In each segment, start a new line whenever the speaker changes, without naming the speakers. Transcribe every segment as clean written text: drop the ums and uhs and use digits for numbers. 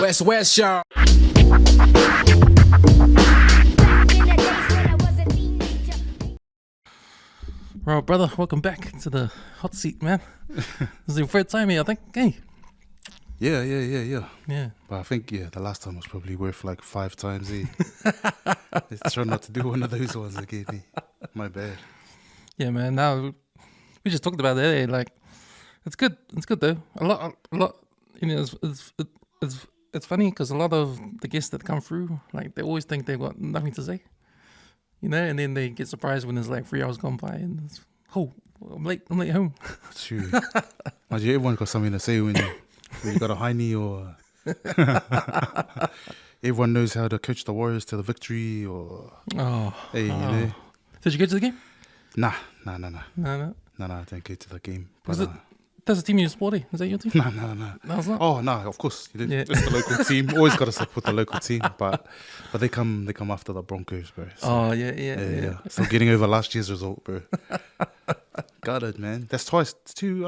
West, y'all.
Right, brother, welcome back to the hot seat, man. This is your third time here, I think. Hey.
Yeah.
Yeah.
But I think, the last time was probably worth like 5 times, Let's try not to do one of those ones again, My bad.
Yeah, man. Now, we just talked about that, Like, it's good. It's good, though. A lot, you know, it's funny because a lot of the guests that come through, like, they always think they've got nothing to say. You know, and then they get surprised when it's like 3 hours gone by and it's, I'm late home.
True. Everyone got something to say when you got a high knee or... Everyone knows how to coach the Warriors to the victory or... Hey, you know.
Did you go to the game?
Nah.
No.
No, I didn't go to the game. But,
That's the team you support, Is that your team?
No.
No, it's not?
Oh, no, of course. You did.
Yeah.
It's the local team. Always got to support the local team. But they come after the Broncos, bro. So,
yeah.
So getting over last year's result, bro. Got it, man. That's twice. Two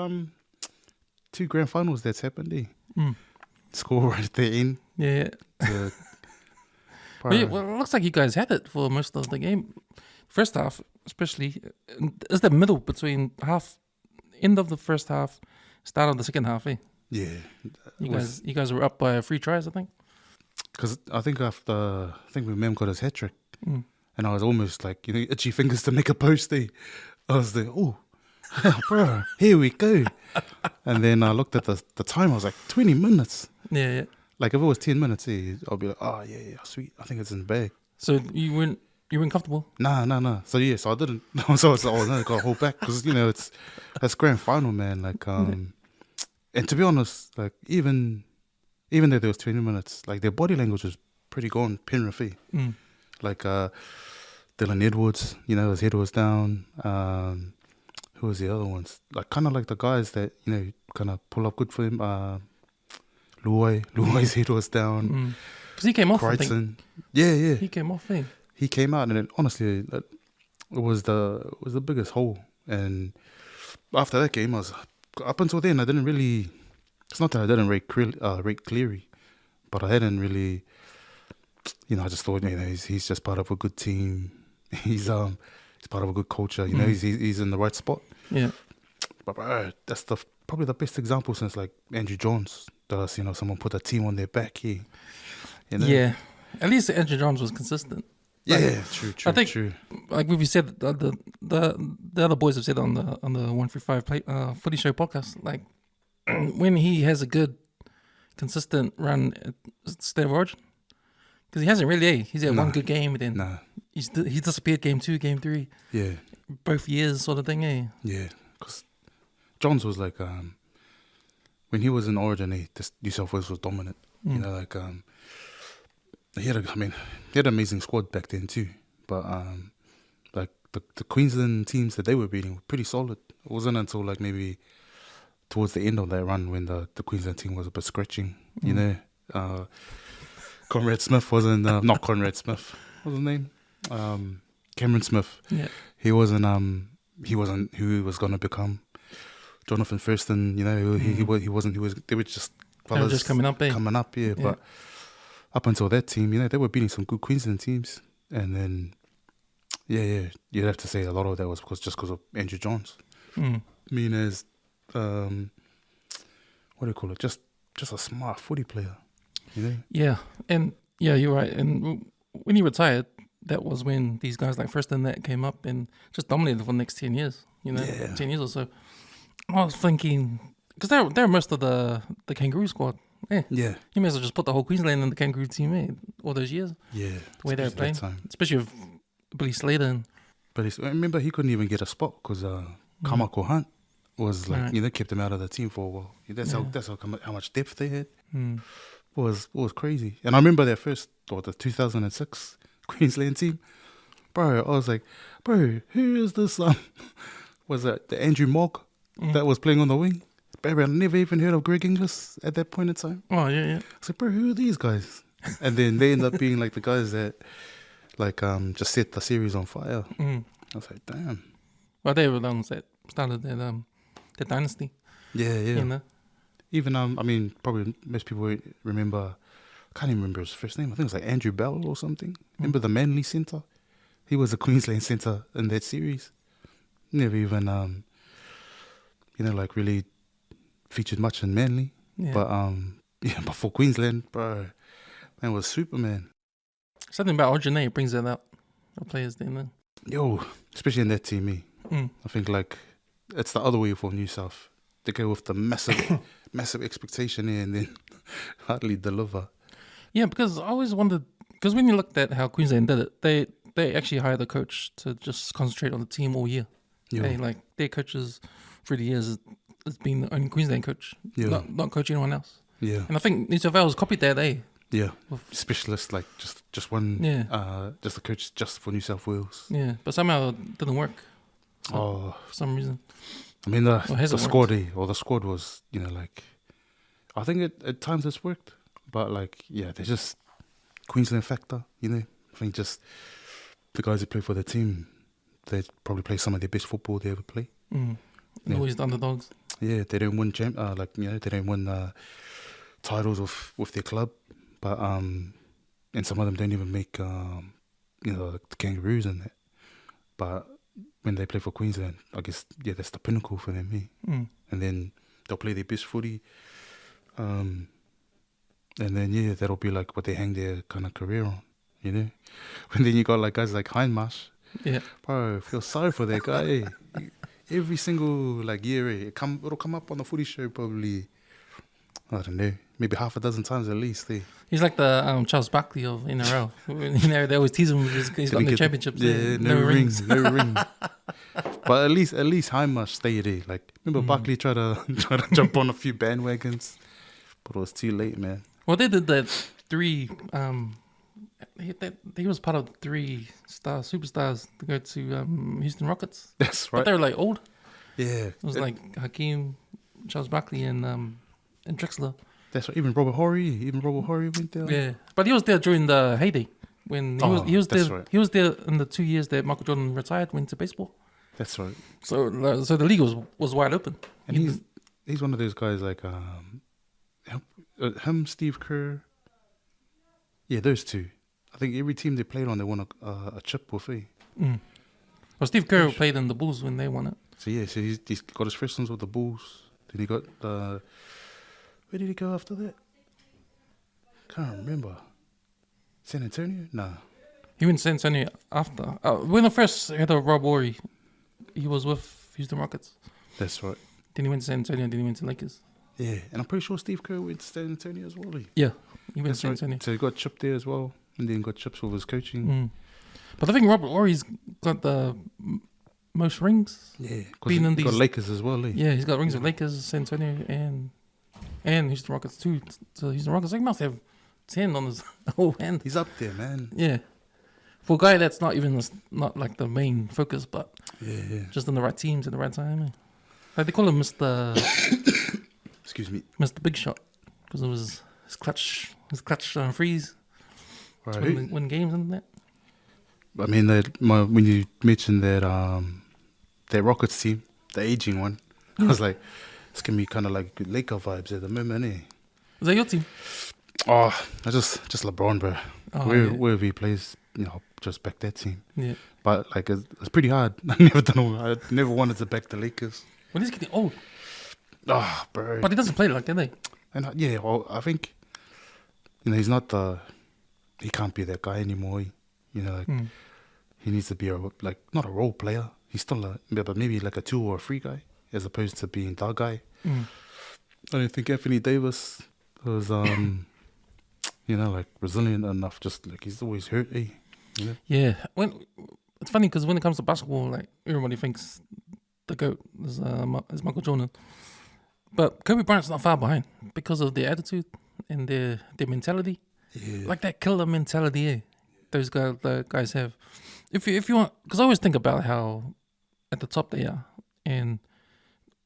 grand finals that's happened, Score right at the end.
Yeah. Well, it looks like you guys had it for most of the game. First half, especially, is the middle between end of the first half, start of the second half,
Yeah.
You guys were up by 3 tries, I think.
Because I think when Mem got his hat trick, and I was almost like, itchy fingers to make a post, I was like, oh, bro, here we go. And then I looked at the time, I was like, 20 minutes.
Yeah.
Like if it was 10 minutes, I'll be like, oh, yeah, sweet. I think it's in the bag.
So you weren't comfortable?
Nah. So I didn't. So I got to hold back because, it's grand final, man. Like, and to be honest, like even though there was 20 minutes, like their body language was pretty gone, Penrith. Like Dylan Edwards, his head was down. Who was the other ones? Like kind of like the guys that, kind of pull up good for him. Lui's head was down.
Because he came off,
Crichton.
I think.
Yeah.
He came off,
He came out, and it, honestly, it was the biggest hole. And after that game, I was up until then I didn't really. It's not that I didn't rate Cleary, but I hadn't really. I just thought he's just part of a good team. He's part of a good culture. He's in the right spot.
Yeah.
But bro, that's probably the best example since like Andrew Johns that I've seen. Someone put a team on their back here.
Yeah. At least Andrew Johns was consistent.
Yeah, true.
I think,
true.
like we've said, the other boys have said on the 135 Footy Show podcast, like when he has a good, consistent run at State of Origin, because he hasn't really. He's had one good game, and then he's disappeared game 2, game 3.
Yeah,
both years, sort of thing.
Yeah, because Johns was like when he was in Origin, New South Wales was dominant. He had an amazing squad back then too, but like the Queensland teams that they were beating were pretty solid. It wasn't until like maybe towards the end of that run when the Queensland team was a bit scratching. Conrad Smith wasn't not Conrad Smith. What's his name? Cameron Smith.
Yeah,
he wasn't who he was gonna become. Jonathan Thurston, he wasn't. They were just fellas
they were just coming up.
Yeah. But up until that team, they were beating some good Queensland teams. And then, you'd have to say a lot of that was because of Andrew Johns. Mean as, what do you call it? Just a smart footy player,
Yeah, and you're right. And when he retired, that was when these guys like Thurston that came up and just dominated for the next 10 years, 10 years or so. I was thinking, because they're most of the Kangaroo squad.
Yeah.
You may as well just put the whole Queensland in the Kangaroo team, all those years.
Yeah.
The way they were playing. Especially with Billy Slater.
But I remember he couldn't even get a spot because Kamako Hunt was like, kept him out of the team for a while. That's how much depth they had. It was crazy. And I remember their first, the 2006 Queensland team. Bro, I was like, bro, who is this? Was that the Andrew Mogg that was playing on the wing? Baby, I never even heard of Greg Inglis at that point in time.
Oh, yeah.
I was like, bro, who are these guys? And then they end up being like the guys that just set the series on fire. I was like, damn.
Well, they were the ones that started the dynasty.
Yeah.
You know?
Even, probably most people remember I can't even remember his first name. I think it was like Andrew Bell or something. Remember the Manly centre? He was a Queensland centre in that series. Never even, like really featured much in Manly.
Yeah.
But for Queensland, bro, man was Superman.
Something about Origine brings that out. The players then.
Yo, especially in that team, I think like it's the other way for New South. They go with the massive expectation here and then hardly deliver.
Yeah, because I always wondered, because when you looked at how Queensland did it, they actually hired a coach to just concentrate on the team all year.
Yeah.
Like their coaches for the years has been the only Queensland coach, not coach anyone else.
Yeah.
And I think New South Wales copied that,
Yeah, specialist, like just one, just a coach just for New South Wales.
Yeah, but somehow it didn't work.
For
some reason.
I mean, the squad was, like, I think at times it's worked, but like, yeah, there's just Queensland factor, I think just the guys who play for the team, they probably play some of their best football they ever play.
Always the underdogs.
Yeah, they don't win they don't win titles with their club. But and some of them don't even make the Kangaroos in that. But when they play for Queensland, I guess that's the pinnacle for them, And then they'll play their best footy, and then that'll be like what they hang their kind of career on, And then you got like guys like Hindmarsh, bro, I feel sorry for that guy. Every single like year, it'll come up on the footy show probably. I don't know, maybe half a dozen times at least.
He's like the Charles Barkley of NRL. They always tease him because he's got no championships.
Yeah, no rings. No ring. But at least Hindmarsh stayed there. Like, remember Barkley tried to jump on a few bandwagons, but it was too late, man.
Well, they did that three. He was part of 3 superstars to go to Houston Rockets.
That's right.
But they were like old.
Yeah.
It was like Hakeem, Charles Barkley, and Drexler.
That's right. Even Robert Horry went there.
Yeah, but he was there during the heyday when he was there.
Right.
He was there in the 2 years that Michael Jordan retired, went to baseball.
That's right.
So the league was wide open.
And he's one of those guys like him, Steve Kerr. Yeah, those two. I think every team they played on, they won a chip with
Well, Steve Kerr played in the Bulls when they won it.
So he's got his first ones with the Bulls. Then he got where did he go after that? Can't remember. San Antonio? Nah.
He went to San Antonio after. When I first heard of Rob Luisi, he was with Houston Rockets.
That's right.
Then he went to San Antonio, then he went to Lakers.
Yeah, and I'm pretty sure Steve Kerr went to San Antonio as well.
Yeah, he went to San Antonio.
So he got chipped there as well, and then got chips with his coaching.
But I think Robert Ory's got the most rings.
Yeah, because he's got Lakers as well.
Yeah, he's got rings with Lakers, San Antonio, and Houston Rockets too. So Houston Rockets, he must have 10 on his whole hand.
He's up there, man.
Yeah. For a guy that's not like the main focus, but just in the right teams at the right time. Like they call him Mr.
Excuse me,
Mr. Big Shot, because it was his clutch freeze.
Right.
Win games and that.
I mean, when you mentioned that that Rockets team, the aging one, I was like, it's gonna be kind of like good Laker vibes at the moment, eh?
Is that your team?
Oh, I just LeBron, bro. Wherever he plays, just back that team.
Yeah.
But like, it's pretty hard. I never wanted to back the Lakers.
Well, he's getting old.
Oh, bro.
But he doesn't play like that, eh?
And I think, he's not he can't be that guy anymore. He needs to be not a role player. He's still but maybe like a 2 or a 3 guy, as opposed to being that guy. I don't think Anthony Davis was, resilient enough. Just like he's always hurt, eh?
Yeah. It's funny because when it comes to basketball, like everybody thinks the GOAT is Michael Jordan, but Kobe Bryant's not far behind because of their attitude and their mentality.
Yeah.
Like that killer mentality, eh? Those guys have. If you want, because I always think about how at the top they are and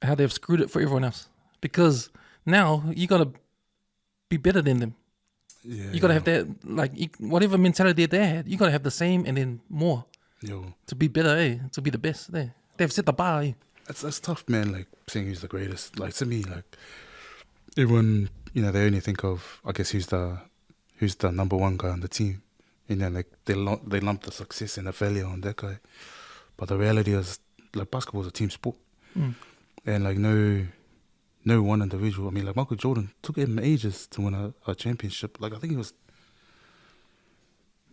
how they've screwed it for everyone else. Because now you gotta be better than them.
Yeah,
you gotta have that, whatever mentality they had, you gotta have the same and then more. To be better, eh? To be the best, eh? They've set the bar, eh?
That's tough, man. Like saying who's the greatest. Like to me, like everyone, they only think of, I guess, who's the who's the number one guy on the team. And then like they lump the success and the failure on that guy. But the reality is, like, basketball is a team sport. And like no one individual. I mean, like Michael Jordan took him ages to win a championship. Like I think he was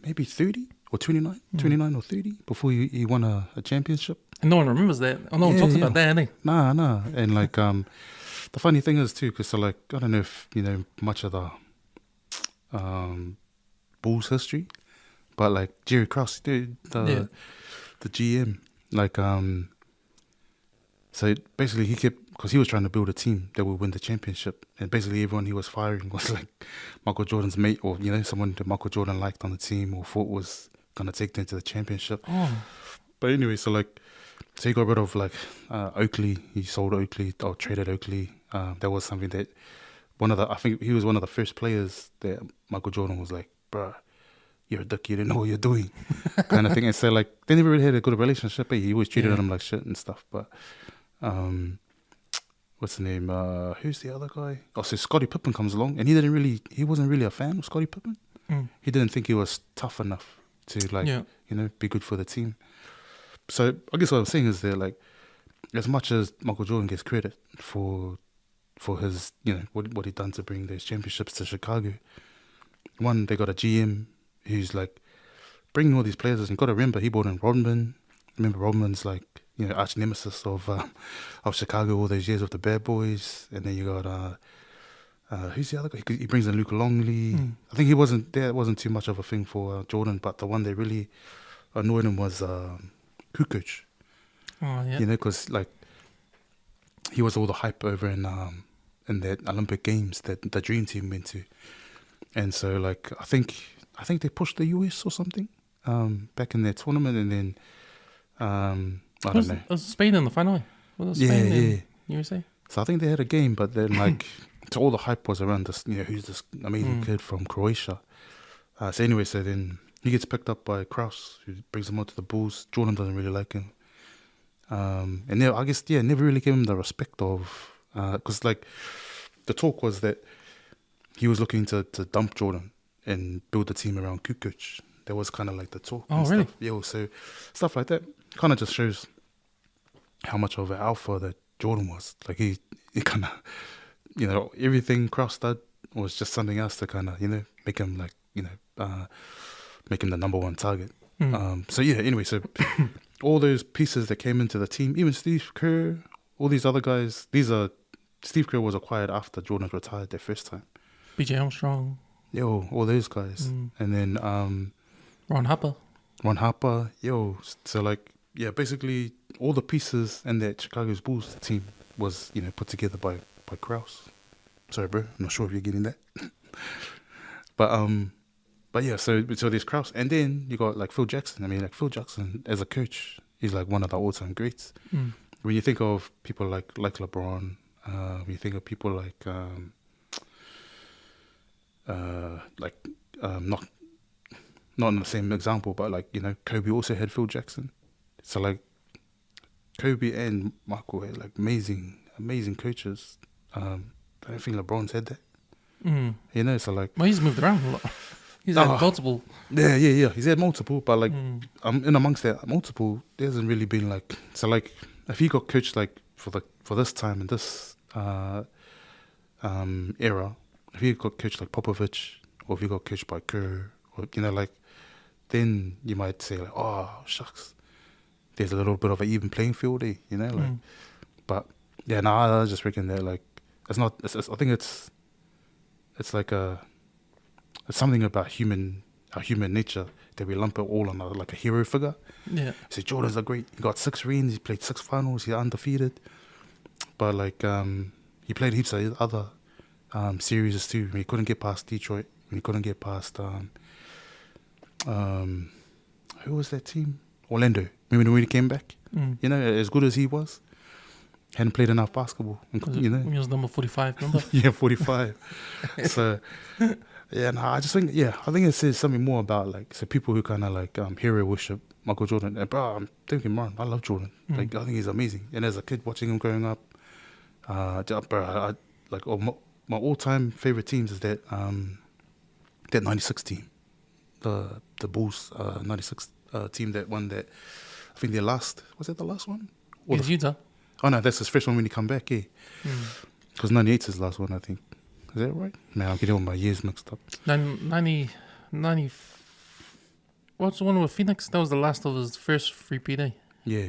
maybe 30 or 29 or 30 before he won a championship.
And no one remembers that. No one talks about that, eh?
Nah. And like the funny thing is too, because so like I don't know if you know much of the Bulls history, but like Jerry Krause, the GM, like so basically he kept, because he was trying to build a team that would win the championship, and basically everyone he was firing was like Michael Jordan's mate, or you know someone that Michael Jordan liked on the team or thought was gonna take them to the championship. But anyway, so he got rid of like Oakley. He sold Oakley or traded Oakley. That was something that I think he was one of the first players that Michael Jordan was like, bruh, you're a dick, you didn't know what you're doing, kind of thing. And so like they never really had a good relationship. He always treated him like shit and stuff. But what's the name? Who's the other guy? Oh, so Scottie Pippen comes along, and he wasn't really a fan of Scottie Pippen. He didn't think he was tough enough to like you know be good for the team. So I guess what I'm saying is that like as much as Michael Jordan gets credit for his you know what he done to bring those championships to Chicago, one, they got a GM who's like bringing all these players, and you got to remember he brought in Rodman. Remember Rodman's like you know arch nemesis of Chicago all those years with the Bad Boys, and then you got who's the other guy? He brings in Luke Longley. I think it wasn't too much of a thing for Jordan, but the one that really annoyed him was Kukoc. You know, because like he was all the hype over in that Olympic Games that the Dream Team went to, and so like I think they pushed the US or something back in their tournament, and then I don't know.
Was Spain in the final? Was it Spain in USA?
So I think they had a game, but then like so all the hype was around this, you know, who's this amazing kid from Croatia. So anyway, so then he gets picked up by Krause, who brings him out to the Bulls. Jordan doesn't really like him. And I guess, never really gave him the respect of, because like the talk was that he was looking to dump Jordan and build the team around Kukoc. That was kind of like the talk.
Oh, really?
Stuff. Yeah, so stuff like that kind of just shows how much of an alpha that Jordan was. Like he kind of, you know, everything Krause did was just something else to kind of, you know, make him like, you know, make him the number one target. So yeah, anyway, so all those pieces that came into the team, even Steve Kerr, all these other guys, Steve Kerr was acquired after Jordan retired their first time.
B.J. Armstrong.
All those guys. And then
Ron Harper.
So like, yeah, basically all the pieces in that Chicago's Bulls team was, you know, put together by Krause. Sorry, bro, I'm not sure if you're getting that. But yeah, so there's Krause, and then you got like Phil Jackson. I mean, like Phil Jackson as a coach, he's like one of the all-time greats. When you think of people like LeBron, when you think of people like not in the same example, but like, you know, Kobe also had Phil Jackson. So like Kobe and Michael had like amazing coaches. I don't think LeBron's had that. You know, so like,
well, he's moved around a lot. He's had multiple.
Yeah. He's had multiple, but like, in amongst that multiple, there hasn't really been like, so like, if he got coached like for this time and this era, if he got coached like Popovich, or if he got coached by Kerr, or you know, like, then you might say like, oh shucks, there's a little bit of an even playing field there, you know, like. But yeah, I just reckon that like, it's not. I think it's like it's something about our human nature that we lump it all on like a hero figure.
Yeah.
So Jordan's a great. He got 6 rings. He played 6 finals. He's undefeated. But like he played heaps of other series too. He couldn't get past Detroit. He couldn't get past who was that team? Orlando. Remember when he came back? You know, as good as he was, hadn't played enough basketball. You know,
he was number 45. Remember?
Yeah, 45. So. Yeah, I think it says something more about like, so people who kind of like hero worship Michael Jordan. And bro, I'm thinking, man, I love Jordan. Like, I think he's amazing. And as a kid watching him growing up, bro, my all-time favorite teams is that that 96 team, the Bulls 96 team that won that. I think their last, was that the last one? Or
It's Utah.
Oh no, that's his first one when he come back, yeah. Because 98's his last one, I think. Is that right? Man, I'm getting all my years mixed up.
90, what's the one with Phoenix? That was the last of his first repeat, eh?
Yeah.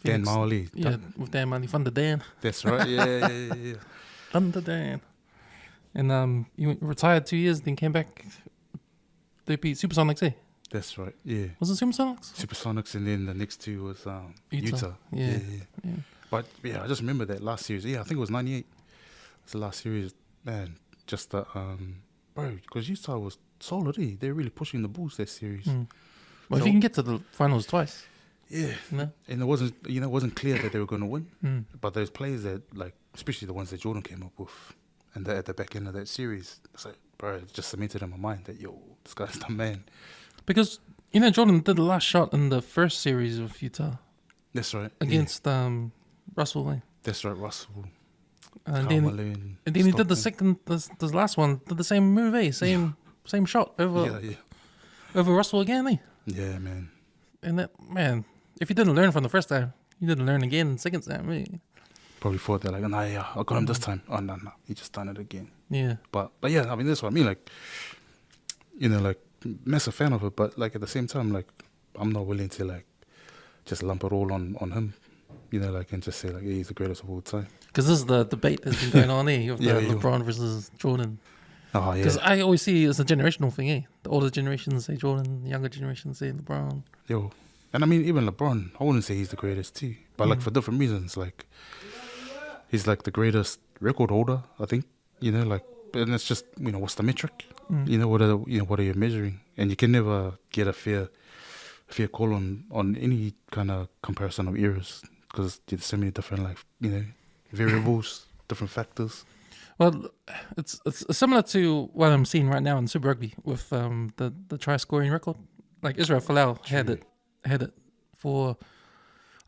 Dan Marley.
Yeah, with Dan Marley. Thunder Dan.
That's right, yeah.
Thunder Dan. And he retired 2 years, then came back. They beat Supersonics, eh?
That's right, yeah.
Was it Supersonics?
Supersonics, and then the next two was Utah.
Yeah.
But yeah, I just remember that last series. Yeah, I think it was 98. It's the last series, man. Just the bro, because Utah was solid. They're really pushing the Bulls that series.
Well, if you can get to the finals twice,
yeah,
no?
And it wasn't clear that they were going to win. But those players that, like, especially the ones that Jordan came up with, and at the back end of that series, it's like, bro, it just cemented in my mind that this guy's the man.
Because Jordan did the last shot in the first series of Utah.
That's right.
Against Russell. Eh?
That's right, Russell.
And then he did the second, this last one, did the same move, eh? Same shot over Russell again, eh?
Yeah, man.
And that, man, if you didn't learn from the first time, you didn't learn again the second time, eh?
Probably thought that, like, nah, yeah, I got him this time. Oh, no, he just done it again.
Yeah.
But yeah, I mean, that's what I mean, like, like, massive fan of it, but, like, at the same time, like, I'm not willing to, like, just lump it all on him, like, and just say, like, yeah, he's the greatest of all time.
Because this is the debate that's been going on here, of LeBron versus Jordan.
Oh, yeah.
Because I always see it's a generational thing, eh? The older generations say Jordan, the younger generations say LeBron.
And I mean, even LeBron, I wouldn't say he's the greatest too, but like for different reasons. Like, he's like the greatest record holder, I think. Like, and it's just what's the metric? What are you measuring? And you can never get a fair call on any kind of comparison of eras because there's so many different variables, different factors.
Well, it's similar to what I'm seeing right now in Super Rugby with the try scoring record. Like Israel Folau had it for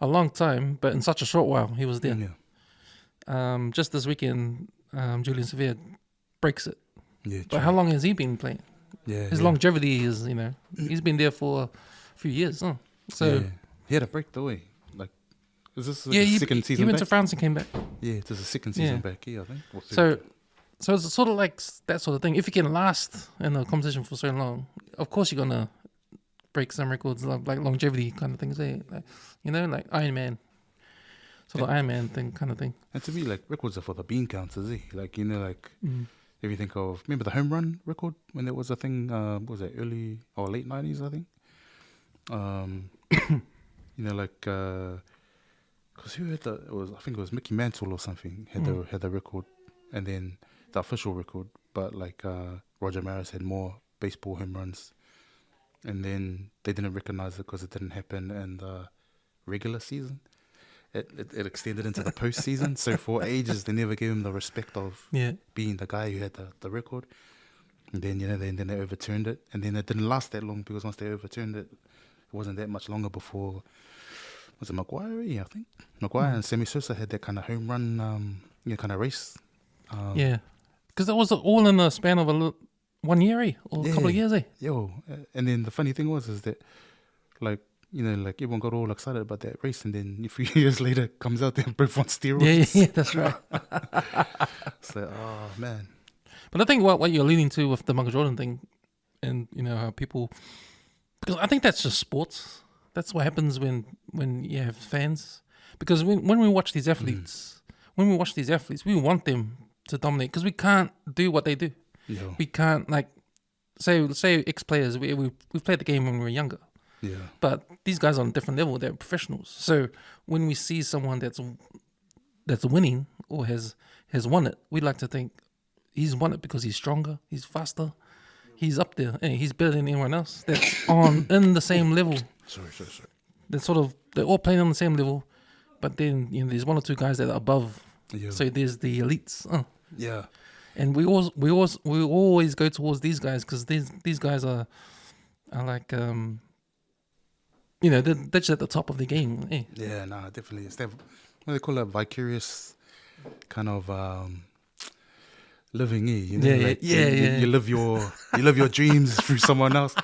a long time, but in such a short while he was there.
Yeah.
Just this weekend, Julian Sevilla breaks it.
Yeah.
But how long has he been playing?
Yeah.
His longevity is he's been there for a few years. Huh? So
he had a break though. Like, is this the second season?
He went
back?
to France and came back.
Yeah, this is the second season back. Yeah, I think.
So it's sort of like that sort of thing. If you can last in a competition for so long, of course you're gonna break some records, like longevity kind of things. Like Iron Man, sort of Iron Man thing kind of thing.
And to me, like, records are for the bean counters. Like, if you think of, remember the home run record when there was a thing? What was that, early or late 90s? I think. Because who had I think it was Mickey Mantle or something had the record, and then the official record. But like Roger Maris had more baseball home runs, and then they didn't recognize it because it didn't happen in the regular season. It extended into the postseason. So for ages they never gave him the respect of being the guy who had the record. And then then they overturned it, and then it didn't last that long because once they overturned it, it wasn't that much longer before. Was it Maguire? Yeah, I think Maguire and Sammy Sosa had that kind of home run, kind of race. Because
that was all in the span of 1 year, or a couple of years, eh?
And then the funny thing is that, like, like everyone got all excited about that race, and then a few years later, it comes out they're both on steroids.
Yeah, that's right.
It's like, oh man.
But I think what you're leading to with the Michael Jordan thing, and how people, because I think that's just sports. That's what happens when you have fans. Because when we watch these athletes, we want them to dominate because we can't do what they do.
Yeah.
We can't, like, say ex-players, we've played the game when we were younger.
Yeah.
But these guys are on a different level. They're professionals. So when we see someone that's winning or has won it, we like to think he's won it because he's stronger, he's faster, he's up there, and he's better than anyone else that's in the same level.
Sorry.
They're all playing on the same level, but then there's one or two guys that are above.
Yeah.
So there's the elites.
Yeah.
And we always go towards these guys because these guys are like they're just at the top of the game. Eh?
Yeah, no, definitely. It's that, what do they call it, vicarious kind of living here, you know,
Yeah,
like
yeah, yeah.
you live your dreams through someone else.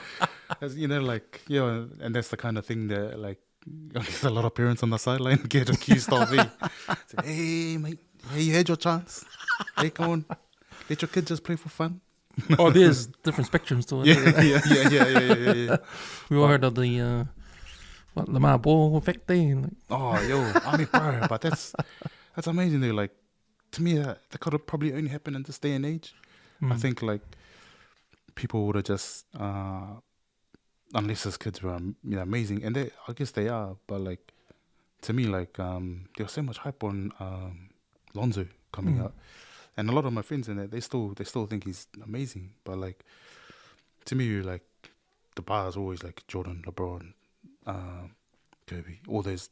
As, you know, like, you know, and that's the kind of thing that, like, I guess a lot of parents on the sideline get accused of. Hey, say, hey, mate, hey, you had your chance. Hey, come on, let your kid just play for fun.
Oh, there's different spectrums to it.
Yeah.
We all heard of the Lamar Ball effect thing. Like,
Oh, yo, I mean, bro, but that's amazing though. Like, to me, that could have probably only happened in this day and age. I think, like, people would have just, unless his kids were, you know, amazing, and I guess they are, but, like, to me, like, there was so much hype on Lonzo coming out, and a lot of my friends in there, they still think he's amazing, but, like, to me, like, the bar is always like Jordan, LeBron, Kobe, all those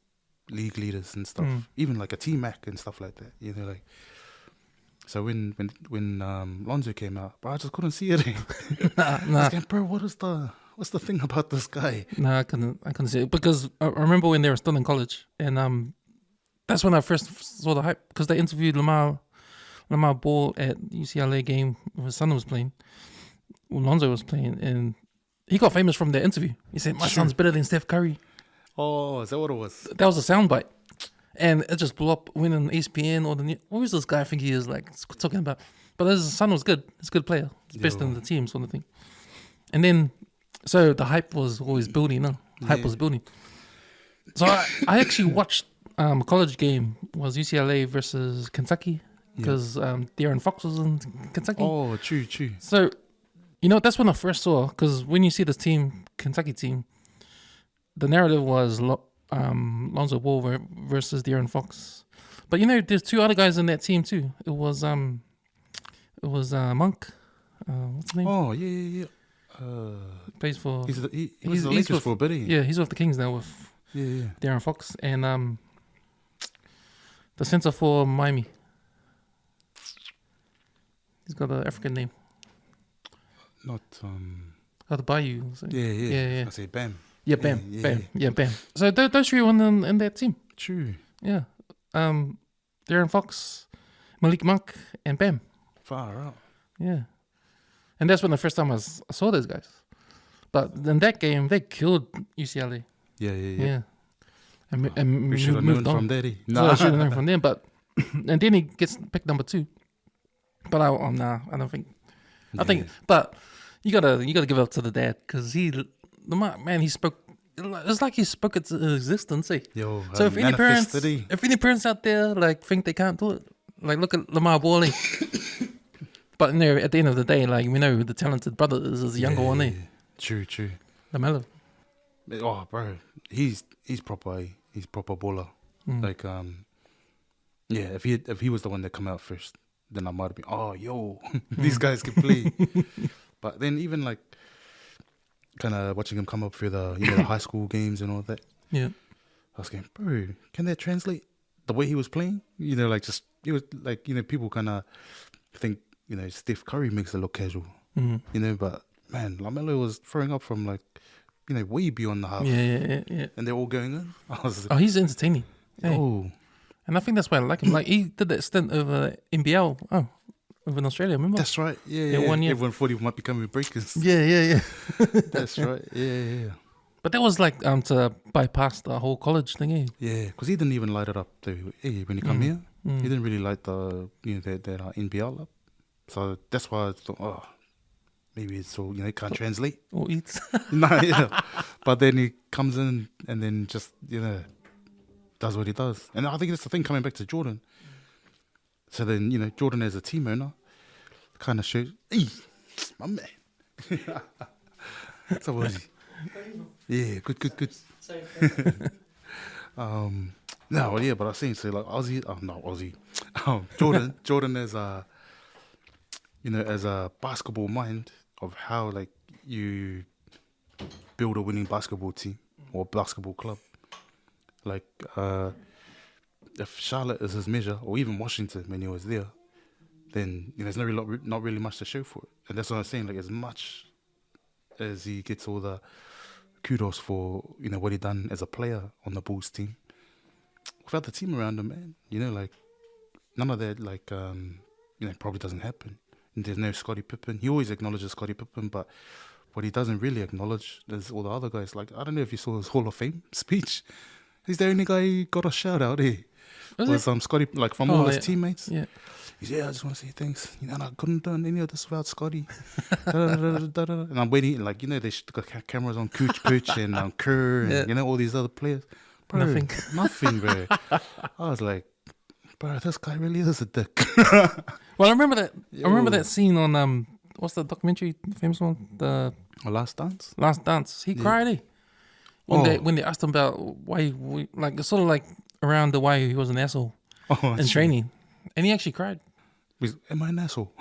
league leaders and stuff, even like a T-Mac and stuff like that, you know, like. So when Lonzo came out, bro, I just couldn't see it.
nah.
I was going, bro, what's the thing about this guy?
Nah, I couldn't see it because I remember when they were still in college, and that's when I first saw the hype because they interviewed Lamar Ball at UCLA game when his son was playing, when Lonzo was playing, and he got famous from that interview. He said, "My son's better than Steph Curry."
Oh, is that what it was?
That was a soundbite. And it just blew up, went on ESPN or what was this guy I think he is like talking about? But his son was good. He's a good player. He's best in the team, sort of thing. And then, so the hype was always building. Hype was building. So I actually watched a college game, was UCLA versus Kentucky, because De'Aaron Fox was in Kentucky.
Oh, true.
So, you know, that's when I first saw, because when you see this team, Kentucky team, the narrative was Lonzo Ball versus De'Aaron Fox, but you know, there's two other guys in that team too. It was Monk. What's his name?
Oh yeah.
Plays for.
He's the Lakers for a bit.
Yeah, he's with the Kings now with De'Aaron Fox and the center for Miami. He's got an African name.
Not
the Bayou.
Yeah. I say Bam.
Yeah, Bam. Bam. So those three were in that team.
True.
Yeah. De'Aaron Fox, Malik Monk, and Bam.
Far out.
Yeah. And that's when the first time I saw those guys. But in that game, they killed UCLA.
Yeah.
And
we should have known from there.
No, I should have known from them. But and then he gets picked number 2. But I don't think. I think. But you gotta give up to the dad because he spoke. It's like he spoke it to existence. Eh?
Yo,
so if any parents out there like think they can't do it, like look at Lamar Ball. But you know, at the end of the day, like we know who the talented brother is the younger one.
True.
LaMelo.
Oh, bro, he's proper. He's proper baller. Like if he was the one that come out first, then I might have been, oh, yo, these guys can play. But then even like kind of watching him come up through the the high school games and all that.
Yeah.
I was going, bro, can that translate the way he was playing? You know, like just it was like people kind of think Steph Curry makes it look casual. You know, but man, LaMelo was throwing up from like way beyond the half.
Yeah.
And they're all going in. I was
he's entertaining. Hey.
Oh.
And I think that's why I like him. Like he did that stint over NBL. Over in Australia, remember?
That's right. Yeah.
1 year.
Everyone thought he might be coming with breakers.
Yeah.
That's right. Yeah.
But that was like to bypass the whole college thing, eh?
Yeah, because he didn't even light it up though. Hey, when he come here, he didn't really light the that NBL up. So that's why I thought, maybe it's so he can't translate
or eats.
But then he comes in and then just does what he does, and I think that's the thing coming back to Jordan. So then Jordan as a team owner kind of shows, hey, my man. So what is he? Yeah, good. But I was saying, so like Aussie. Jordan as as a basketball mind of how like you build a winning basketball team or basketball club. Like if Charlotte is his measure, or even Washington when he was there, then there's not really much to show for it. And that's what I'm saying. Like as much as he gets all the kudos for what he done as a player on the Bulls team, without the team around him, man, like none of that probably doesn't happen. there's no Scottie Pippen. He always acknowledges Scottie Pippen, but what he doesn't really acknowledge is all the other guys. Like, I don't know if you saw his Hall of Fame speech. He's the only guy who got a shout out here. Was Scottie, like, from all his teammates.
Yeah.
He's, I just want to say thanks. And I couldn't done any of this without Scottie. And I'm waiting, like, they got cameras on Pooch and Kerr and, all these other players. Bro, nothing, bro. I was like, bro, this guy really is a dick.
Well, I remember that. I remember that scene on what's the documentary, the famous one, the
Last Dance.
Last Dance. He cried. When they asked him about why, like, it's sort of like around the why he was an asshole in training, and he actually cried.
Am I an asshole?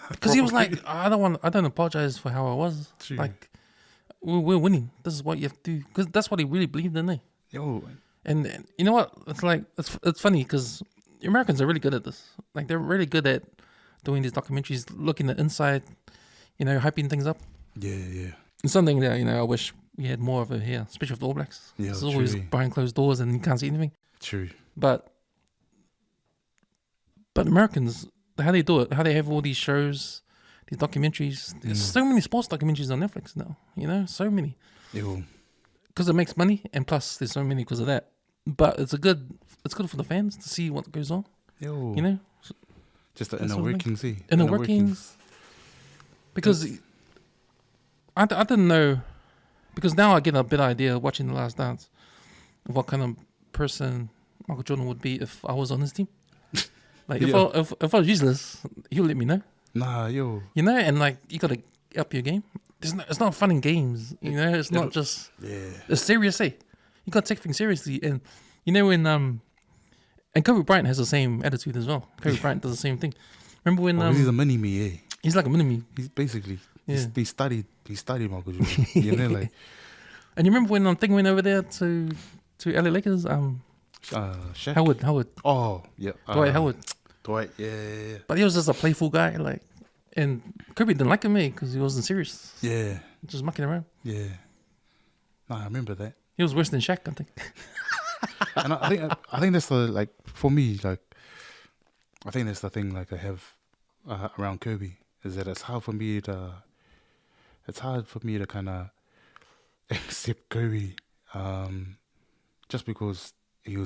Because he was like, I don't apologize for how I was. True. Like, we're winning. This is what you have to do. Because that's what he really believed in,
Yo.
And you know what? It's like, it's funny because Americans are really good at this. Like, they're really good at doing these documentaries, looking at inside, hyping things up.
Yeah.
It's something that, I wish we had more of it here, especially with the All Blacks.
Yeah,
it's always behind closed doors and you can't see anything.
True.
But Americans, how they do it, how they have all these shows, these documentaries. There's so many sports documentaries on Netflix now, so many. Because it makes money, and plus there's so many because of that. But it's good for the fans to see what goes on.
Just the inner workings,
Inner workings. Because I didn't know, because now I get a better idea watching The Last Dance of what kind of person Michael Jordan would be if I was on his team. Like, if I was useless, he'll let me know.
Nah, yo.
And like, you gotta up your game. It's not fun in games, It's not just. It's serious, You gotta take things seriously, and when and Kobe Bryant has the same attitude as well. Kobe Bryant does the same thing. Remember when
he's a mini me,
He's like a mini me.
He's basically he studied Michael Jordan. Like.
And you remember when thing went over there to LA Lakers?
Shaq?
Howard.
Oh yeah.
Dwight Howard.
Dwight, yeah.
But he was just a playful guy, like, and Kobe didn't like him, because he wasn't serious.
Yeah.
Just mucking around.
Yeah. No, I remember that.
He was worse than Shaq, I think.
And I think that's the, like, for me, like, I think that's the thing, like, I have around Kobe, is that it's hard for me to kind of accept Kobe, just because he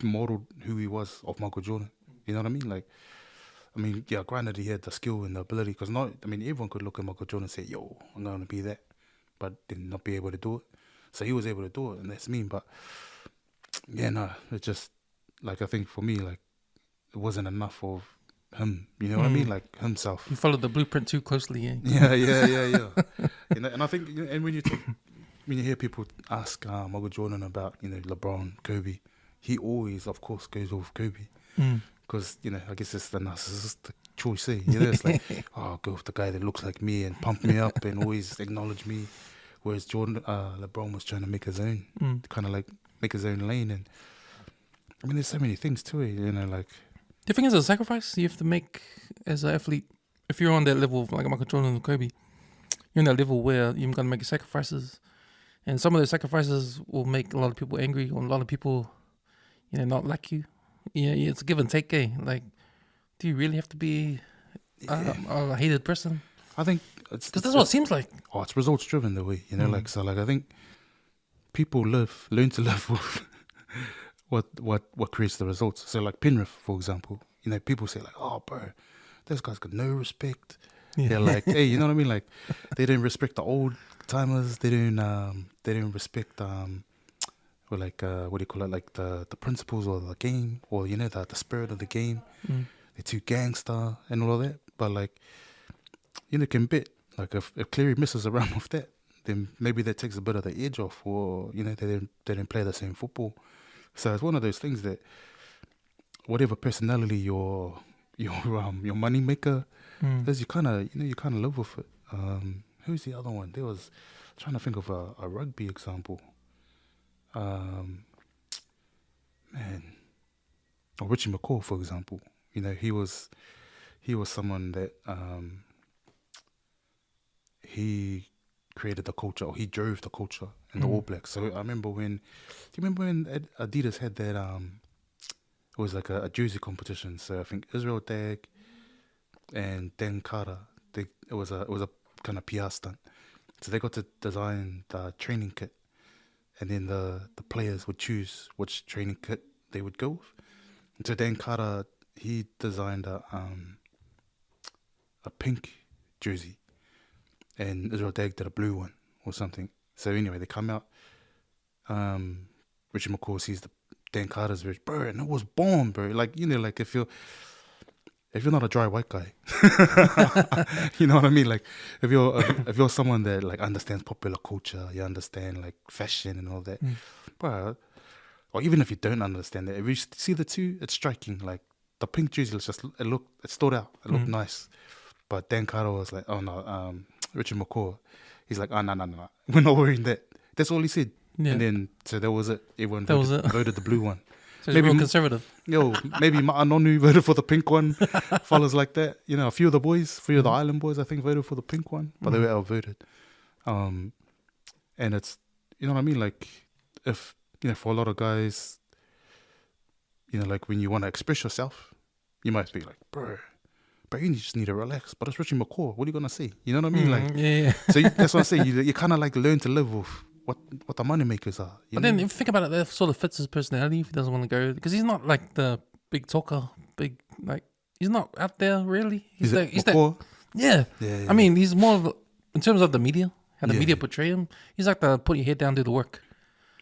modeled who he was of Michael Jordan. You know what I mean? Like, granted, he had the skill and the ability, because everyone could look at Michael Jordan and say, yo, I'm going to be that, but did not be able to do it. So he was able to do it, and that's me. But yeah, no, it's just, like, I think for me, like, it wasn't enough of him. You know what I mean? Like, himself.
He followed the blueprint too closely,
Yeah. And I think, and when you hear people ask Michael Jordan about, LeBron, Kobe, he always, of course, goes with Kobe. Because, I guess it's the narcissistic choice, It's like, I'll go with the guy that looks like me and pump me up and always acknowledge me. Whereas LeBron was trying to make his own, kind of like make his own lane. And there's so many things to it, like.
Do you think it's a sacrifice you have to make as an athlete? If you're on that level of like Michael Jordan or Kobe, you're on that level where you're going to make sacrifices. And some of those sacrifices will make a lot of people angry, or a lot of people, not like you. Yeah, it's a give and take, Like, do you really have to be a hated person?
I think it's
because that's what it seems like.
Oh, it's results driven, the way like, so, like, I think people learn to live with what creates the results. So, like Penrith, for example, people say like, oh, bro, those guys got no respect. Yeah. They're like, hey, you know what I mean? Like, they didn't respect the old timers. They didn't respect or like what do you call it? Like the principles of the game, or the spirit of the game. They're too gangster and all of that. But like, can bet like if Cleary misses around with that, then maybe that takes a bit of the edge off, or they didn't play the same football. So it's one of those things that whatever personality your money maker is, you kind of live with it. Who's the other one? There was trying to think of a rugby example. Richie McCaw, for example. He was someone that he created the culture, or he drove the culture in the All Blacks. So I remember do you remember when Adidas had that it was like a jersey competition. So I think Israel Dag, and Dan Carter. It was a kind of PR stunt. So they got to design the training kit, and then the players would choose which training kit they would go with. And so Dan Carter, he designed a pink jersey, and Israel Dag did a blue one or something. So anyway, they come out. Richard McCaw sees the Dan Carter's version, bro, and it was bomb, bro. Like, you know, like if you're not a dry white guy, you know what I mean? Like if you're someone that like understands popular culture, you understand like fashion and all that, bro. Or even if you don't understand it, if you see the two, it's striking. Like the pink jersey, it stood out. It looked nice. But Dan Carter was like, oh no, Richard McCaw, he's like, oh no, we're not wearing that. That's all he said. Yeah. And then so that was it. Everyone voted the blue one.
So maybe real conservative.
Maybe Ma'anonu voted for the pink one. Fellas like that. You know, a few of the island boys, I think, voted for the pink one, but they were outvoted. And it's, you know what I mean? Like, if, you know, for a lot of guys, you know, like when you want to express yourself, you might be like, bro, you just need to relax. But it's Richie McCaw. What are you going to say? You know what I mean? Like,
yeah.
So that's what I'm saying. You kind of like learn to live with what the money makers are.
But then if you think about it, that sort of fits his personality if he doesn't want to go. Because he's not like the big talker, he's not out there really. He's that. Yeah. I mean, he's more of, in terms of the media, how the media portray him, he's like the put your head down, do the work.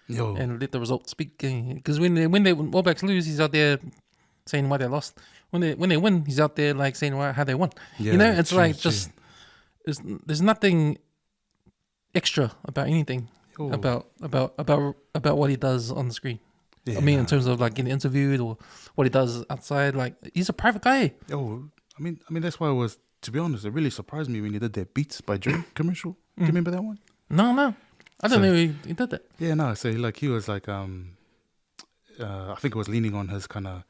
And let the results speak. Because when All Blacks lose, he's out there saying why they lost. When they win, he's out there like saying how they won. Yeah, you know, it's true, just there's nothing extra about anything about what he does on the screen. Yeah, I mean, in terms of like getting interviewed or what he does outside, like he's a private guy.
I mean that's why it was, to be honest, it really surprised me when he did that Beats by Dre commercial. Do you remember that one?
No. I don't know he did that.
Yeah, no. So he was like, I think it was leaning on his kind of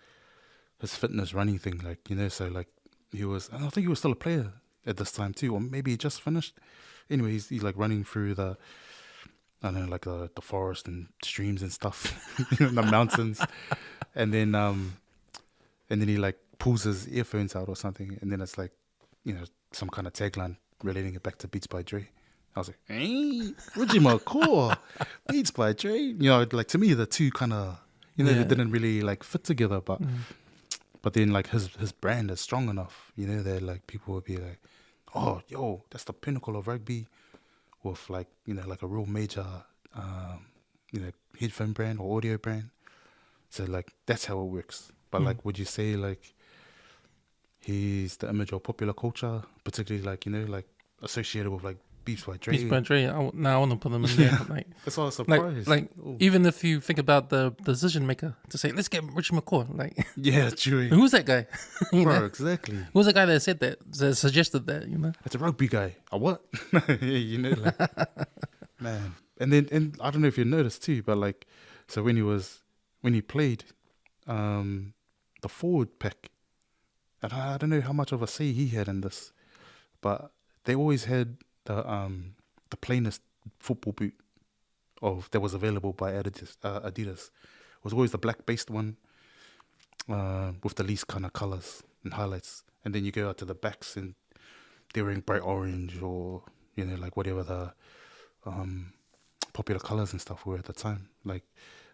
his fitness running thing, like, you know. So like I think he was still a player at this time too, or maybe he just finished. Anyway, he's like running through the forest and streams and stuff, the mountains, and then he like pulls his earphones out or something, and then it's like, you know, some kind of tagline relating it back to Beats by Dre. I was like, hey, Richie McCaw, Beats by Dre. You know, like to me, the two kind of, you know, they didn't really like fit together. But then like his brand is strong enough, you know, that like people would be like, oh, yo, that's the pinnacle of rugby, with like, you know, like a real major, you know, headphone brand or audio brand. So like that's how it works. But like, would you say like he's the image of popular culture, particularly like, you know, like associated with like Beats by Dre?
Beats by Dre. I want to put them in there. Like,
that's all surprised.
Like even if you think about the decision maker to say, let's get Richie McCaw. Like,
yeah, true.
Who's that guy?
Bro, know? Exactly.
Who's the guy that said that? That suggested that? You know,
it's a rugby guy. A what? Yeah, you know, like, man. And I don't know if you noticed too, but like, so when he played, the forward pack, and I don't know how much of a say he had in this, but they always had the plainest football boot that was available by Adidas. It was always the black based one with the least kind of colors and highlights, and then you go out to the backs and they're wearing bright orange or, you know, like whatever the popular colors and stuff were at the time, like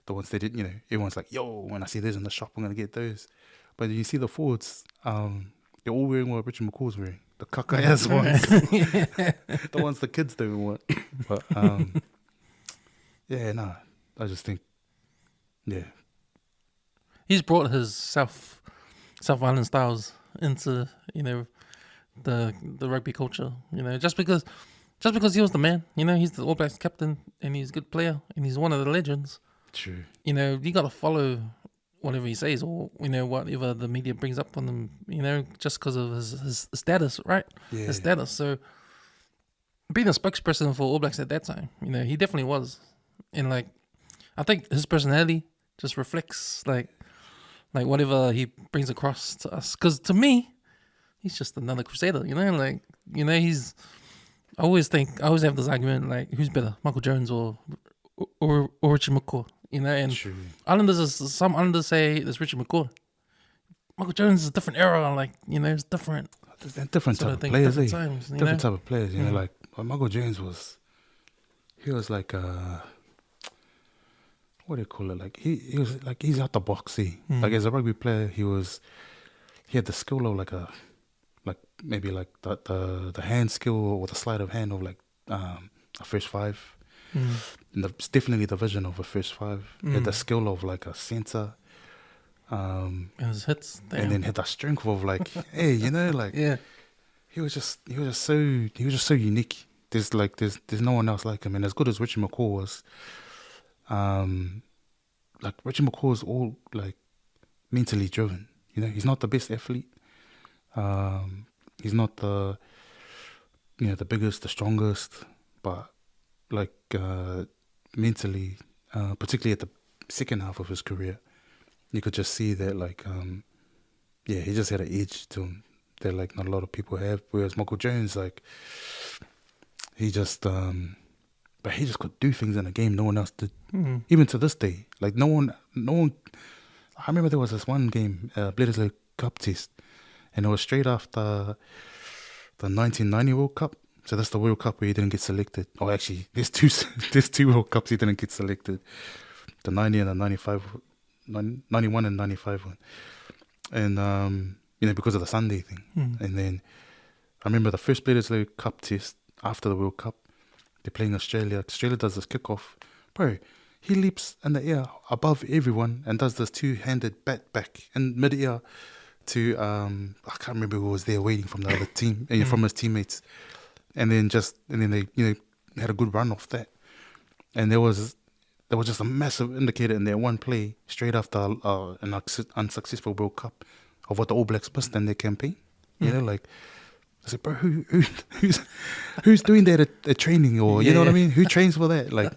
the ones they did, you know, everyone's like, yo, when I see those in the shop, I'm gonna get those. But you see the forwards, they're all wearing what Richard McCaw's wearing. The Kakayas ones. The ones the kids don't want. But, I just think, yeah.
He's brought his South Island styles into, you know, the rugby culture, you know, just because he was the man, you know, he's the All Blacks captain and he's a good player and he's one of the legends.
True.
You know, you got to follow whatever he says, or, you know, whatever the media brings up on him, you know, just because of his status, right?
Yeah.
His status. So being a spokesperson for All Blacks at that time, you know, he definitely was. And like, I think his personality just reflects like whatever he brings across to us. Because to me, he's just another Crusader, you know, like, you know, I always have this argument, like, who's better, Michael Jones or Richie McCaw? You know, and
True.
Some Islanders say it's Richie McCaw. Michael Jones is a different era, like, you know, it's different.
different
sort
type
of
of
thing,
players,
different
eh?
times, you
Different
know?
type of players, you know, like Michael Jones was, he was like what do you call it? Like he was like, he's out the box, eh? Like as a rugby player, he had the skill of like maybe like the hand skill or the sleight of hand of like a first five. And it's definitely the vision of a first five. He had the skill of like a centre.
And his hits,
And then had the strength of like, hey, you know, like he was just so unique. There's no one else like him. And as good as Richie McCaw was, like Richie McCaw is all like mentally driven. You know, he's not the best athlete. He's not the the biggest, the strongest, but like mentally, particularly at the second half of his career, you could just see that like he just had an edge to him that like not a lot of people have. Whereas Michael Jones, like he just but he just could do things in a game no one else did. Even to this day, like no one. I remember there was this one game, Bledisloe Cup test, and it was straight after the 1990 World Cup. So that's the World Cup where he didn't get selected. Oh, actually, there's two World Cups he didn't get selected. The 90 and the 95, 91 and 95 one. And, because of the Sunday thing. And then I remember the first Bledisloe Cup test after the World Cup. They're playing Australia. Australia does this kickoff. Bro, he leaps in the air above everyone and does this two-handed bat back in mid-air to, I can't remember who was there waiting from the other team, from his teammates. And then they had a good run off that. And there was just a massive indicator in there, one play straight after an unsuccessful World Cup of what the All Blacks missed in their campaign. You know, like I said, bro, who's doing that at training, or you know what I mean? Who trains for that? Like,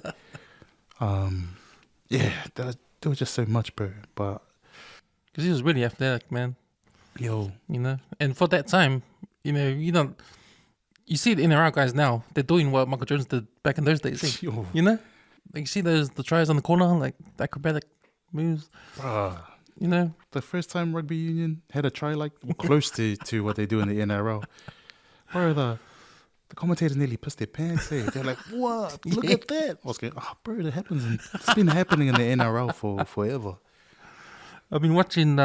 there was just so much, bro. But
because he was really athletic, man.
Yo,
and for that time, you see the NRL guys now, they're doing what Michael Jones did back in those days. Eh?
Yo.
Like you see the tries on the corner, like the acrobatic moves.
The first time rugby union had a try like close to what they do in the NRL. Bro, the commentators nearly pissed their pants. Eh? They're like, what? Look at that. I was going, bro, that happens. It's been happening in the NRL for forever.
I've been watching,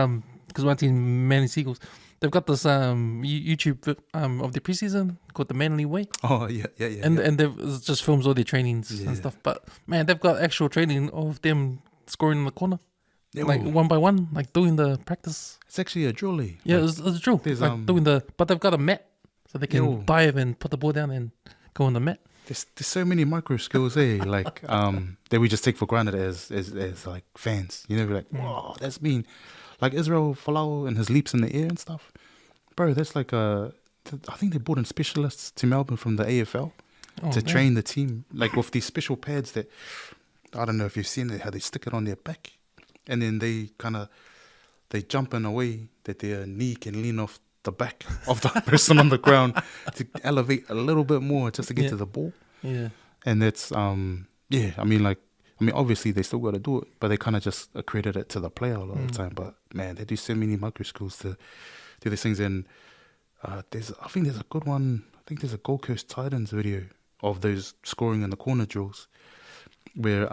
because watching Manly Seagulls. They've got this YouTube of the preseason called The Manly Way.
Oh, yeah.
And it just films all their trainings and stuff. But, man, they've got actual training of them scoring in the corner.
Yeah,
like one by one, like doing the practice.
It's actually a drill.
Yeah, it's a drill. Like but they've got a mat. So they can dive and put the ball down and go on the mat.
There's so many micro skills, like that we just take for granted as like fans. We're like, wow, that's mean. Like Israel Folau and his leaps in the air and stuff. Bro, that's like I think they brought in specialists to Melbourne from the AFL to train the team. Like with these special pads that, I don't know if you've seen it, how they stick it on their back. And then they jump in a way that their knee can lean off the back of the person on the ground to elevate a little bit more just to get to the ball.
Yeah.
And that's, obviously they still got to do it, but they kind of just accredit it to the player a lot of the time. But man, they do so many micro skills to do these things. And I think there's a good one. I think there's a Gold Coast Titans video of those scoring in the corner drills, where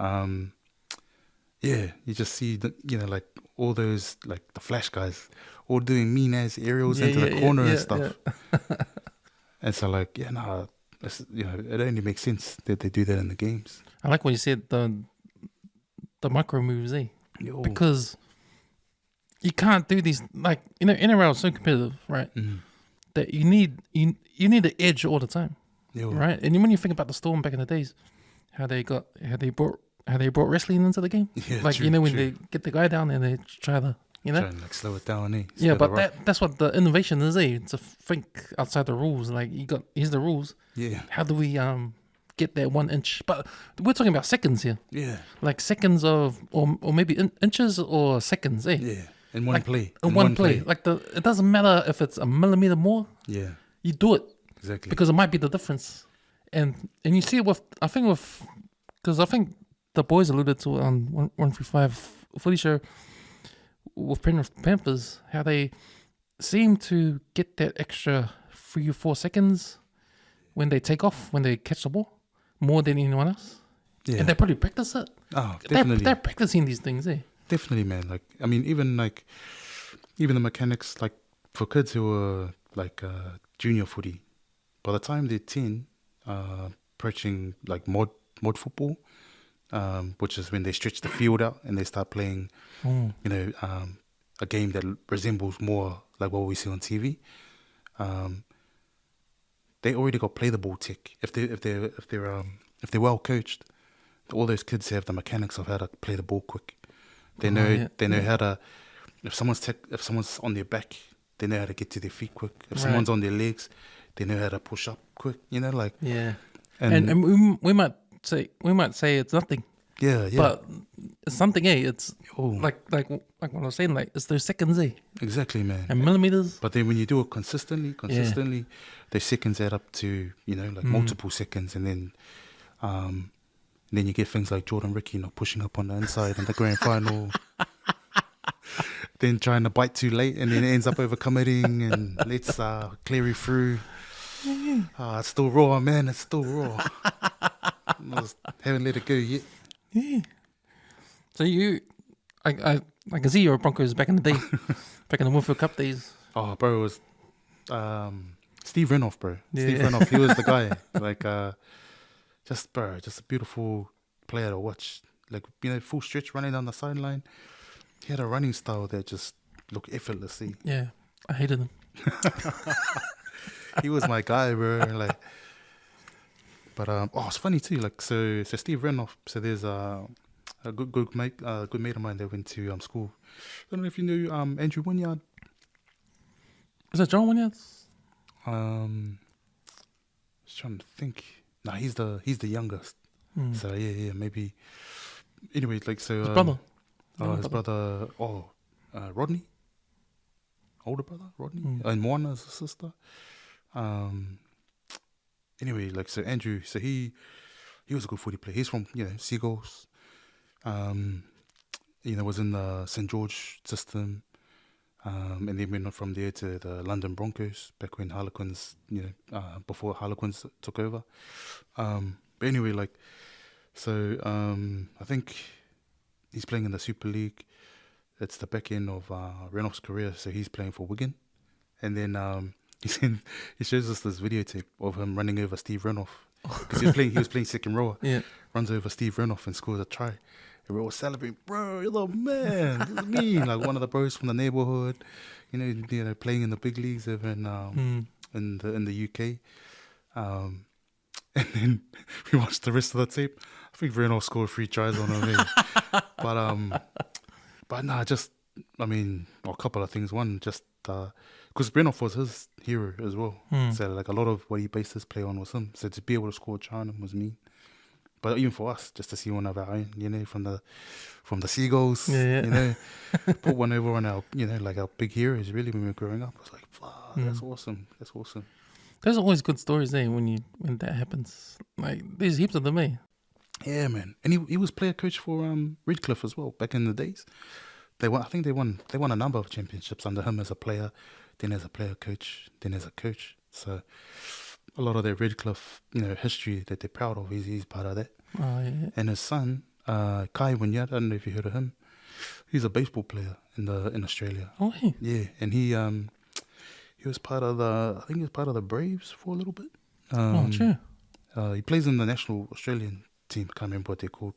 you just see like all those like the flash guys all doing mean ass aerials into the corner and stuff. Yeah. And so like it only makes sense that they do that in the games.
I like what you said, the micro moves, because you can't do these, like, NRL is so competitive, right? That you need the edge all the time, right? And when you think about the Storm back in the days, how they brought wrestling into the game, when they get the guy down and they try to try and
like slow it down,
but that's what the innovation is, to think outside the rules. Like here's the rules. How do we get that 1 inch? But we're talking about seconds here. Like seconds of or maybe inches or seconds,
in one play.
In one play. Like it doesn't matter if it's a millimeter more. You do it
exactly
because it might be the difference. And you see it because I think the boys alluded to on 135 footy show with Penrith Panthers, how they seem to get that extra 3 or 4 seconds when they take off, when they catch the ball, more than anyone else.
Yeah.
And they probably practice it.
Oh, definitely.
They're practicing these things, eh?
Definitely, man. Like, I mean, even the mechanics, like for kids who are like junior footy, by the time they're 10, approaching like mod football, which is when they stretch the field out and they start playing, a game that resembles more like what we see on TV. They already got play the ball tech. If they're well coached, all those kids have the mechanics of how to play the ball quick. They know how to. If someone's on their back, they know how to get to their feet quick. If someone's on their legs, they know how to push up quick. Like
and we might say it's nothing.
Yeah.
But it's something, eh? It's like what I was saying, like it's those seconds, eh?
Exactly, man.
And millimeters.
But then when you do it consistently, those seconds add up to multiple seconds, and then you get things like Jordan Ricky not pushing up on the inside in the grand final. Then trying to bite too late, and then it ends up overcommitting and lets Cleary through. It's still raw, man. It's still raw. Haven't let it go yet.
Yeah. So I can see you're a Broncos back in the day, back in the Winfield Cup days.
Oh, bro, it was Steve Renouf, bro. Yeah. Steve Renouf, he was the guy. Like, just a beautiful player to watch. Like, full stretch running down the sideline. He had a running style that just looked effortlessly.
Yeah, I hated him.
He was my guy, bro. Like, but it's funny too. Like, so Steve Renouf. So there's a good mate of mine that went to school. I don't know if you knew Andrew Wynyard.
Is that John Wynyard?
Just trying to think. No, he's the youngest. So yeah, maybe. Anyway, like so.
His brother.
His brother. Rodney. Older brother, Rodney, and Moana's sister. Anyway, like so, Andrew. So he was a good footy player. He's from Seagulls. Was in the St George system. And then went from there to the London Broncos back when Harlequins, before Harlequins took over. But anyway, like, so I think he's playing in the Super League. It's the back end of Renouf's career, so he's playing for Wigan. And then he shows us this videotape of him running over Steve Renouf because he was playing second rower. Yeah, runs over Steve Renouf and scores a try. And we're all celebrating, bro, you're the man. This is me, like one of the bros from the neighborhood, playing in the big leagues over in the UK. And then we watched the rest of the tape. I think Renouf scored 3 tries on him. But nah, a couple of things. One, just because Renouf was his hero as well. So like a lot of what he based his play on was him. So to be able to score a try on him was me. But even for us, just to see one of our own, from the Seagulls, put one over on our, like our big heroes, really, when we were growing up. I was like, wow, that's awesome. That's awesome.
There's always good stories, eh, when that happens. Like, there's heaps of them, eh?
Yeah, man. And he was player coach for Redcliffe as well, back in the days. I think they won a number of championships under him as a player, then as a player coach, then as a coach. So a lot of their Redcliffe, history that they're proud of, he's part of that.
Oh, yeah.
And his son, Kai Wynyard, I don't know if you heard of him. He's a baseball player in Australia.
Oh, yeah.
Yeah, and he was part of the Braves for a little bit.
True.
He plays in the national Australian team. Can't remember what they're called.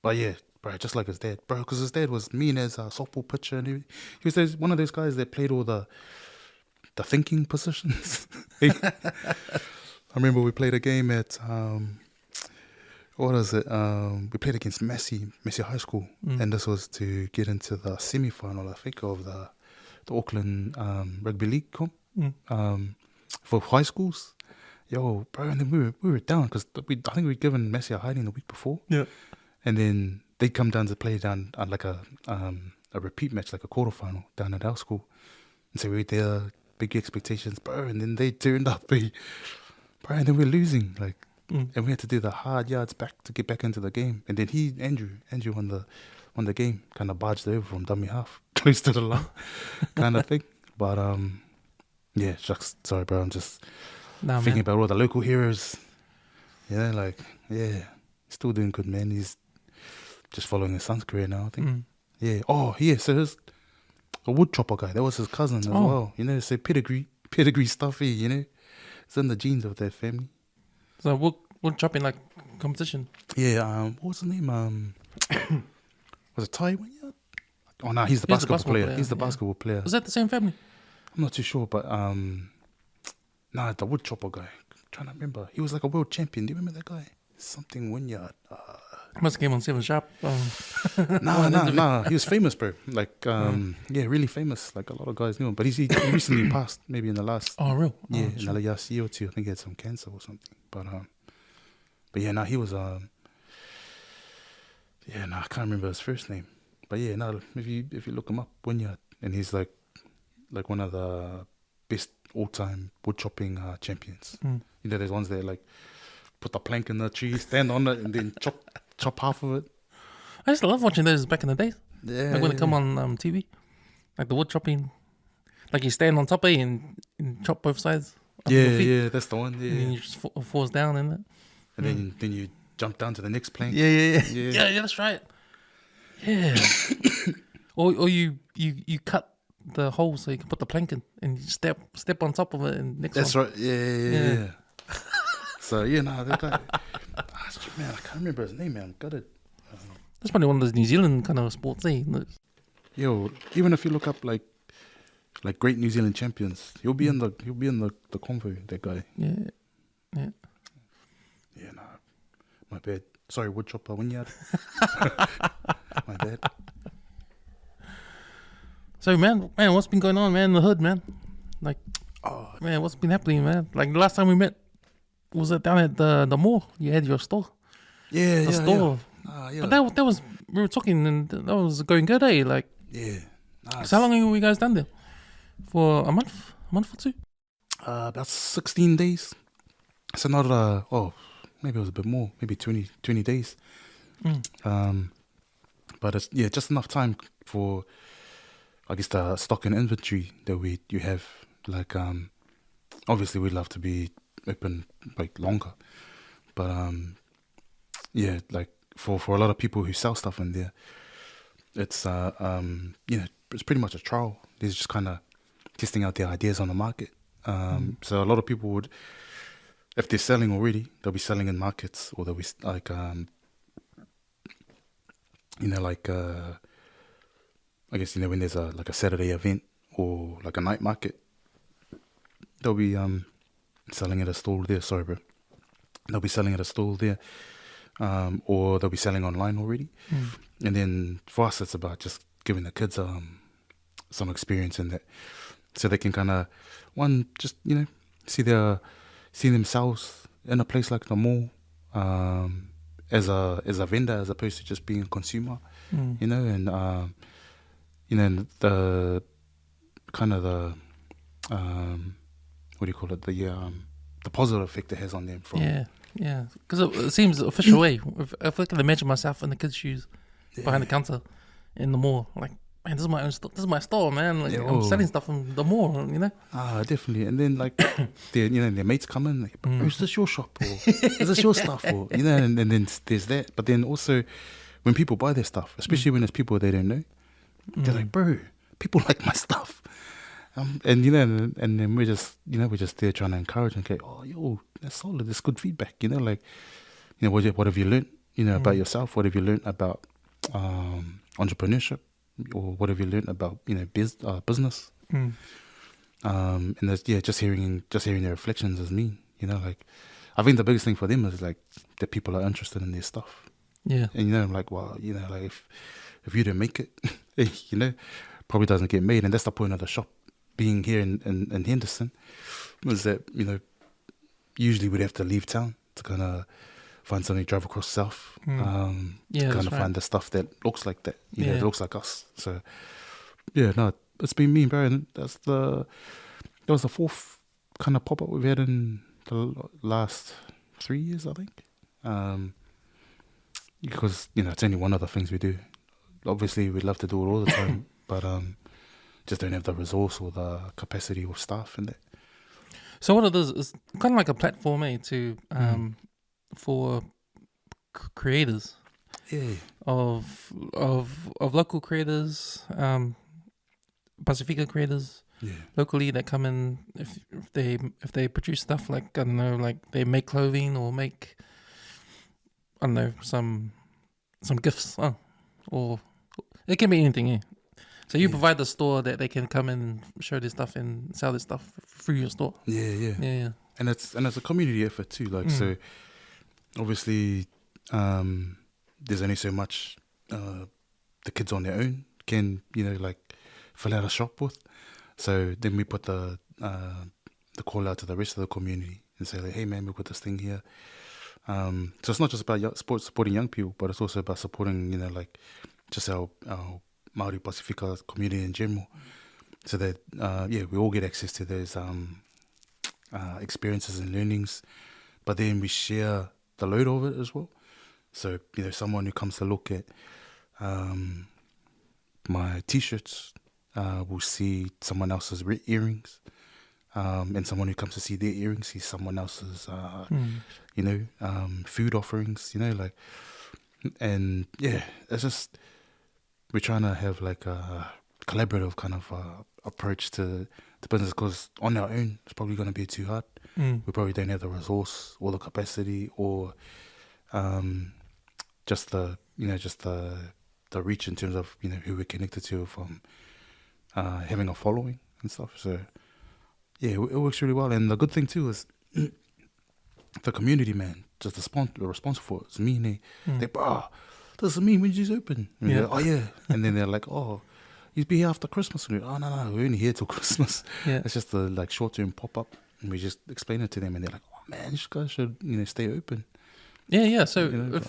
But yeah, bro, just like his dad, bro, because his dad was mean as a softball pitcher, and he was one of those guys that played all the thinking positions. I remember we played a game at what was it? We played against Massey High School, and this was to get into the semi-final, I think, of the Auckland Rugby League comp for high schools. Yo, bro, and then we were down because I think we'd given Massey a hiding the week before. Yeah, and then they'd come down to play down at like a repeat match, like a quarterfinal down at our school, and so we were there, big expectations, bro, and then they turned up, bro, and then we're losing, like. And we had to do the hard yards back to get back into the game. And then Andrew won the game, kind of barged over from dummy half. close to the line kind of thing. But yeah, shucks. Sorry, bro. I'm just thinking about all the local heroes. Yeah, like, yeah, still doing good, man. He's just following his son's career now, I think. Yeah. Oh, yeah. So there's a wood chopper guy. That was his cousin as well. You know, so pedigree stuff here, you know. It's in the genes of their family.
So wood chopping like competition.
Yeah. What was the name? Was it Ty Wynyard? Oh no, he's the basketball player. He's the basketball player.
Was that the same family?
I'm not too sure, but nah, the wood chopper guy. I'm trying to remember. He was like a world champion. Do you remember that guy? Something Wynyard.
Must have came on 7 Sharp.
Nah. He was famous, bro. Like, yeah, really famous. Like a lot of guys knew him. But he recently passed, maybe in the last.
Oh, real?
Yeah, in the last year or two. I think he had some cancer or something. But yeah, nah, he was yeah, nah, I can't remember his first name. But yeah, nah, if you look him up, Wynyard, and he's like one of the best all-time wood chopping champions. You know, there's ones that like put the plank in the tree, stand on it, and then chop half of it.
I used to love watching those back in the days.
Yeah,
like when they come on TV, like the wood chopping, like you stand on top of it and chop both sides.
Yeah, that's the one. Yeah,
and then you just falls down in it,
and then you jump down to the next plank.
Yeah, that's right. Yeah. or you cut the hole so you can put the plank in and you step on top of it and next
That's
one.
right. Yeah. So yeah, nah, that guy. Man, I can't remember his name, man. I'm gutted.
That's probably one of those New Zealand kind of sports, eh?
Yo, even if you look up like great New Zealand champions, he'll be in the convo. That guy.
Yeah.
Yeah, nah. My bad. Sorry, woodchopper Wynyard. My bad.
So man, what's been going on, man, in the hood, man? Like, man, what's been happening, man? Like the last time we met, was it down at the mall? You had your store.
Yeah,
store.
Yeah.
But that was we were talking and that was going good, eh? Like,
yeah.
So how long have you guys done there? For a month or two?
About 16 days. So not maybe it was a bit more, maybe 20 days. But it's just enough time for, I guess, the stock and inventory that you have. Like, obviously we'd love to be open like longer, but yeah, like for a lot of people who sell stuff in there, it's it's pretty much a trial. They're just kind of testing out their ideas on the market. So a lot of people would, if they're selling already, they'll be selling in markets, or they'll be like I guess, when there's a Saturday event or like a night market, they'll be selling at a stall there. Sorry, bro. They'll be selling at a stall there, or they'll be selling online already. And then for us, it's about just giving the kids some experience in that, so they can kind of see themselves in a place like the mall, as a vendor, as opposed to just being a consumer, and the kind of the what do you call it, the positive effect it has on them from
because it seems official way. If I can imagine myself in the kids' shoes behind the counter in the mall, like, man, this is my own store. This is my store, man. Like, I'm selling stuff from the mall,
definitely. And then like their mates come in, like, is this your shop, or is this your stuff, or and then there's that. But then also when people buy their stuff, especially when there's people they don't know, they're like, bro, people like my stuff. And then we're just there trying to encourage and go, oh, yo, that's solid, that's good feedback, what have you learned, about yourself, what have you learned about entrepreneurship, or what have you learned about business, and there's just hearing their reflections as me, like, I think the biggest thing for them is like that people are interested in their stuff, and I'm like, well, like if you don't make it, probably doesn't get made. And that's the point of the shop being here in Henderson, was that usually we'd have to leave town to kind of find something, drive across south, kind of find the stuff that looks like that, that looks like us. So it's been me, bro. And that was the fourth kind of pop up we've had in the last 3 years, I think. Because it's only one of the things we do. Obviously, we'd love to do it all the time, but just don't have the resource or the capacity or staff in that.
So what it is kind of like a platform, to for creators of local creators, Pacifica creators locally that come in if they produce stuff like, I don't know, like they make clothing or make, I don't know, some gifts, or it can be anything. So you provide the store that they can come in and show their stuff and sell their stuff through your store.
Yeah. And it's a community effort too. Like so, obviously, there's only so much the kids on their own can like fill out a shop with. So then we put the call out to the rest of the community and say like, hey man, we put this thing here. So it's not just about supporting young people, but it's also about supporting like just our Māori Pacifica community in general, so that we all get access to those experiences and learnings, but then we share the load of it as well. So someone who comes to look at my t-shirts will see someone else's earrings, and someone who comes to see their earrings sees someone else's food offerings, like, and it's just, we're trying to have like a collaborative kind of approach to business, because on our own it's probably going to be too hard. We probably don't have the resource or the capacity or just the reach in terms of who we're connected to from having a following and stuff. So it works really well. And the good thing too is the community, man, just the response for it. It's me, and they this is me when you open. And like, oh yeah. And then they're like, oh, you'd be here after Christmas. And we're, oh no, we're only here till Christmas. It's just a like short-term pop-up, and we just explain it to them, and they're like, oh man, you guys should stay open.
So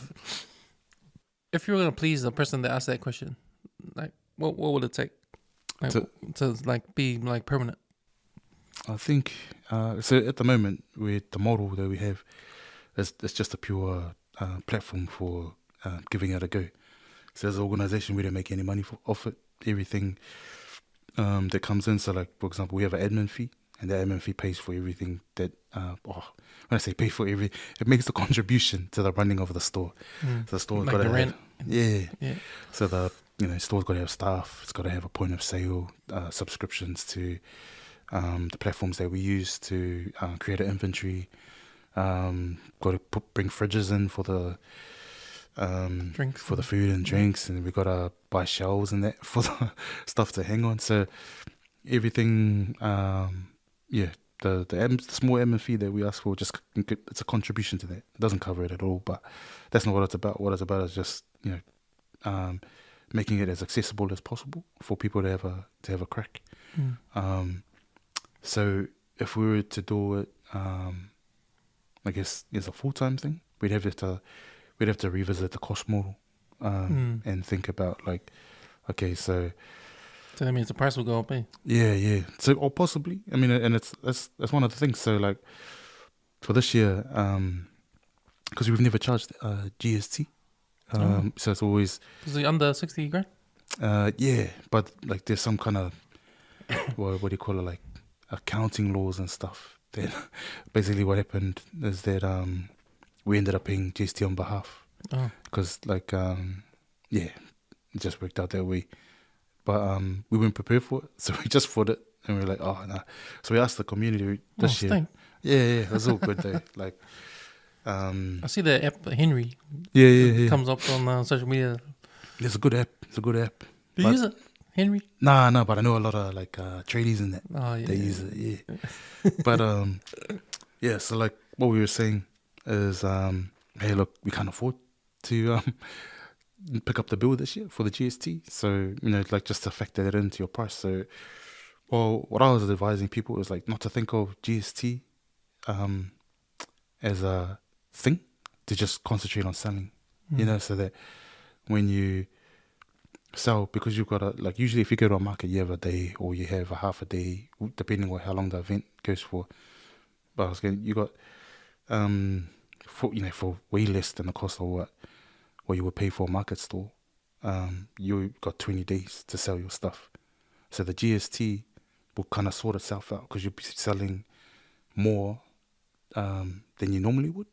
if you were gonna please the person that asked that question, like what would it take, like, to like be like permanent?
I think so. At the moment, with the model that we have, it's just a pure platform for giving it a go. So as an organisation, we don't make any money off it. Everything that comes in, so like for example, we have an admin fee, and the admin fee pays for everything that when I say pay for everything, it makes the contribution to the running of the store. So the store's
Like
got to
the rent.
So the store's got to have staff, it's got to have a point of sale, subscriptions to the platforms that we use to create an inventory. Got to bring fridges in for the
Drinks.
for the food and drinks, and we got to buy shelves and that for the stuff to hang on. So everything, the small admin fee that we ask for, just it's a contribution to that. It doesn't cover it at all, but that's not what it's about. What it's about is just making it as accessible as possible for people to have a crack. So if we were to do it, I guess as a full-time thing, we'd have to revisit the cost model and think about like, okay, so
that means the price will go up, eh?
Yeah. So, or possibly, I mean, and that's one of the things. So, like for this year, because we've never charged GST, so it's always.
Is it under 60 grand?
Yeah, but like there's some kind of what do you call it, like accounting laws and stuff. Then basically what happened is that we ended up paying GST on behalf because it just worked out that way. But we weren't prepared for it, so we just fought it, and we were like, oh, nah. So we asked the community this year. Yeah, it was all good though. Like,
I see the app Henry.
Yeah.
Comes up on social media.
It's a good app.
Do you use it, Henry?
Nah, but I know a lot of like tradies in that.
Oh, yeah.
They use it, yeah. But so like what we were saying is, hey, look, we can't afford to pick up the bill this year for the GST. So, like just to factor that into your price. So, well, what I was advising people was like not to think of GST as a thing, to just concentrate on selling, so that when you sell, because you've got like usually if you go to a market, you have a day or you have a half a day, depending on how long the event goes for. But I was getting, you got for way less than the cost of what you would pay for a market store. you got 20 days to sell your stuff. So the GST will kind of sort itself out because you'll be selling more than you normally would.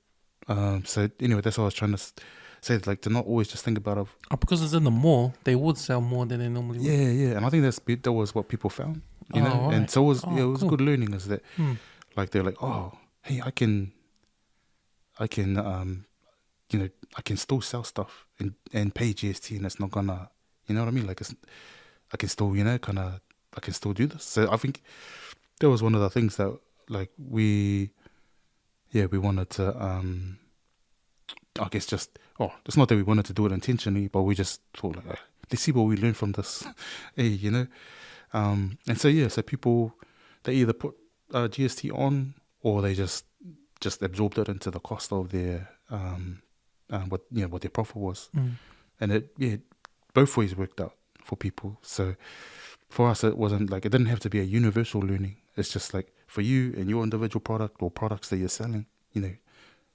So anyway, that's what I was trying to say, like, to not always just think about
because it's in the mall, they would sell more than they normally would.
Yeah, and I think that was what people found, you know,
right.
and so it was it was
cool.
good learning, is that like they're like, oh, hey, I can you know, I can still sell stuff and pay GST, and it's not gonna, you know what I mean, like I can still, you know, I can still do this. So I think that was one of the things that, like, we wanted to I guess just, it's not that we wanted to do it intentionally, but we just thought, like, let's see what we learn from this. Hey, you know. And so people, they either put GST on, or they just absorbed it into the cost of their what their profit was. And it both ways worked out for people. So for us, it wasn't like, it didn't have to be a universal learning. It's just like, for you and your individual product or products that you're selling, you know,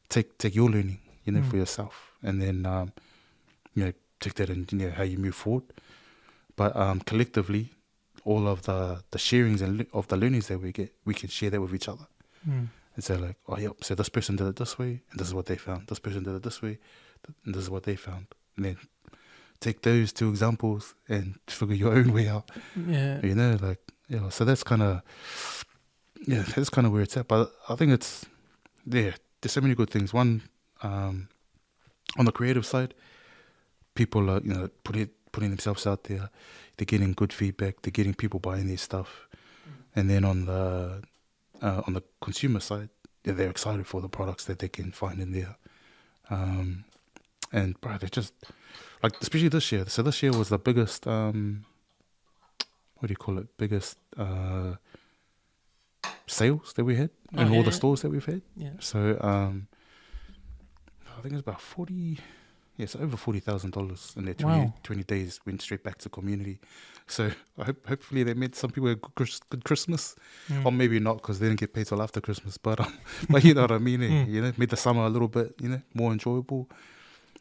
take your learning, you know, for yourself, and then you know, take that in, you know, how you move forward. But collectively, all of the sharings and of the learnings that we get, we can share that with each other. And say, like, oh yep, so this person did it this way, and this is what they found. This person did it this way, and this is what they found. And then take those two examples and figure your own way out.
Yeah,
you know, like, so that's kind of where it's at. But I think it's, there's so many good things. One, on the creative side, people are, you know, putting themselves out there. They're getting good feedback. They're getting people buying their stuff. And then on the consumer side, they're excited for the products that they can find in there. And bro, they're just, like, especially this year. So this year was the biggest, what do you call it? Biggest sales that we had in all the stores that we've had.
Yeah.
So I think it's about it's over $40,000 in their 20 days went straight back to community. So hopefully they made some people a good Christmas, or maybe not, because they didn't get paid till after Christmas. But you know what I mean. You know, made the summer a little bit, you know, more enjoyable,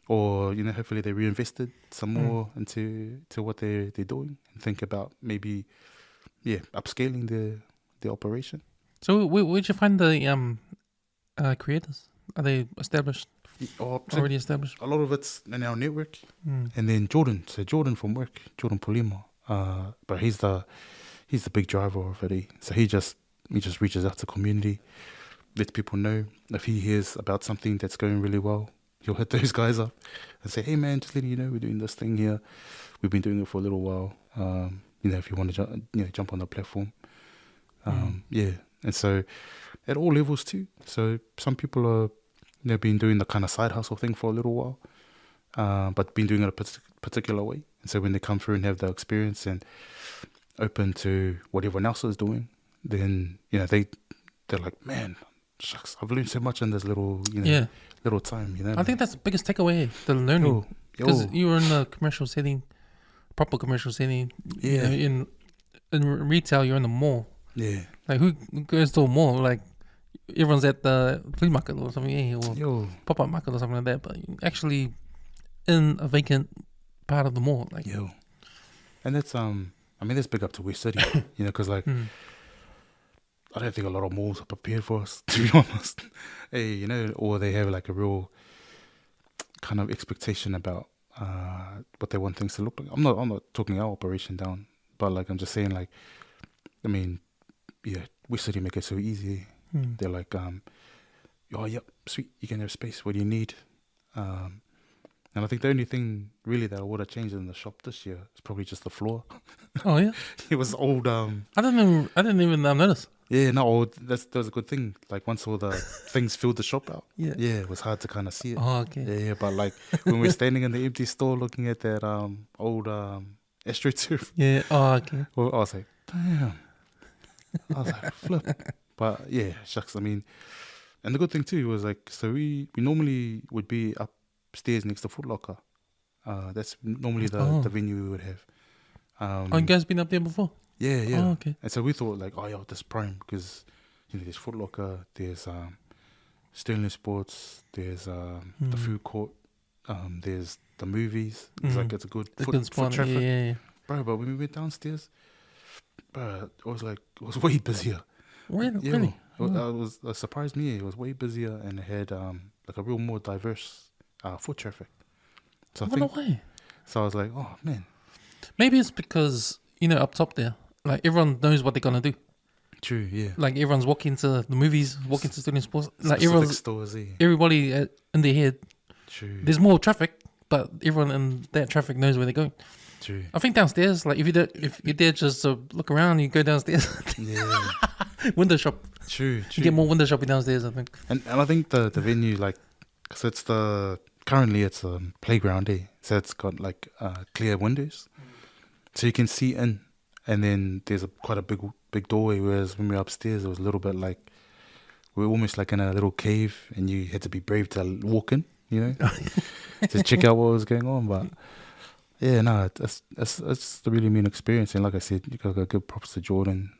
or, you know, hopefully they reinvested some more into what they're doing, and think about maybe upscaling the operation.
So where'd you find the creators? Are they established? Already established?
A lot of it's in our network. And then Jordan from work, Jordan Polima, but he's the big driver of it. So he just reaches out to community, lets people know. If he hears about something that's going really well, he'll hit those guys up and say, hey man, just letting you know, we're doing this thing here. We've been doing it for a little while. You know, if you want to jump on the platform. And so at all levels too. So some people are, they've been doing the kind of side hustle thing for a little while, but been doing it a particular way. And so when they come through and have the experience and open to what everyone else is doing, then, you know, they're like, man, shucks, I've learned so much in this little, you know, little time. You know,
I think that's the biggest takeaway, the learning, because you were in the commercial setting, proper commercial setting.
Yeah.
You know, in retail, you're in the mall.
Yeah.
Like, who goes to a mall? Like, everyone's at the flea market or something, or pop-up market or something like that. But actually, in a vacant part of the mall, like,
and that's I mean, that's big up to West City, you know, because like I don't think a lot of malls are prepared for us, to be honest. Hey, you know, or they have like a real kind of expectation about what they want things to look like. I'm not talking our operation down, but like I'm just saying, like, I mean, West City make it so easy. They're like, oh, yep, sweet, you can have space. What do you need? And I think the only thing really that I would have changed in the shop this year is probably just the floor.
Oh yeah,
it was old.
I didn't even notice.
Yeah, no, old. That was a good thing. Like once all the things filled the shop out.
Yeah,
it was hard to kind of see it.
Oh, okay.
Yeah, but like when we're standing in the empty store looking at that old AstroTurf.
Yeah. Oh, okay.
Well, I was like, damn. I was like, flip. But yeah, shucks. I mean, and the good thing too was like, so we normally would be upstairs next to Foot Locker. That's normally the venue we would have.
You guys been up there before?
Yeah.
Oh, okay.
And so we thought like, oh yeah, this prime, because you know there's Foot Locker, there's Sterling Sports, there's the food court, there's the movies. It's like it's a good
It's a
foot,
good spot.
foot traffic,
Yeah.
bro. But when we went downstairs, bro, it was way busier.
Really?
It surprised me. It was way busier and it had like a real more diverse foot traffic. So
I wonder why.
So I was like, oh man.
Maybe it's because, up top there, like everyone knows what they're gonna do.
True, yeah.
Like everyone's walking to the movies, walking to student sports. Like
Specific stores, yeah.
everybody in their head.
True.
There's more traffic, but everyone in that traffic knows where they're going.
True.
I think downstairs, like if you're there just to look around, you go downstairs.
Yeah.
Window shop.
True.
You get more window shopping downstairs, I think.
And I think the venue, like, because currently it's a playground there, so it's got like clear windows, so you can see in, and then there's quite a big doorway. Whereas when we were upstairs, it was a little bit like we were almost like in a little cave, and you had to be brave to walk in, to check out what was going on. But yeah, no, it's a really mean experience, and like I said, you got good props to Jordan,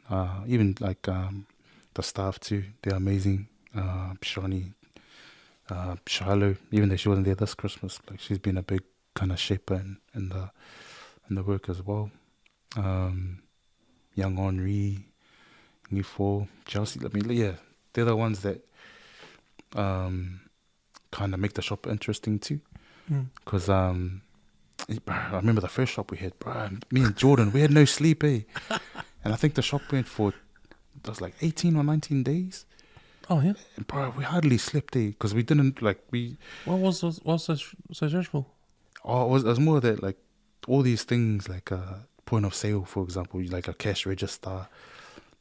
even like the staff too. They're amazing. Shani, Shiloh, even though she wasn't there this Christmas, like she's been a big kind of shaper in the work as well. Young Henri, Ngifo, Chelsea. I mean, yeah, they're the ones that kind of make the shop interesting too. Because I remember the first shop we had, bro. Me and Jordan, we had no sleep, eh? And I think the shop went for it was like 18 or 19 days.
Oh yeah,
and bro, we hardly slept there because we didn't like we.
What was so stressful?
Oh, it was more that like all these things like point of sale, for example, like a cash register,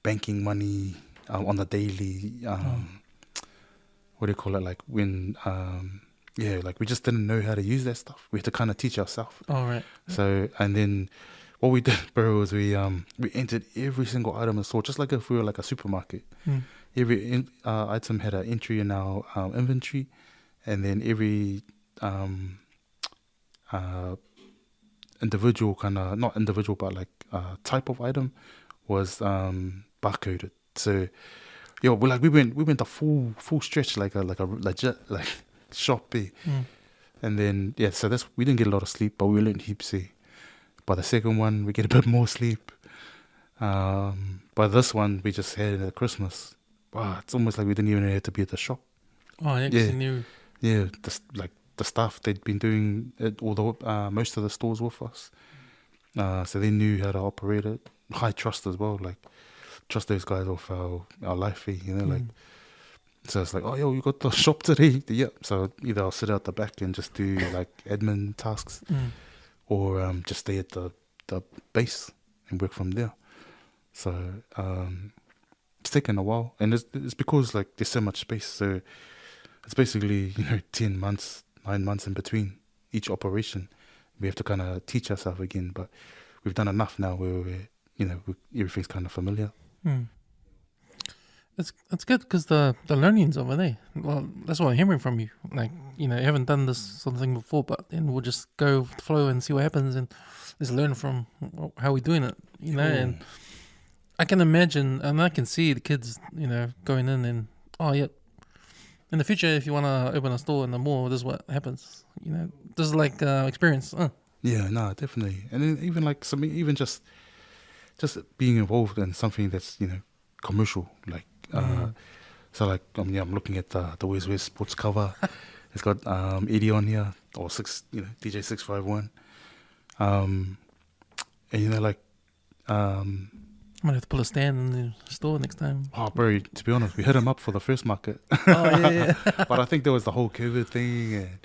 banking money on the daily. What do you call it? Like when like we just didn't know how to use that stuff. We had to kind of teach ourselves.
Oh right.
So and then what we did, bro, was we entered every single item in the store, just like if we were like a supermarket. Every item had an entry in our inventory, and then every individual kind of, not individual, but like type of item was barcoded. So, we went a full stretch like a legit like shop, and then so we didn't get a lot of sleep, but we learned heaps. By the second one, we get a bit more sleep. By this one, we just had it at Christmas. Wow, it's almost like we didn't even have to be at the shop.
Oh, yeah, 'cause you knew.
Yeah, the staff, they'd been doing it, most of the stores with us. So they knew how to operate it. High trust as well, like trust those guys off our life fee, like. So it's like, oh, yo, you got the shop today? Yeah. So either I'll sit out the back and just do like admin tasks, or just stay at the base and work from there. So it's taken a while, and it's because like there's so much space. So it's basically 9 months in between each operation. We have to kind of teach ourselves again, but we've done enough now where everything's kind of familiar.
It's good because the learning's over there. Well, that's what I'm hearing from you. Like, you haven't done this sort of thing before, but then we'll just go with the flow and see what happens, and just learn from how we're doing it. And I can imagine, and I can see the kids, going in and in the future, if you want to open a store in the mall, this is what happens. This is like experience.
Yeah, no, definitely. And then even like something, even just being involved in something that's commercial, like so like I'm looking at the West West Sports cover. It's got Eddie on here, or DJ 651, and like
I might have to pull a stand in the store next time.
Oh, bro, to be honest, we hit him up for the first market.
Oh, yeah.
But I think there was the whole COVID thing.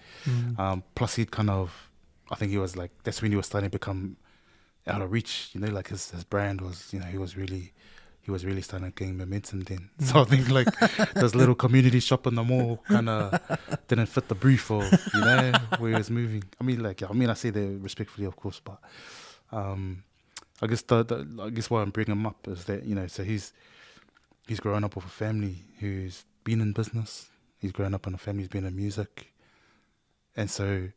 And plus he'd I think he was like, that's when he was starting to become out of reach. Like his brand was, he was really starting to gain momentum then. So I think like this little community shop in the mall kind of didn't fit the brief of, where he was moving. I say that respectfully, of course, but I guess I guess why I'm bringing him up is that so he's grown up with a family who's been in business. He's grown up in a family who's been in music, and so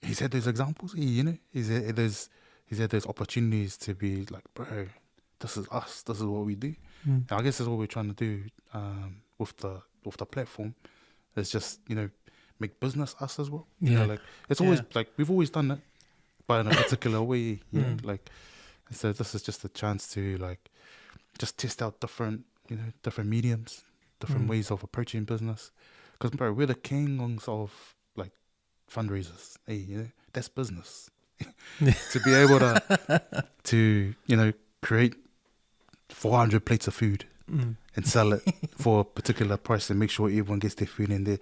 he's had those examples. He's had those opportunities to be like, bro, this is us. This is what we do. And I guess that's what we're trying to do with the platform. It's just make business us as well.
Yeah.
Like it's always like we've always done that, but in a particular way. Like so this is just a chance to like just test out different mediums, different ways of approaching business. Because bro, we're the kings of like fundraisers. Hey, that's business. To be able to create 400 plates of food and sell it for a particular price and make sure everyone gets their food and they're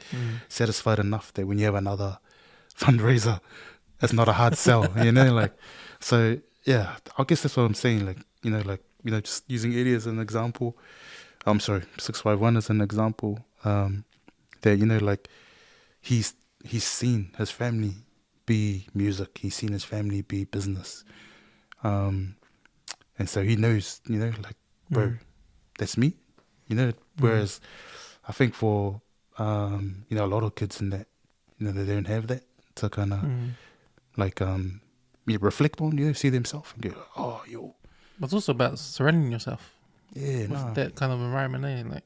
satisfied enough that when you have another fundraiser, it's not a hard sell. Like so. Yeah, I guess that's what I'm saying. Like just using Eddie as an example. I'm sorry, 651 as an example. That like he's seen his family be music. He's seen his family be business. And so he knows, like, bro, that's me. Whereas I think for a lot of kids in that, they don't have that to kind of like reflect on, see themselves and go, oh, yo.
But it's also about surrounding yourself.
Yeah,
with that kind of environment, like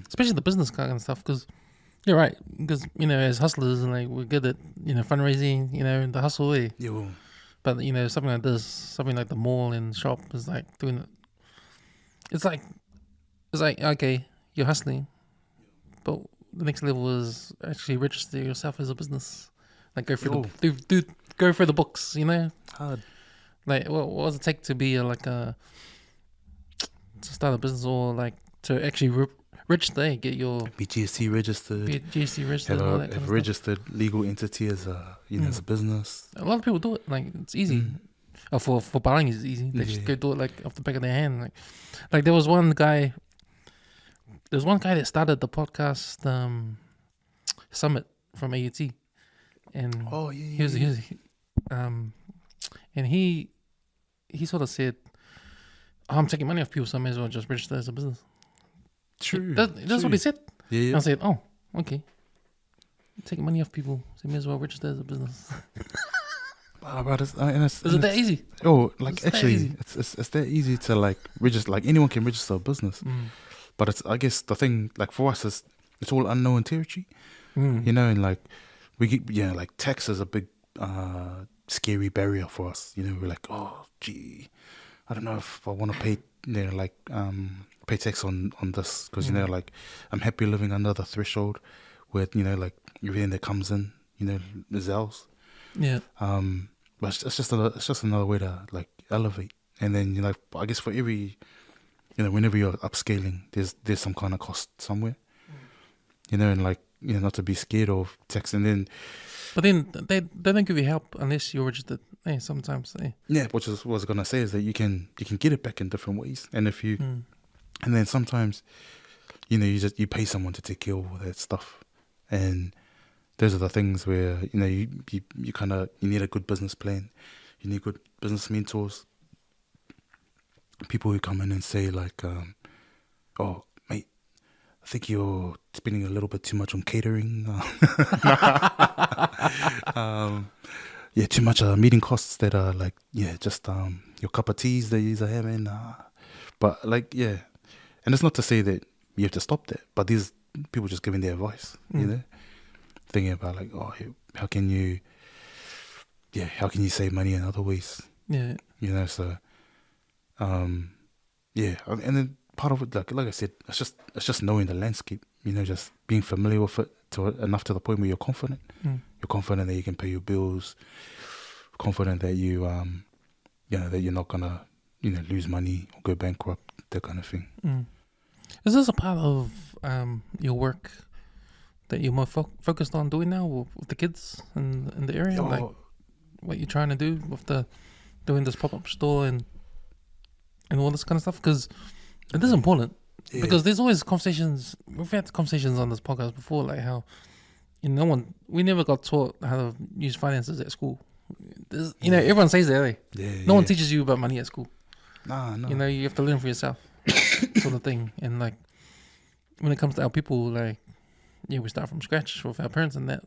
especially the business kind of stuff. Because you're right, because as hustlers, like we're good at fundraising, the hustle way.
Yo.
But something like this, something like the mall and shop is like doing it. It's like okay, you're hustling, but the next level is actually register yourself as a business. Like go through go through the books,
Hard.
Like what does it take to be to start a business or like to actually register, get your
be GST registered,
have
a registered legal entity as a as a business.
A lot of people do it. Like it's easy. For buying it's easy. They just go do it like off the back of their hand. Like there was one guy. There's one guy that started the podcast summit from AUT, and and he sort of said, I'm taking money off people, so I may as well just register as a business.
True.
That's what he said.
Yeah.
I said, oh, okay. Taking money off people, so you may as well register as a business.
Is
it that easy?
Oh, like actually, it's that easy to like register. Like anyone can register a business, but it's I guess the thing like for us is it's all unknown territory, and like we get like tax is a big scary barrier for us. We're like, oh gee, I don't know if I want to pay pay tax on this because like I'm happy living under the threshold with like everything that comes in is ours.
Yeah.
But it's just another way to like elevate, and then I guess for every whenever you're upscaling, there's some kind of cost somewhere, and like not to be scared of tax, and then.
But then they don't give you help unless you're registered. Sometimes.
Yeah, which is what I was gonna say is that you can get it back in different ways, and if you, and then sometimes, you pay someone to take care of all that stuff, and those are the things where you kind of need a good business plan, you need good business mentors, people who come in and say like, oh mate, I think you're spending a little bit too much on catering. Yeah, too much meeting costs that are like, just your cup of teas that you're having. But like, and it's not to say that you have to stop that, but these people just giving their advice, thinking about like, oh, how can you save money in other ways?
Yeah.
So, and then part of it, like I said, it's just knowing the landscape, just being familiar with it enough to the point where you're confident. You're confident that you can pay your bills, confident that you, that you're not gonna, lose money or go bankrupt, that kind of thing.
Is this a part of your work that you're more focused on doing now with the kids in the area? Like what you're trying to do with doing this pop-up store and all this kind of stuff? Because it is important. Yeah. Because there's always conversations. We've had conversations on this podcast before, like how we never got taught how to use finances at school. Everyone says that. No one teaches you about money at school.
No.
You have to learn for yourself, sort of thing. And like when it comes to our people, like we start from scratch with our parents and that.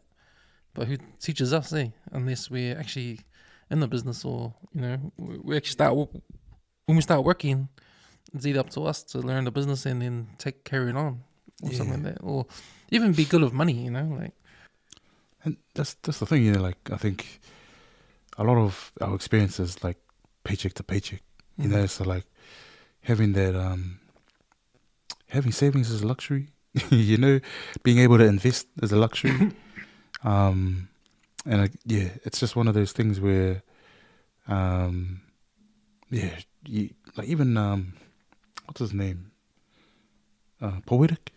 But who teaches us? Unless we're actually in the business, or we actually start when we start working. It's either up to us to learn the business and then carry it on or something like that, or even be good with money. Like
And that's the thing, like I think a lot of our experiences like paycheck to paycheck, so like having that having savings is a luxury, being able to invest is a luxury. And it's just one of those things where you, like even what's his name? Poetic.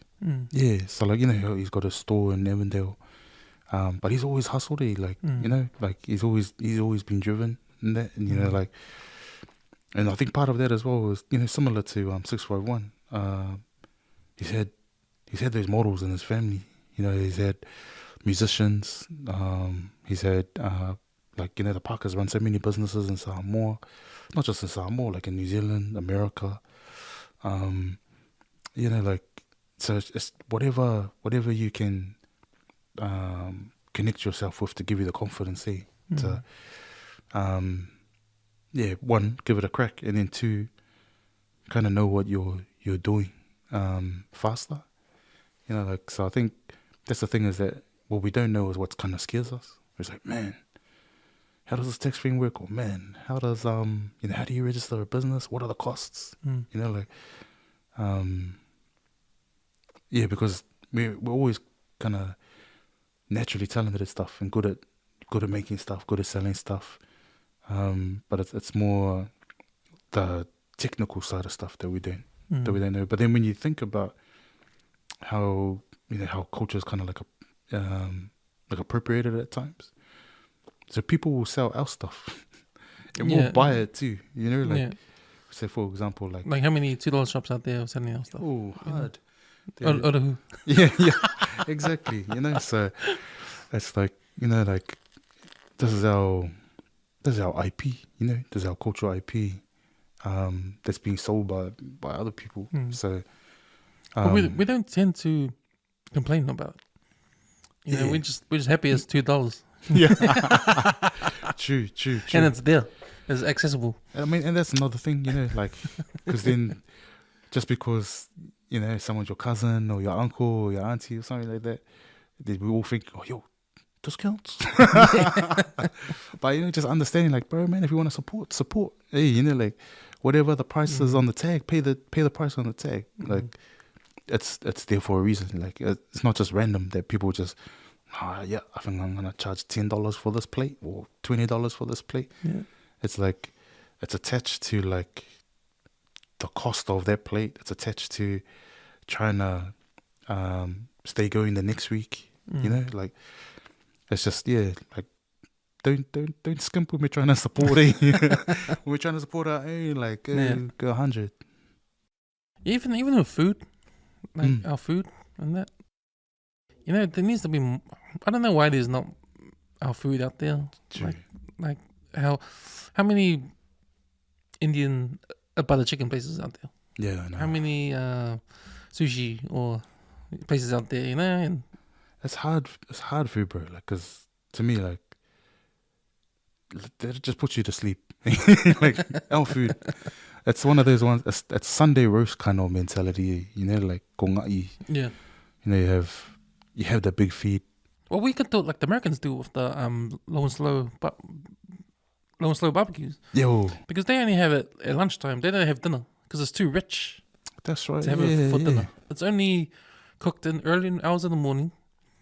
Yeah, so like he's got a store in Evandale, but he's always hustled. Like like he's always been driven in that, and like, and I think part of that as well was similar to 651. He's had those models in his family. He's had musicians. He's had like the Parkers run so many businesses in Samoa, not just in Samoa, like in New Zealand, America. Like, so it's whatever you can connect yourself with to give you the confidence, to one, give it a crack, and then two, kind of know what you're doing faster. Like, so I think that's the thing, is that what we don't know is what kind of scares us. It's like, man, how does this tax thing work? Or man, how does how do you register a business? What are the costs? Like, because we're always kind of naturally talented at stuff and good at making stuff, good at selling stuff. But it's more the technical side of stuff that we don't know. But then when you think about how how culture is kind of like appropriated at times, so people will sell our stuff and we'll buy it too. Say for example, like
how many $2 shops out there selling our stuff?
Oh, hard.
Or the who?
Yeah, exactly. So it's like like this is our IP. This is our cultural IP. That's being sold by other people. So,
but we don't tend to complain about it. We're just happy it's $2.
Yeah, true.
And it's there, it's accessible.
I mean, and that's another thing, like, because then just because someone's your cousin or your uncle or your auntie or something like that, we all think, oh, yo, discounts. But just understanding, like, bro, man, if you want to support. Hey, like, whatever the price is on the tag, pay the price on the tag. Like, it's there for a reason. Like, it's not just random that people just, I think I'm gonna charge $10 for this plate or $20 for this plate.
Yeah.
It's like, it's attached to like the cost of that plate. It's attached to trying to stay going the next week. Like, it's just like, don't skimp when we're trying to support it. When we're trying to support our like go 100.
Even with food, like our food and that, there needs to be. I don't know why there's not our food out there.
True.
Like how many Indian butter chicken places out there?
Yeah, I know.
How many sushi or places out there? And
it's hard. It's hard for you, bro. Like, cause to me, like, it just puts you to sleep. Like, our food, it's one of those ones. It's Sunday roast kind of mentality. Like kongai.
Yeah.
You have the big feed.
Well, we could do it like the Americans do with the low and slow barbecues.
Yo,
because they only have it at lunchtime. They don't have dinner because it's too rich.
That's right.
To have it for dinner. It's only cooked in early hours of the morning,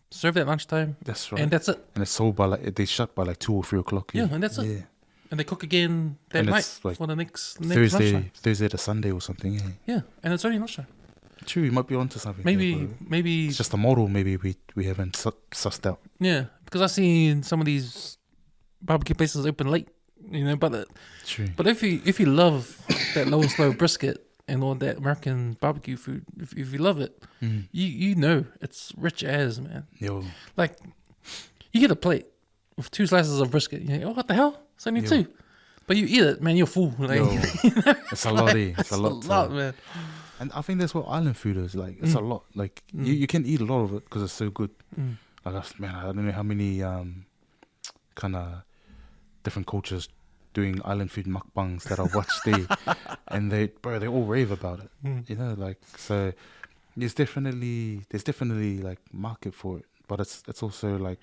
served at lunchtime. That's right. And that's it.
And it's sold by they shut by like 2 or 3 o'clock.
Yeah, and that's it. Yeah. And they cook again that night like for the next lunchtime.
Thursday to Sunday or something. Yeah.
Yeah, and it's only lunchtime.
True, you might be onto something.
Maybe
it's just a model. Maybe we haven't sussed out.
Yeah, because I've seen some of these barbecue places open late. But
true.
But if you love that low and slow brisket and all that American barbecue food, if you love it, you know it's rich as, man.
Yo,
like you get a plate with 2 slices of brisket. You think, oh, what the hell? It's only 2, but you eat it, man. You're full. Like,
it's a lot. It's a lot,
man.
And I think that's what island food is like. It's a lot. Like you can eat a lot of it because it's so good. Like, man, I don't know how many kind of different cultures doing island food mukbangs that I've watched and they all rave about it. Like, so there's definitely like market for it, but it's also like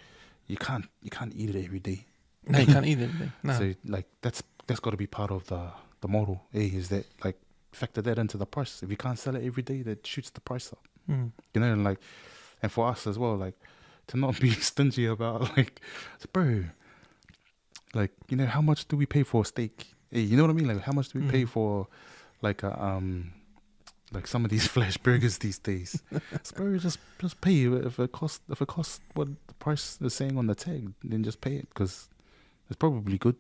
you can't eat it every day.
No, you can't eat it. No.
So like that's got to be part of the model. Is that like factor that into the price? If you can't sell it every day, that shoots the price up. You know, and like, and for us as well, like to not be stingy about like, bro, like, you know, how much do we pay for a steak? You know what I mean? Like, how much do we pay for like a like some of these flash burgers these days? So, bro, just pay if it costs what the price is saying on the tag, then just pay it because it's probably good.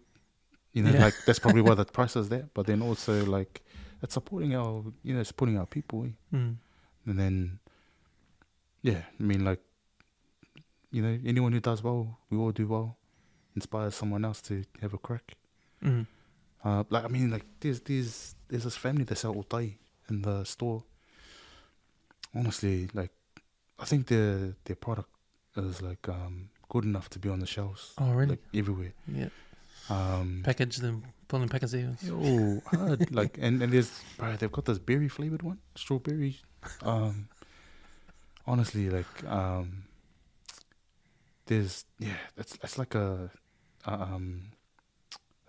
You know, like that's probably why the price is there. But then also like it's supporting our people. And then I mean, like, you know, anyone who does well, we all do well, inspires someone else to have a crack. Like, I mean, like there's this family that sell utai in the store. Honestly, like I think their product is like good enough to be on the shelves.
Oh, really?
Like everywhere.
Yeah. Package them, put them in packages.
Oh, hard. Like and there's, bro, they've got this berry flavored one, strawberry. Honestly, like there's it's like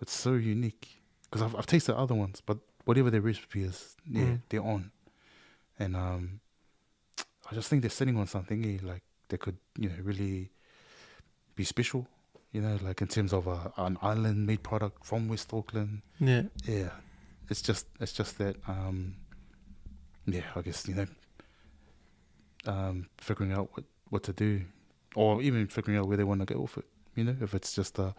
it's so unique because I've tasted other ones, but whatever their recipe is, they're on, and I just think they're sitting on something like they could, you know, really be special, you know, like in terms of an island made product from West Auckland. Yeah, it's just that I guess, you know, figuring out what to do, or even figuring out where they want to go with it. You know, if it's just you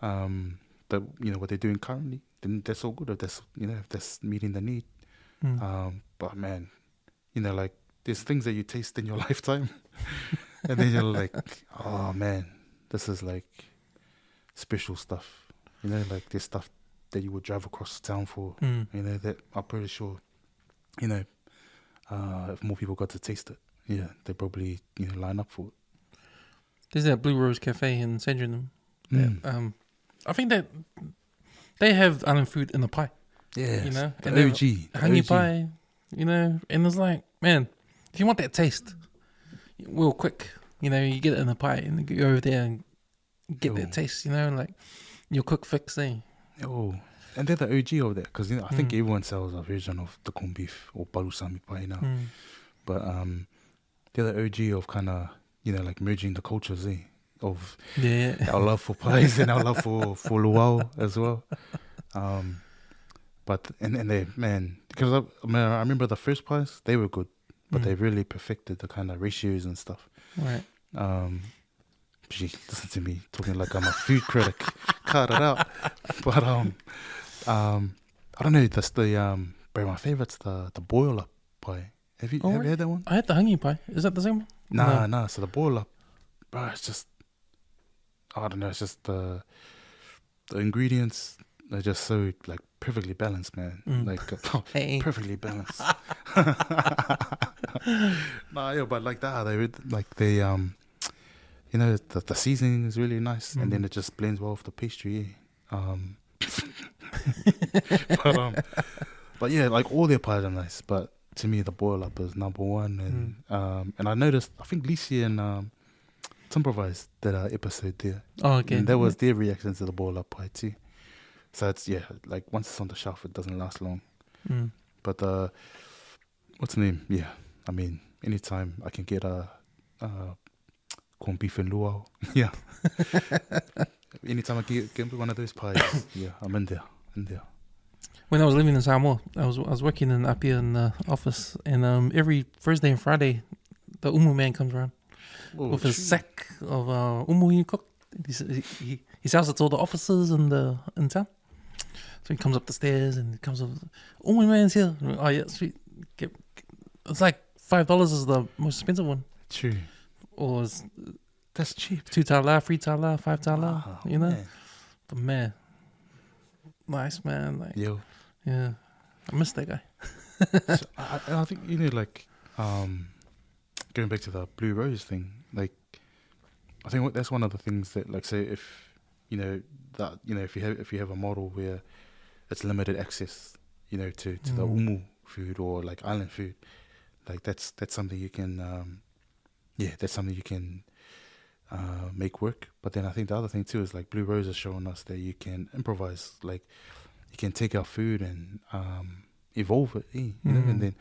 know, what they're doing currently, then that's all good. If that's, you know, if that's meeting the need. But man, you know, like there's things that you taste in your lifetime, and then you're like, oh man, this is like special stuff. You know, like there's stuff that you would drive across town for. You know, that I'm pretty sure, you know, if more people got to taste it, they probably, you know, line up for it.
There's that Blue Rose Cafe in Sandringham. I think that they have island food in the pie. Yeah, you know,
the OG,
honey pie. You know, and it's like, man, if you want that taste, real quick, you know, you get it in the pie and you go over there and get that taste. You know, like your quick fix thing.
Oh, and they're the OG of that because, you know, I think everyone sells a version of the corned beef or palusami pie now, but they're the OG of kind of, you know, like merging the cultures, of our love for pies and our love for luau as well. But and they, man, because I remember the first pies, they were good, but they really perfected the kind of ratios and stuff.
Right.
Gee, listen to me talking like I'm a food critic. Cut it out. But I don't know. That's bro, my favorite's the boil up pie. Have you had that one?
I had the honey pie. Is that the same one?
Nah. So the boil up, bro, it's just, I don't know. It's just the ingredients are just so like perfectly balanced, man. Like perfectly balanced. But like that, they you know, the seasoning is really nice, and then it just blends well with the pastry. But yeah, like all their pies are nice, but to me the boil up is number one. And I noticed, I think Lisi and Timpervise did an episode there.
Oh, okay.
And that was their reaction to the boil up pie too. So it's, like once it's on the shelf, it doesn't last long. But what's the name? Yeah, I mean, anytime I can get a corned beef and luau, anytime I get one of those pies, I'm in there.
When I was living in Samoa, I was working in up here in the office, and every Thursday and Friday, the umu man comes around with his sack of umu he cooked. He sells it to all the officers in town. So he comes up the stairs and he comes up, umu man's here. Oh yeah, sweet. It's like $5 is the most expensive one.
True.
Or
that's cheap.
2 tala, 3 tala, 5 tala.
Wow,
you know,
man.
But man, nice man. Like,
yo.
Yeah, I miss that guy.
So I think, you know, like going back to the Blue Rose thing, like I think that's one of the things that, like, say if you know that, you know, if you have a model where it's limited access, you know, to the umu food or like island food, like that's something you can that's something you can make work. But then I think the other thing too is like Blue Rose is showing us that you can improvise. Like you can take our food and evolve it, you know. And then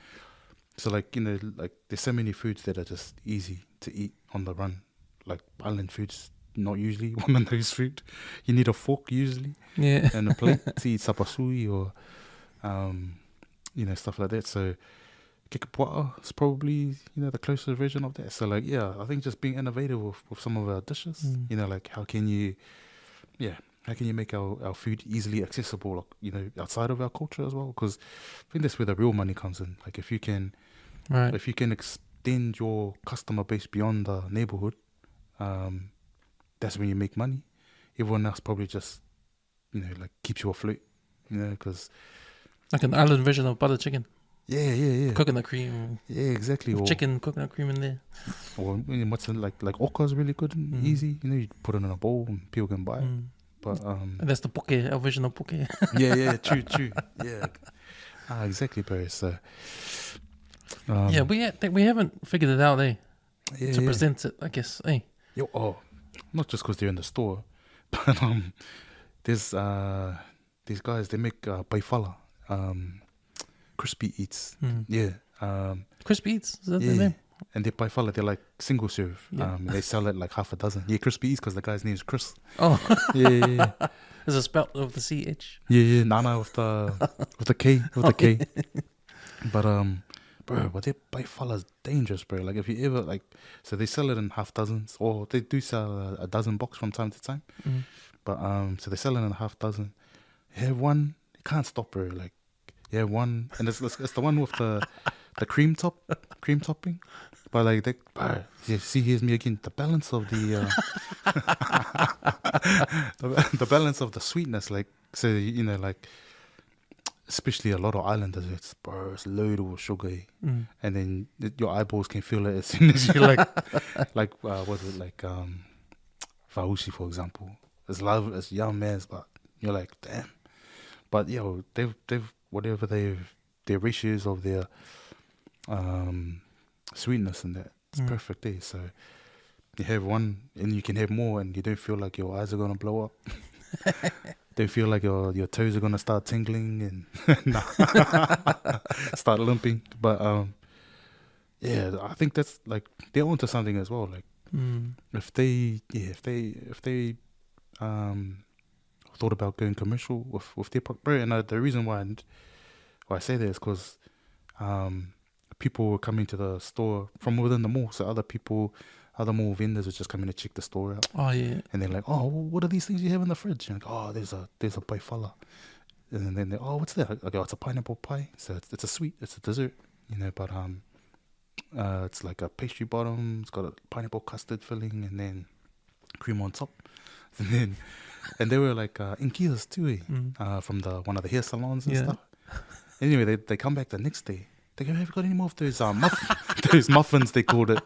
so like like there's so many foods that are just easy to eat on the run. Like island foods, not usually one of those food. You need a fork usually, and a plate to eat sapasui or stuff like that. So kikapua'a is probably the closest version of that. So like I think just being innovative with some of our dishes. Like how can you make our food easily accessible, outside of our culture as well? Because I think that's where the real money comes in. Like if you can extend your customer base beyond the neighborhood, that's when you make money. Everyone else probably just like keeps you afloat, because
like an island version of butter chicken.
Yeah.
Coconut cream.
Yeah, exactly. Or
chicken, coconut cream in there.
Or what's like okra is really good and easy. You put it in a bowl and people can buy it. But
and that's the poke, our version of poke.
yeah, true. Yeah. Exactly, Barry. So
we haven't figured it out, to present it, I guess,
not just because they're in the store, but there's these guys, they make paifala, crispy eats.
Crispy eats, is that the name?
And they paifala, they're like single serve. They sell it like half a dozen. Crispy eats because the guy's name is Chris.
Oh.
Yeah.
There's a spell of the CH.
Nana with the K, But bro, but their paifala's dangerous, bro. Like if you ever so they sell it in half dozens, or they do sell a dozen box from time to time. But so they sell it in a half dozen. You have one, you can't stop, bro. Like you have one, and it's the one with the cream topping. But like here's me again. The balance of the the balance of the sweetness, like so like. Especially a lot of islanders, it's loaded with sugar, and then your eyeballs can feel it as soon as you was it like fauci, for example? It's yum as, but you're like, damn. But they've whatever their ratios of their sweetness and that, it's perfect there. So you have one and you can have more, and you don't feel like your eyes are gonna blow up. Don't feel like your toes are gonna start tingling and start limping. But I think that's like they're onto something as well. Like if they thought about going commercial with their bro, and the reason why I say that is because people were coming to the store from within the mall, so other mall vendors are just coming to check the store out.
Oh yeah.
And they're like, oh, what are these things you have in the fridge? And like, oh, there's a paifala. And then they're, oh, what's that? I go, it's a pineapple pie. So it's a sweet, it's a dessert, but it's like a pastry bottom. It's got a pineapple custard filling and then cream on top. And they were like inkias too, from one of the hair salons and stuff. Anyway, they come back the next day. They go, have you got any more of those those muffins, they called it.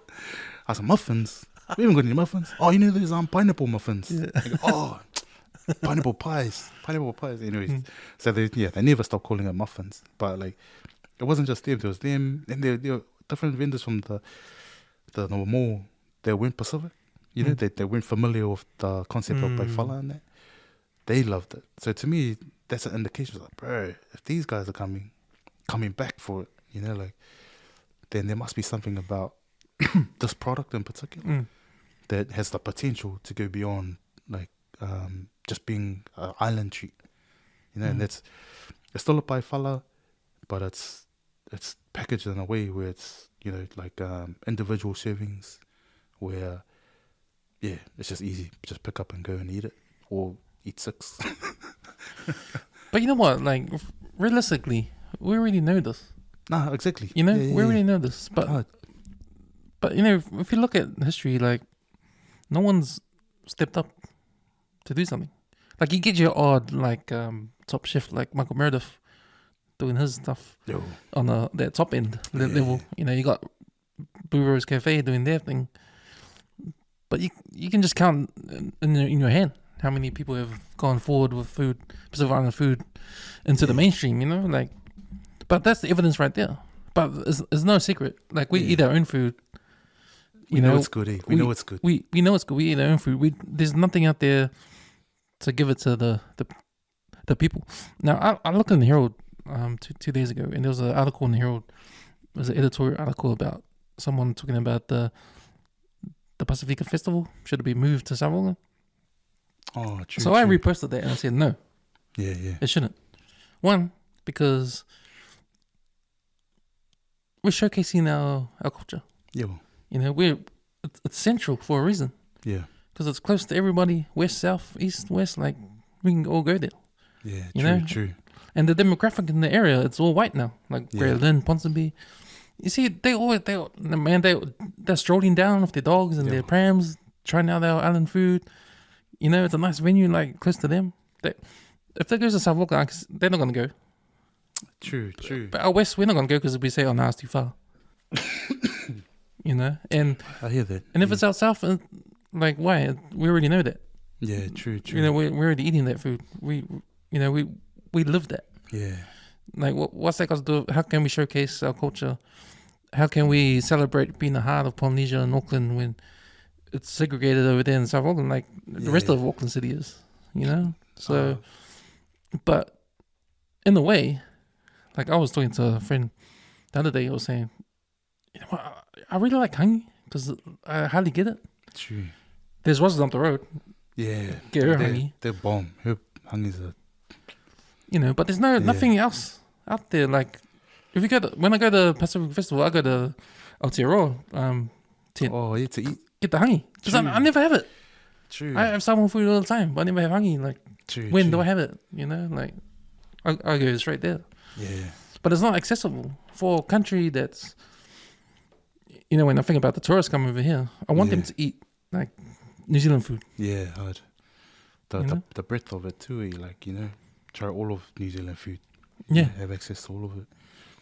I said, muffins? We haven't got any muffins. Oh, there's pineapple muffins. Yeah. I go, oh, pineapple pies. Anyways, so they never stopped calling it muffins. But like, it wasn't just them. There was them, and there were different vendors from the mall. They weren't Pacific. They weren't familiar with the concept of paifala and that. They loved it. So to me, that's an indication. Like, bro, if these guys are coming back for it, then there must be something about this product in particular that has the potential to go beyond just being an island treat, and it's still a paifala, but it's packaged in a way where it's individual servings where it's just easy, just pick up and go and eat it, or eat 6.
But you know what, like realistically, we already know this.
Nah, exactly.
We already know this, but if you look at history, like no one's stepped up to do something. Like you get your odd top chef like Michael Meredith doing his stuff on that top end level. You got Blue Rose Cafe doing their thing, but you can just count in your hand how many people have gone forward with food, Pacific Island food, into the mainstream. But that's the evidence right there. But it's no secret. Like we eat our own food.
We know it's good, eh? We know it's good.
We know it's good. We eat our own food. There's nothing out there to give it to the people. Now, I looked in the Herald 2 days ago, and there was an article in the Herald. It was an editorial article about someone talking about the Pacifica Festival. Should it be moved to South Auckland?
Oh, true.
So I reposted that and I said, no.
Yeah.
It shouldn't. One, because we're showcasing our culture.
Yeah.
You know, it's central for a reason.
Yeah.
Because it's close to everybody, west, south, east, west. Like, we can all go there.
Yeah, true.
And the demographic in the area, it's all white now. Like Grey Lynn, Ponsonby. You see, they're strolling down with their dogs and their prams, trying out our island food. You know, it's a nice venue, like, close to them. If they go to South Auckland, they're not going to go.
True.
But out west, we're not going to go because we say, oh, no, it's too far. You know? And
I hear that.
And if it's out south, like, why? We already know that.
Yeah, true.
You know, we're already eating that food. We live that.
Yeah.
Like, what's that got to do? How can we showcase our culture? How can we celebrate being the heart of Polynesia and Auckland when it's segregated over there in South Auckland, like the rest of Auckland City is, you know? So, but in a way, like I was talking to a friend the other day, I was saying, you know what, I really like hangi because I hardly get it.
True.
There's Roses up the road.
Yeah.
Get her hangi.
They're bomb. Her hangi's a...
You know, but there's nothing else out there. Like, if you when I go to Pacific Festival, I go to Aotearoa tent.
Oh, yeah, to eat.
Get the hangi. Because I never have it.
True.
I have salmon food all the time, but I never have hangi. Like, when do I have it? You know, like, I go straight there.
Yeah.
But it's not accessible for a country that's, you know, when I think about the tourists coming over here, I want them to eat, like, New Zealand food.
Yeah, hard. The breadth of it too, like, you know, try all of New Zealand food.
Yeah.
Have access to all of it.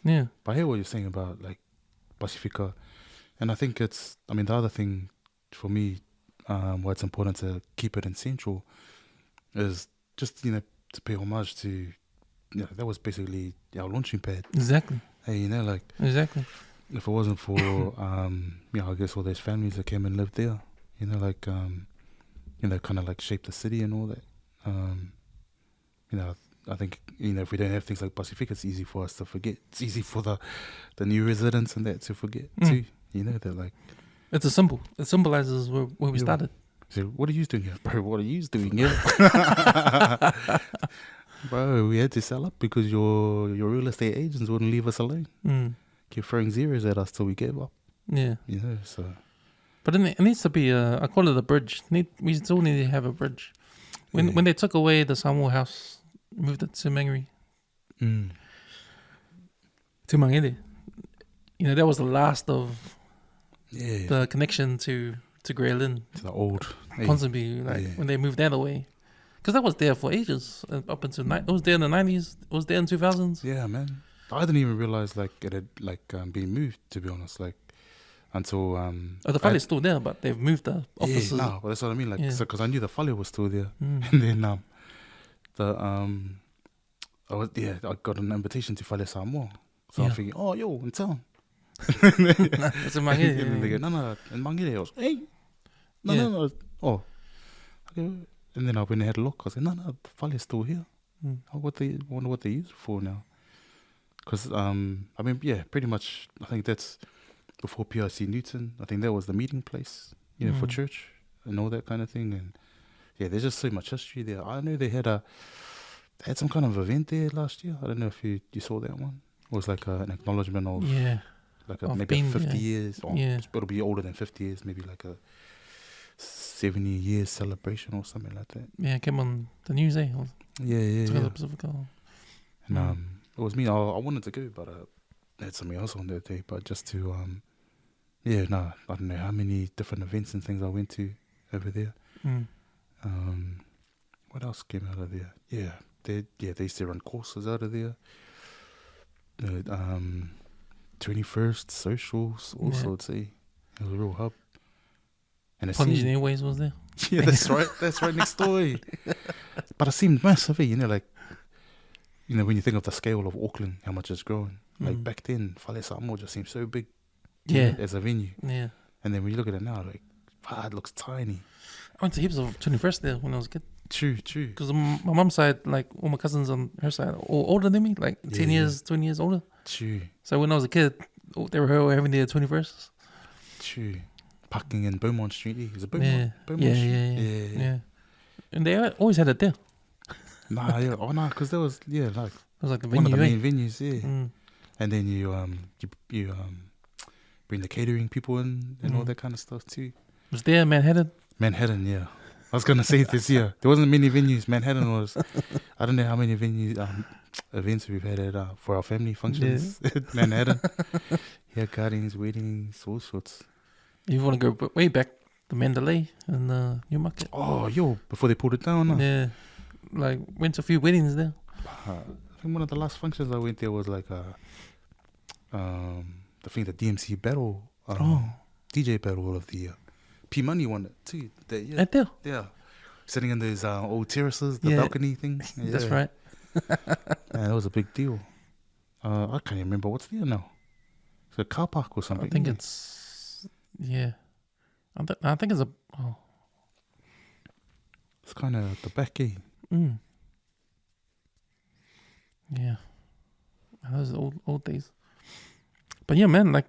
Yeah.
But I hear what you're saying about, like, Pacifica. And I think the other thing for me, why it's important to keep it in Central is just, you know, to pay homage to, you know, that was basically our launching pad.
Exactly.
Hey, you know, like...
Exactly.
If it wasn't for, you know, I guess all those families that came and lived there, you know, like, you know, kind of like shaped the city and all that. You know, I think, you know, if we don't have things like Pacifica, it's easy for us to forget. It's easy for the new residents and that to forget too. You know, they're like...
It's a symbol. It symbolizes where we started.
So, what are you doing here? Bro, what are you doing here? Bro, we had to sell up because your real estate agents wouldn't leave us alone. Keep throwing zeros at us till we gave up.
Yeah.
You know, so...
But it needs to be I call it a bridge. We still need to have a bridge. When they took away the Samoa house, moved it to Mangere. To Mangere. You know, that was the last of the connection to Grey Lynn.
To the old...
Ponsonby, when they moved that away. Because that was there for ages. Up until... It was there in the 90s. It was there in 2000s.
Yeah, man. I didn't even realize, like, it had, like, been moved, to be honest. Like, until...
the file is still there, but they've moved the offices.
Yeah, but that's what I mean. Like, because I knew the file was still there. And then, I got an invitation to Fale Samoa. So I'm thinking, oh, yo, in town.
It's in Mangere.
And they go, no, in Mangere. I was, hey, no. Oh, okay. And then I went and had a look. I said, no, the file is still here. I wonder what they use it for now. Because, pretty much, I think that's before PRC Newton. I think that was the meeting place, you know, for church and all that kind of thing. And, yeah, there's just so much history there. I know they had some kind of event there last year. I don't know if you saw that one. It was like an acknowledgement of, like maybe 50 years. Or it'll be older than 50 years, maybe like a 70 years celebration or something like that.
Yeah, it came on the news, eh?
Yeah.
Pacifica.
And it was me. I wanted to go, but I had something else on that day. But just to, I don't know how many different events and things I went to over there. What else came out of there? Yeah, they used to run courses out of there. 21st socials, all sorts. It was a real hub. And
Polynesian Airways was there.
Yeah, that's right. That's right next door. But it seemed massive, you know, like, you know, when you think of the scale of Auckland, how much it's grown. Like back then, Fale Samoa just seemed so big.
Yeah.
As a venue.
Yeah.
And then when you look at it now, like, wow, it looks tiny.
I went to heaps of 21st there when I was a kid.
True.
Because on my mum's side, like all my cousins on her side, all older than me, like 10 years, 20 years older.
True.
So when I was a kid, they were having their 21st.
True. Parking in Beaumont Street. Is it Beaumont?
Yeah. And they always had it there.
Nah, yeah. Oh, no, because there was, like,
it was like the
one
venue,
of the main venues, yeah. And then you bring the catering people in and all that kind of stuff too.
Was there Manhattan?
Manhattan, yeah. I was gonna say this year. There wasn't many venues. Manhattan was. I don't know how many venues events we've had at for our family functions. Manhattan. Yeah, gardens, weddings, all sorts.
You want to go way back, the Mandalay and Newmarket.
Oh, before they pulled it down. Huh?
Yeah, like went to a few weddings there.
I think one of the last functions I went there was like the DMC battle, DJ battle of the year. P Money won it too that year.
Right there.
Yeah, sitting in those old terraces, the balcony thing. Yeah.
That's right.
Man, that was a big deal. I can't even remember what's there now. It's a car park or something.
I think it's I think it's
It's kind of at the back, eh?
Yeah, those are old days. But yeah, man, like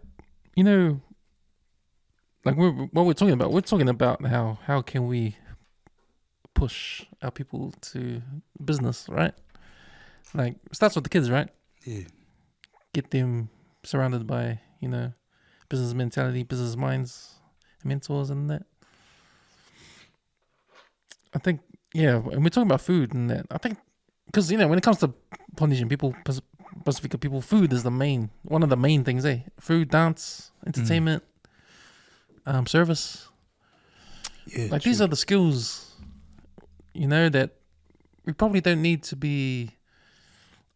like what we're talking about. We're talking about how can we push our people to business, right? Like it starts with the kids, right?
Yeah.
Get them surrounded by business mentality, business minds, mentors, and that. I think and we're talking about food and that. I think because when it comes to Polynesian people, Pacific people, food is one of the main things, eh? Food, dance, entertainment, service.
Yeah,
like these are the skills, that we probably don't need to be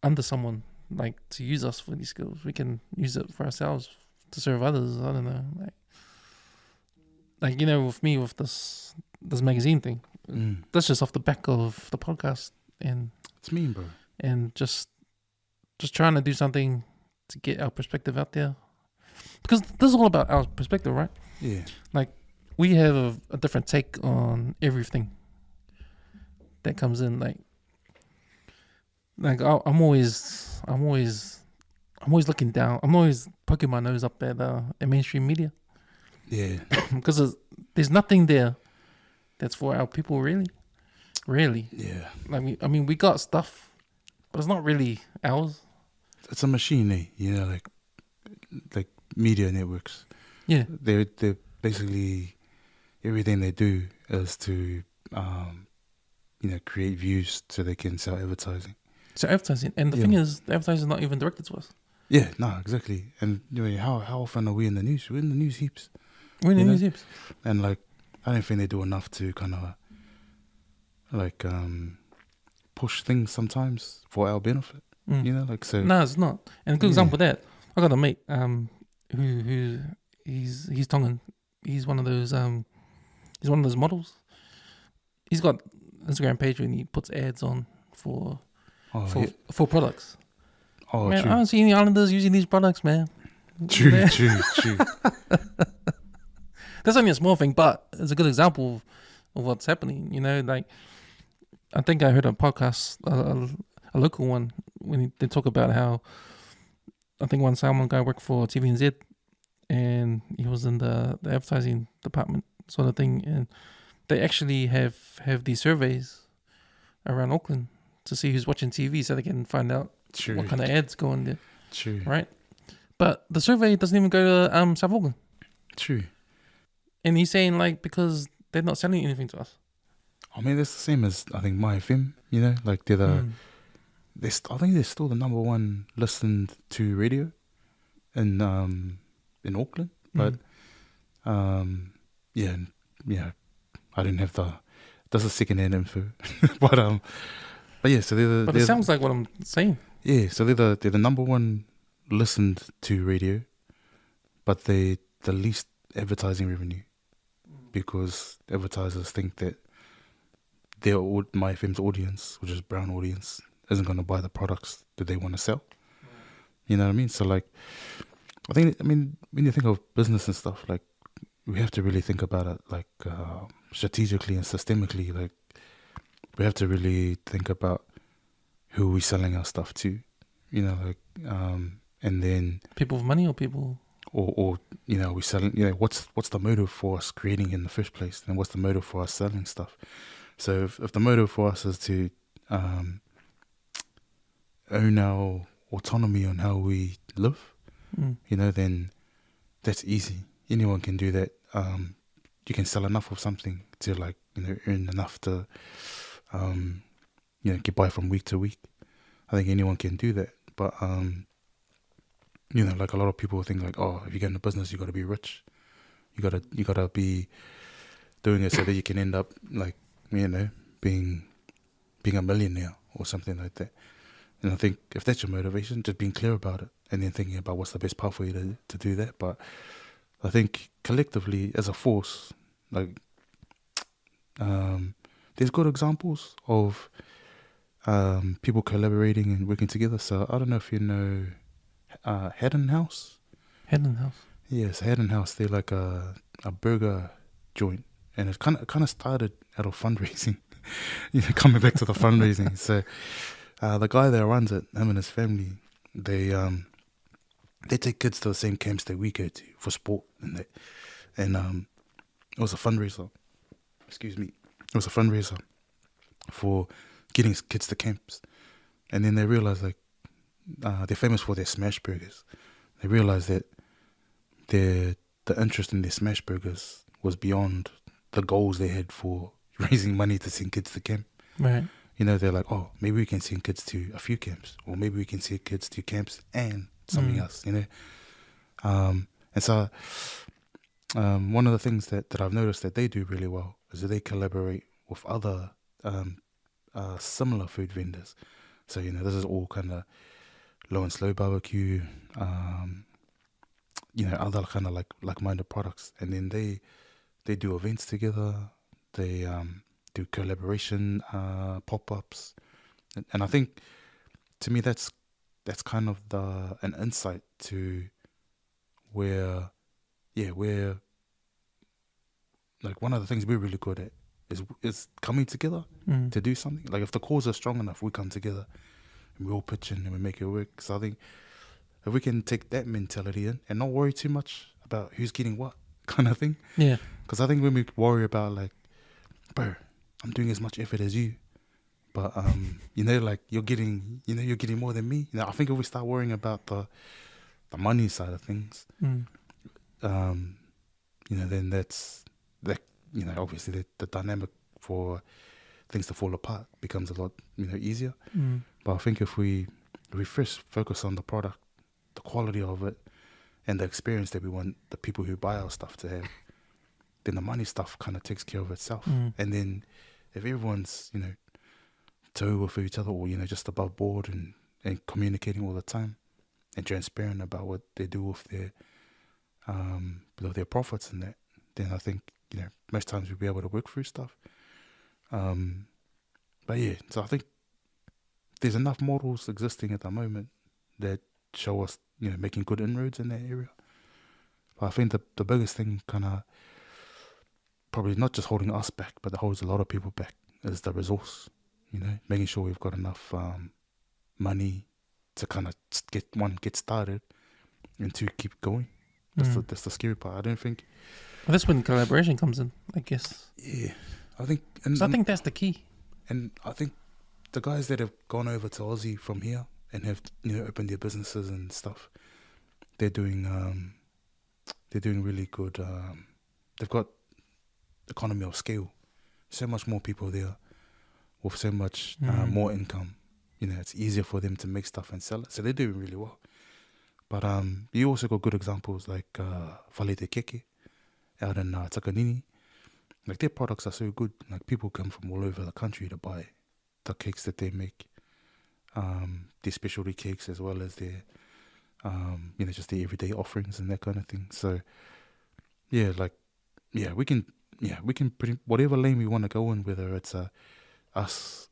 under someone like to use us for these skills. We can use it for ourselves to serve others. I don't know, like with me with this magazine thing. That's just off the back of the podcast, and
it's mean, bro.
And just trying to do something to get our perspective out there, because this is all about our perspective, right?
Yeah.
Like we have a different take on everything that comes in. Like I'm always looking down. I'm always poking my nose up at mainstream media.
Yeah.
Because there's nothing there that's for our people, really.
Yeah.
Like we got stuff, but it's not really ours.
It's a machine, eh? Like media networks.
Yeah.
They're basically everything they do is to create views so they can sell advertising.
So advertising, and the thing is, the advertising is not even directed to us.
Yeah, no, exactly. And how often are we in the news? We're in the news heaps.
We're in the news heaps.
And like, I don't think they do enough to kind of like push things sometimes for our benefit. So.
No, it's not. And a good example of that, I got a mate who he's Tongan. He's one of those models. He's got an Instagram page and he puts ads on for products.
Oh,
man,
true.
I don't see any islanders using these products, man.
True.
That's only a small thing, but it's a good example of what's happening. Like I think I heard a podcast, a local one, when they talk about how I think one Salmon guy worked for TVNZ, and he was in the advertising department sort of thing, and they actually have these surveys around Auckland to see who's watching TV so they can find out what kind of ads go on there.
True.
Right? But the survey doesn't even go to South Auckland. True. And he's saying because they're not selling anything to us.
I mean, that's the same as I think My FM, like they're I think they're still the number one listened to radio in Auckland. But I didn't have that's a second-hand info. But yeah, so
But it sounds like what I'm saying.
Yeah, so they're the number one listened to radio, but they the least advertising revenue, because advertisers think that My FM's audience, which is brown audience, isn't going to buy the products that they want to sell. You know what I mean? So when you think of business and stuff, like we have to really think about it like strategically and systemically. Like we have to really think about who we're selling our stuff to, you know, like and then
People with money or people?
or you know, we selling, you know, what's the motive for us creating in the first place, and what's the motive for us selling stuff. So if the motive for us is to own our autonomy on how we live, you know, then that's easy. Anyone can do that. You can sell enough of something to, like, you know, earn enough to you know, get by from week to week. I think anyone can do that. But you know, like a lot of people think like, oh, if you get into business, you got to be rich. You gotta be doing it so that you can end up, like, you know, being a millionaire or something like that. And I think if that's your motivation, just being clear about it and then thinking about what's the best path for you to do that. But I think collectively as a force, like there's good examples of people collaborating and working together. So I don't know if you know Haddon House.
Head House.
Yes, Haddon House. They're like a burger joint, and it kind of started out of fundraising. You know, coming back to the fundraising. So the guy that runs it, him and his family, they take kids to the same camps that we go to for sport and that, and it was a fundraiser. Excuse me, it was a fundraiser for getting kids to camps, and then they realized, like, they're famous for their smash burgers. They realized that the interest in their smash burgers was beyond the goals they had for raising money to send kids to camp.
Right.
You know, they're like, oh, maybe we can send kids to a few camps, or maybe we can send kids to camps and something else, you know. And so one of the things that I've noticed that they do really well is that they collaborate with other similar food vendors. So, you know, this is all kind of low and slow barbecue, you know, other kind of like-minded products. And then they do events together. They do collaboration pop-ups. And I think, to me, that's kind of an insight to where like one of the things we're really good at is coming together to do something. Like if the cause is strong enough, we come together and we all pitch in and we make it work. So I think if we can take that mentality in and not worry too much about who's getting what kind of thing.
Yeah.
Because I think when we worry about, like, bro, I'm doing as much effort as you, but you know, like you're getting more than me. You know, I think if we start worrying about the money side of things, you know, then that, you know, obviously the dynamic for things to fall apart becomes a lot, you know, easier. But I think if we first focus on the product, the quality of it, and the experience that we want the people who buy our stuff to have, then the money stuff kind of takes care of itself. And then if everyone's, you know, toe with each other, or, you know, just above board and communicating all the time and transparent about what they do with their profits and that, then I think, you know, most times we'll be able to work through stuff. But yeah, so I think there's enough models existing at the moment that show us, you know, making good inroads in that area. But I think the biggest thing, kind of probably not just holding us back, but that holds a lot of people back, is the resource. You know, making sure we've got enough money to kind of get started, and two, keep going. That's the scary part. I don't think.
Well, that's when collaboration comes in, I guess.
Yeah, I think.
So I think that's the key. And
I think the guys that have gone over to Aussie from here and have, you know, opened their businesses and stuff, they're doing really good. They've got economy of scale. So much more people there with so much more income. You know, it's easier for them to make stuff and sell it. So they're doing really well. But you also got good examples like Fale Te Keke out in Takanini. Like, their products are so good. Like, people come from all over the country to buy the cakes that they make. Their specialty cakes, as well as their, you know, just the everyday offerings and that kind of thing. So, yeah, like, we can pretty, whatever lane we want to go in, whether it's us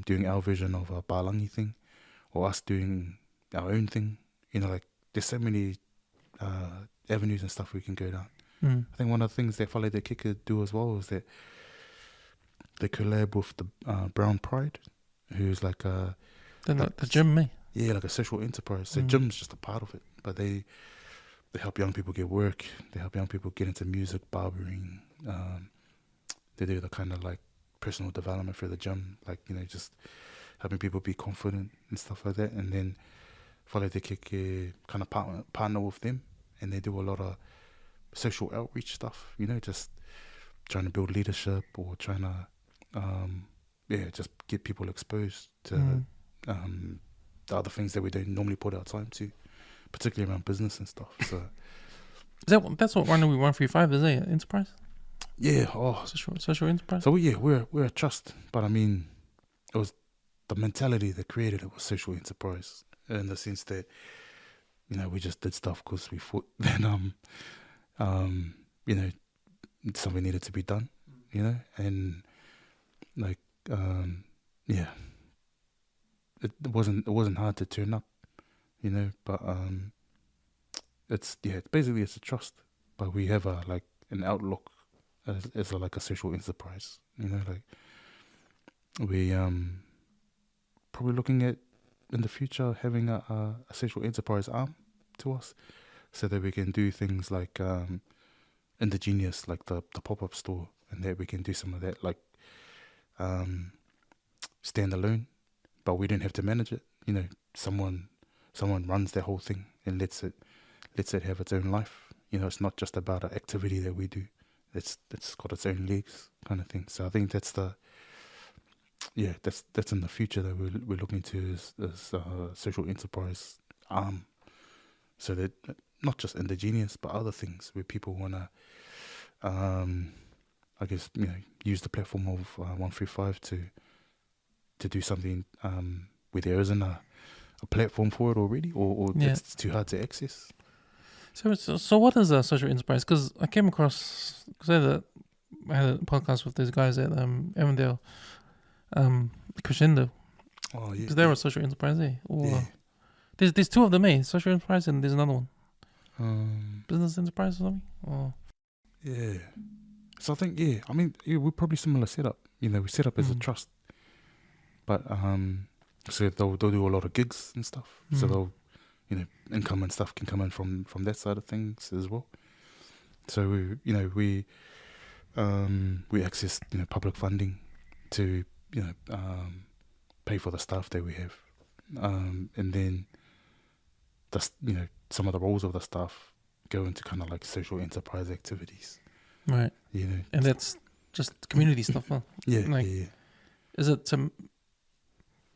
doing our version of a Balangi thing, or us doing our own thing. You know, like, there's so many avenues and stuff we can go down. I think one of the things that Fale Te Kika do as well is that they collab with the Brown Pride, who's like a...
The gym, me.
Yeah, like a social enterprise. So gym's just a part of it. But they help young people get work. They help young people get into music, barbering. They do the kind of like personal development for the gym. Like, just helping people be confident and stuff like that. And then Fale Te Keke kind of partner with them. And they do a lot of social outreach stuff, just trying to build leadership or trying to just get people exposed to the other things that we don't normally put our time to, particularly around business and stuff. So
that's what Ranui 135 is, eh? Enterprise?
Yeah.
Social enterprise?
So we're a trust, but I mean, it was the mentality that created it was social enterprise, in the sense that we just did stuff because we thought that something needed to be done, and like it wasn't hard to turn up, but it's basically it's a trust, but we have an outlook as like a social enterprise, like we probably looking at in the future having a social enterprise arm to us, so that we can do things like indigenous, like the pop-up store, and that we can do some of that like stand alone, but we don't have to manage it. Someone runs that whole thing and lets it have its own life. It's not just about an activity that we do. It's got its own legs, kind of thing. So I think that's in the future that we're looking to as social enterprise arm, so that not just indigenous but other things where people want to use the platform of 135 to do something where there isn't a platform for it already, or it's too hard to access.
So what is a social enterprise? Because I came across, I had a podcast with these guys at Avondale, Crescendo.
Oh yeah.
Because they were a social enterprise, eh? There's two of them, eh? Social enterprise, and there's another one. Business enterprise or something? Oh.
Yeah. So I think, we're probably similar setup. We set up as a trust. But so they'll do a lot of gigs and stuff. So they'll, income and stuff can come in from that side of things as well. So we access public funding to pay for the staff that we have, and then some of the roles of the staff go into kind of like social enterprise activities.
Right. And that's just community stuff, huh?
Yeah.
Is it to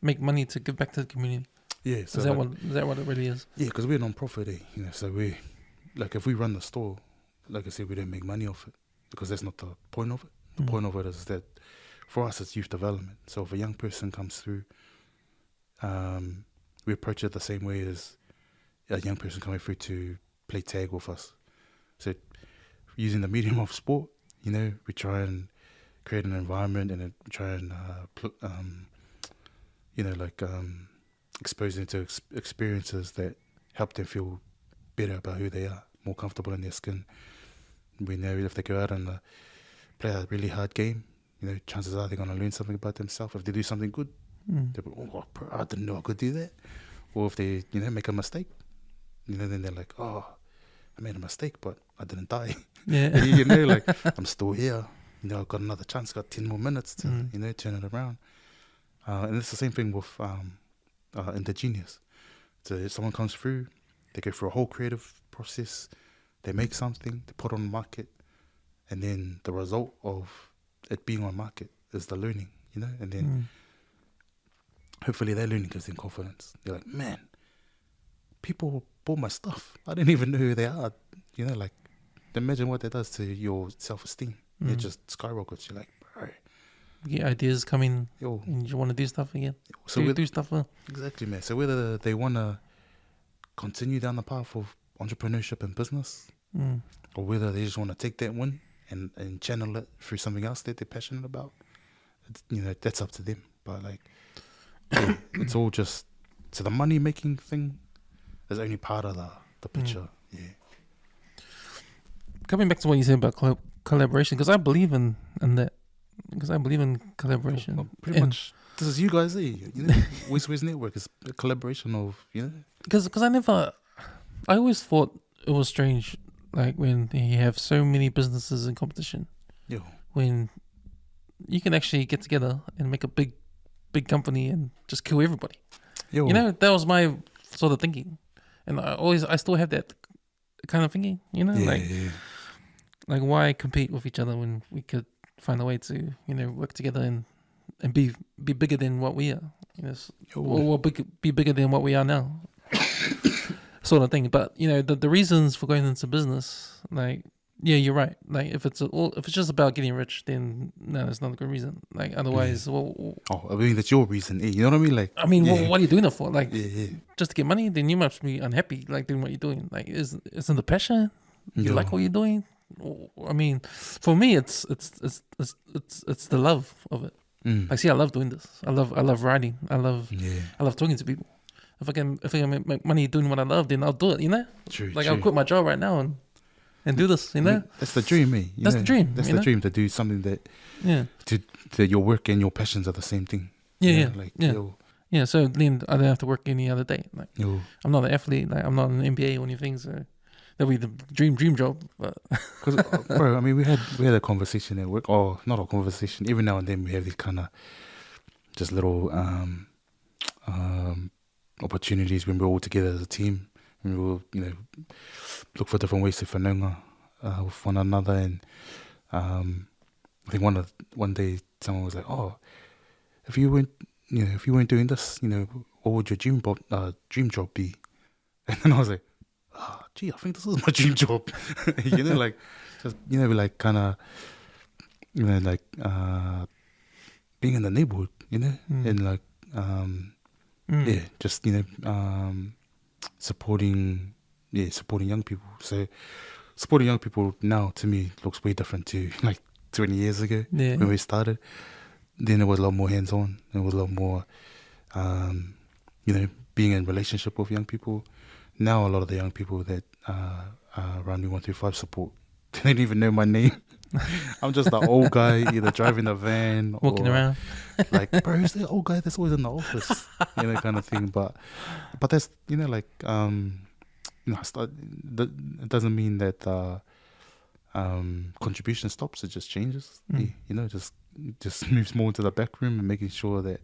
make money to give back to the community?
Yeah. So
is that what it really is?
Yeah, because we're a non-profit, so we, like, if we run the store, like I said, we don't make money off it, because that's not the point of it. The point of it is that for us it's youth development. So if a young person comes through, we approach it the same way as a young person coming through to play tag with us. So using the medium of sport, we try and create an environment and try and expose them to experiences that help them feel better about who they are, more comfortable in their skin. We know if they go out and play a really hard game, chances are they're going to learn something about themselves. If they do something good, they'll be, oh, I didn't know I could do that. Or if they, make a mistake, then they're like, oh, I made a mistake, but I didn't die.
Yeah.
I'm still here. I've got another chance, got 10 more minutes to, turn it around. And it's the same thing with indigenous. So if someone comes through, they go through a whole creative process, they make something, they put it on the market, and then the result of it being on market is the learning, and then hopefully their learning gives them confidence. They're like, man, people bought my stuff. I didn't even know who they are. Imagine what that does to your self-esteem. It just skyrockets. You're like, bro.
You get ideas coming, and you want to do stuff again.
So
you do stuff well.
Exactly, man. So whether they want to continue down the path of entrepreneurship and business, or whether they just want to take that win and channel it through something else that they're passionate about, that's up to them. But it's all just, so the money making thing is only part of the picture.
coming back to what you said about collaboration, because I believe in that. Because I believe in collaboration.
Well, pretty much, this is you guys, West Network is a collaboration of,
Because I always thought it was strange, like when you have so many businesses in competition.
Yo.
When you can actually get together and make a big company and just kill everybody.
Yo.
That was my sort of thinking, and I still have that kind of thinking. Like why compete with each other when we could find a way to work together and be bigger than what we are, or be bigger than what we are now, sort of thing. But the reasons for going into business, like, yeah, you're right. Like if it's just about getting rich, then no, that's not a good reason. Like otherwise,
I mean that's your reason. You know what I mean? Like
what are you doing it for? Like just to get money? Then you must be unhappy, like doing what you're doing. Like isn't the passion? You like what you're doing? I mean, for me, it's the love of it. Like, see, I love doing this. I love writing. I love talking to people. If I can make money doing what I love, then I'll do it.
True.
I'll quit my job right now and do this.
That's the dream, mate.
That's the dream.
That's the dream, to do something that that your work and your passions are the same thing.
Yeah. So then I don't have to work any other day. Like I'm not an athlete. Like I'm not an NBA or anything. So that'll be the dream job. But
because, bro, I mean, we had a conversation at work, or not a conversation. Every now and then we have these kind of just little opportunities when we're all together as a team, and we'll look for different ways to whanaunga with one another. And I think one day someone was like, "Oh, if you weren't doing this, what would your dream job be?" And then I was like, gee, I think this is my dream job. Like just like kind of like being in the neighborhood, and like just supporting young people. So supporting young people now to me looks way different to like 20 years ago when we started. Then it was a lot more hands-on. It was a lot more being in relationship with young people. Now a lot of the young people that Ranui 125 support, they don't even know my name. I'm just the old guy either driving a van
walking around
like, bro, who's the old guy that's always in the office, kind of thing. But that's it doesn't mean that contribution stops. It just changes. Just moves more into the back room and making sure that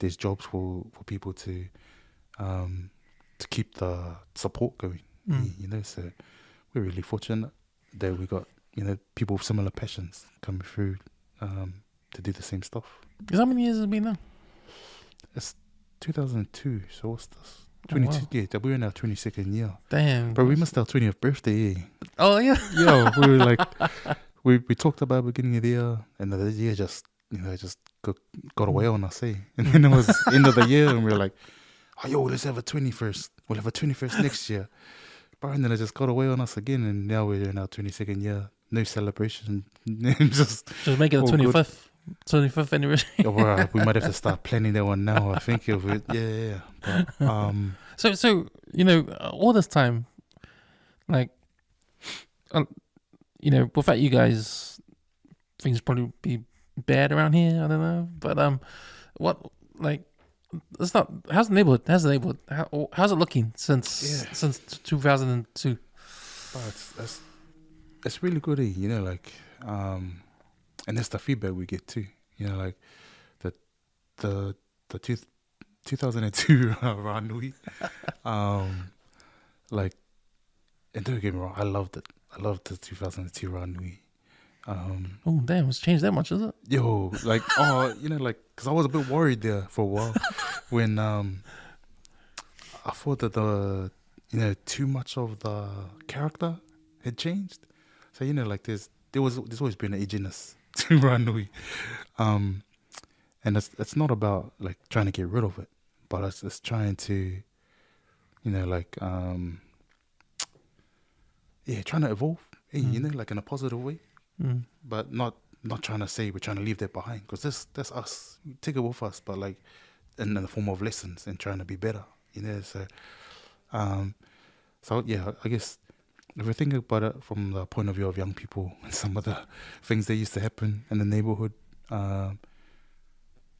there's jobs for people to keep the support going. So we're really fortunate that we got people with similar passions coming through to do the same stuff.
How many years has it been now?
It's 2002, so what's this? 22. Wow. Yeah, we're in our 22nd year.
Damn,
bro, we missed our 20th birthday.
Oh yeah.
Yeah, we were like, we talked about beginning of the year, and the year just got away on us, And then it was end of the year, and we were like, oh, yo, let's have a 21st. We'll have a 21st next year. But and then it just got away on us again, and now we're in our 22nd year. No celebration. just
make it the 25th anniversary.
Oh, right. We might have to start planning that one now. I think of it. Yeah. But,
so all this time, like, without you guys, things probably be bad around here. I don't know, but it's not. How's the neighborhood? How's it looking since 2002?
Oh, it's really good, and that's the feedback we get too. Like the 2002 Ranui, like, and don't get me wrong, I loved it. I loved the 2002 Ranui.
Oh damn, it's changed that much, is it?
Yo, like, because I was a bit worried there for a while when I thought that too much of the character had changed. So like there's always been an edginess to Ranui, and it's not about like trying to get rid of it, but it's trying to, trying to evolve, like in a positive way. But not trying to say we're trying to leave that behind, because that's us. We take it with us, but like in the form of lessons and trying to be better. So yeah, I guess if we think about it from the point of view of young people and some of the things that used to happen in the neighborhood,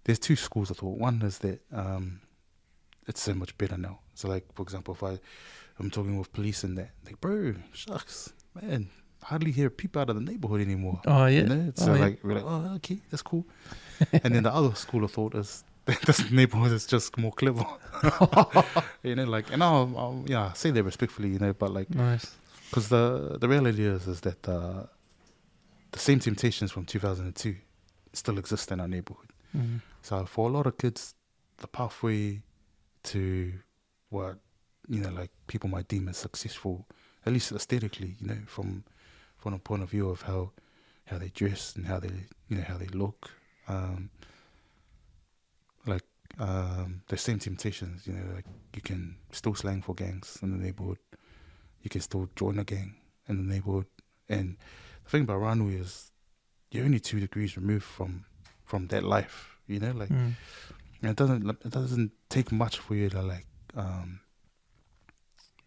there's two schools of thought. One is that it's so much better now. So, like, for example, if I'm talking with police and that, like, bro, shucks, man, hardly hear a peep out of the neighborhood anymore.
Oh, yeah.
You know? So, like, we're like, oh, okay, that's cool. And then the other school of thought is that this neighborhood is just more clever. You know, like, and I'll say that respectfully, you know, but like,
Nice.
because the reality is that the same temptations from 2002 still exist in our neighborhood.
Mm-hmm.
So for a lot of kids, the pathway to what, you know, like people might deem as successful, at least aesthetically, you know, from a point of view of how they dress and how they, you know, how they look, the same temptations, you know, like you can still slang for gangs in the neighborhood, you can still join a gang in the neighborhood, and the thing about Ranui is you're only 2 degrees removed from that life, you know, like it doesn't take much for you to like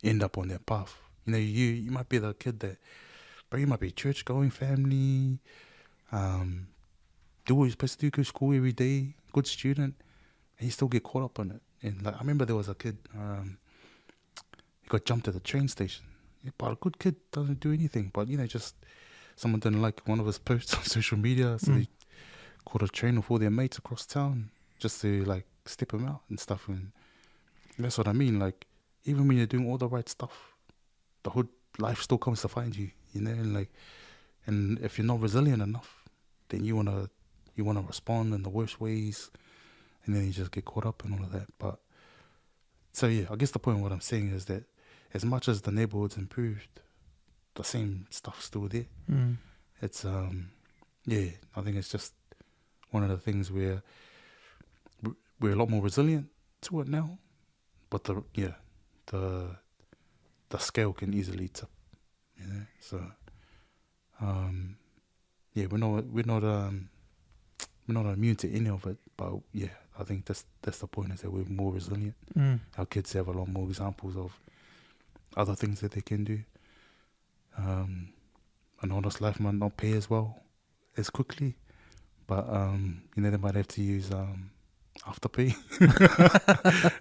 end up on that path. You know, you might be the kid that, but you might be a church going family, do what you're supposed to do, go to school every day, good student, and you still get caught up on it. And like I remember there was a kid, he got jumped at the train station. But a good kid doesn't do anything. But you know, just someone didn't like one of his posts on social media, so they caught a train with all their mates across town just to like step him out and stuff. And that's what I mean. Like even when you're doing all the right stuff, the hood life still comes to find you. You know, and like, and if you're not resilient enough, then you wanna respond in the worst ways, and then you just get caught up in all of that. But so yeah, I guess the point of what I'm saying is that as much as the neighborhood's improved, the same stuff's still there. It's I think it's just one of the things where we're a lot more resilient to it now, but the scale can easily tip, you know. So we're not immune to any of it, but yeah, I think that's the point, is that we're more resilient. Our kids have a lot more examples of other things that they can do. An honest life might not pay as well as quickly, but you know, they might have to use afterpay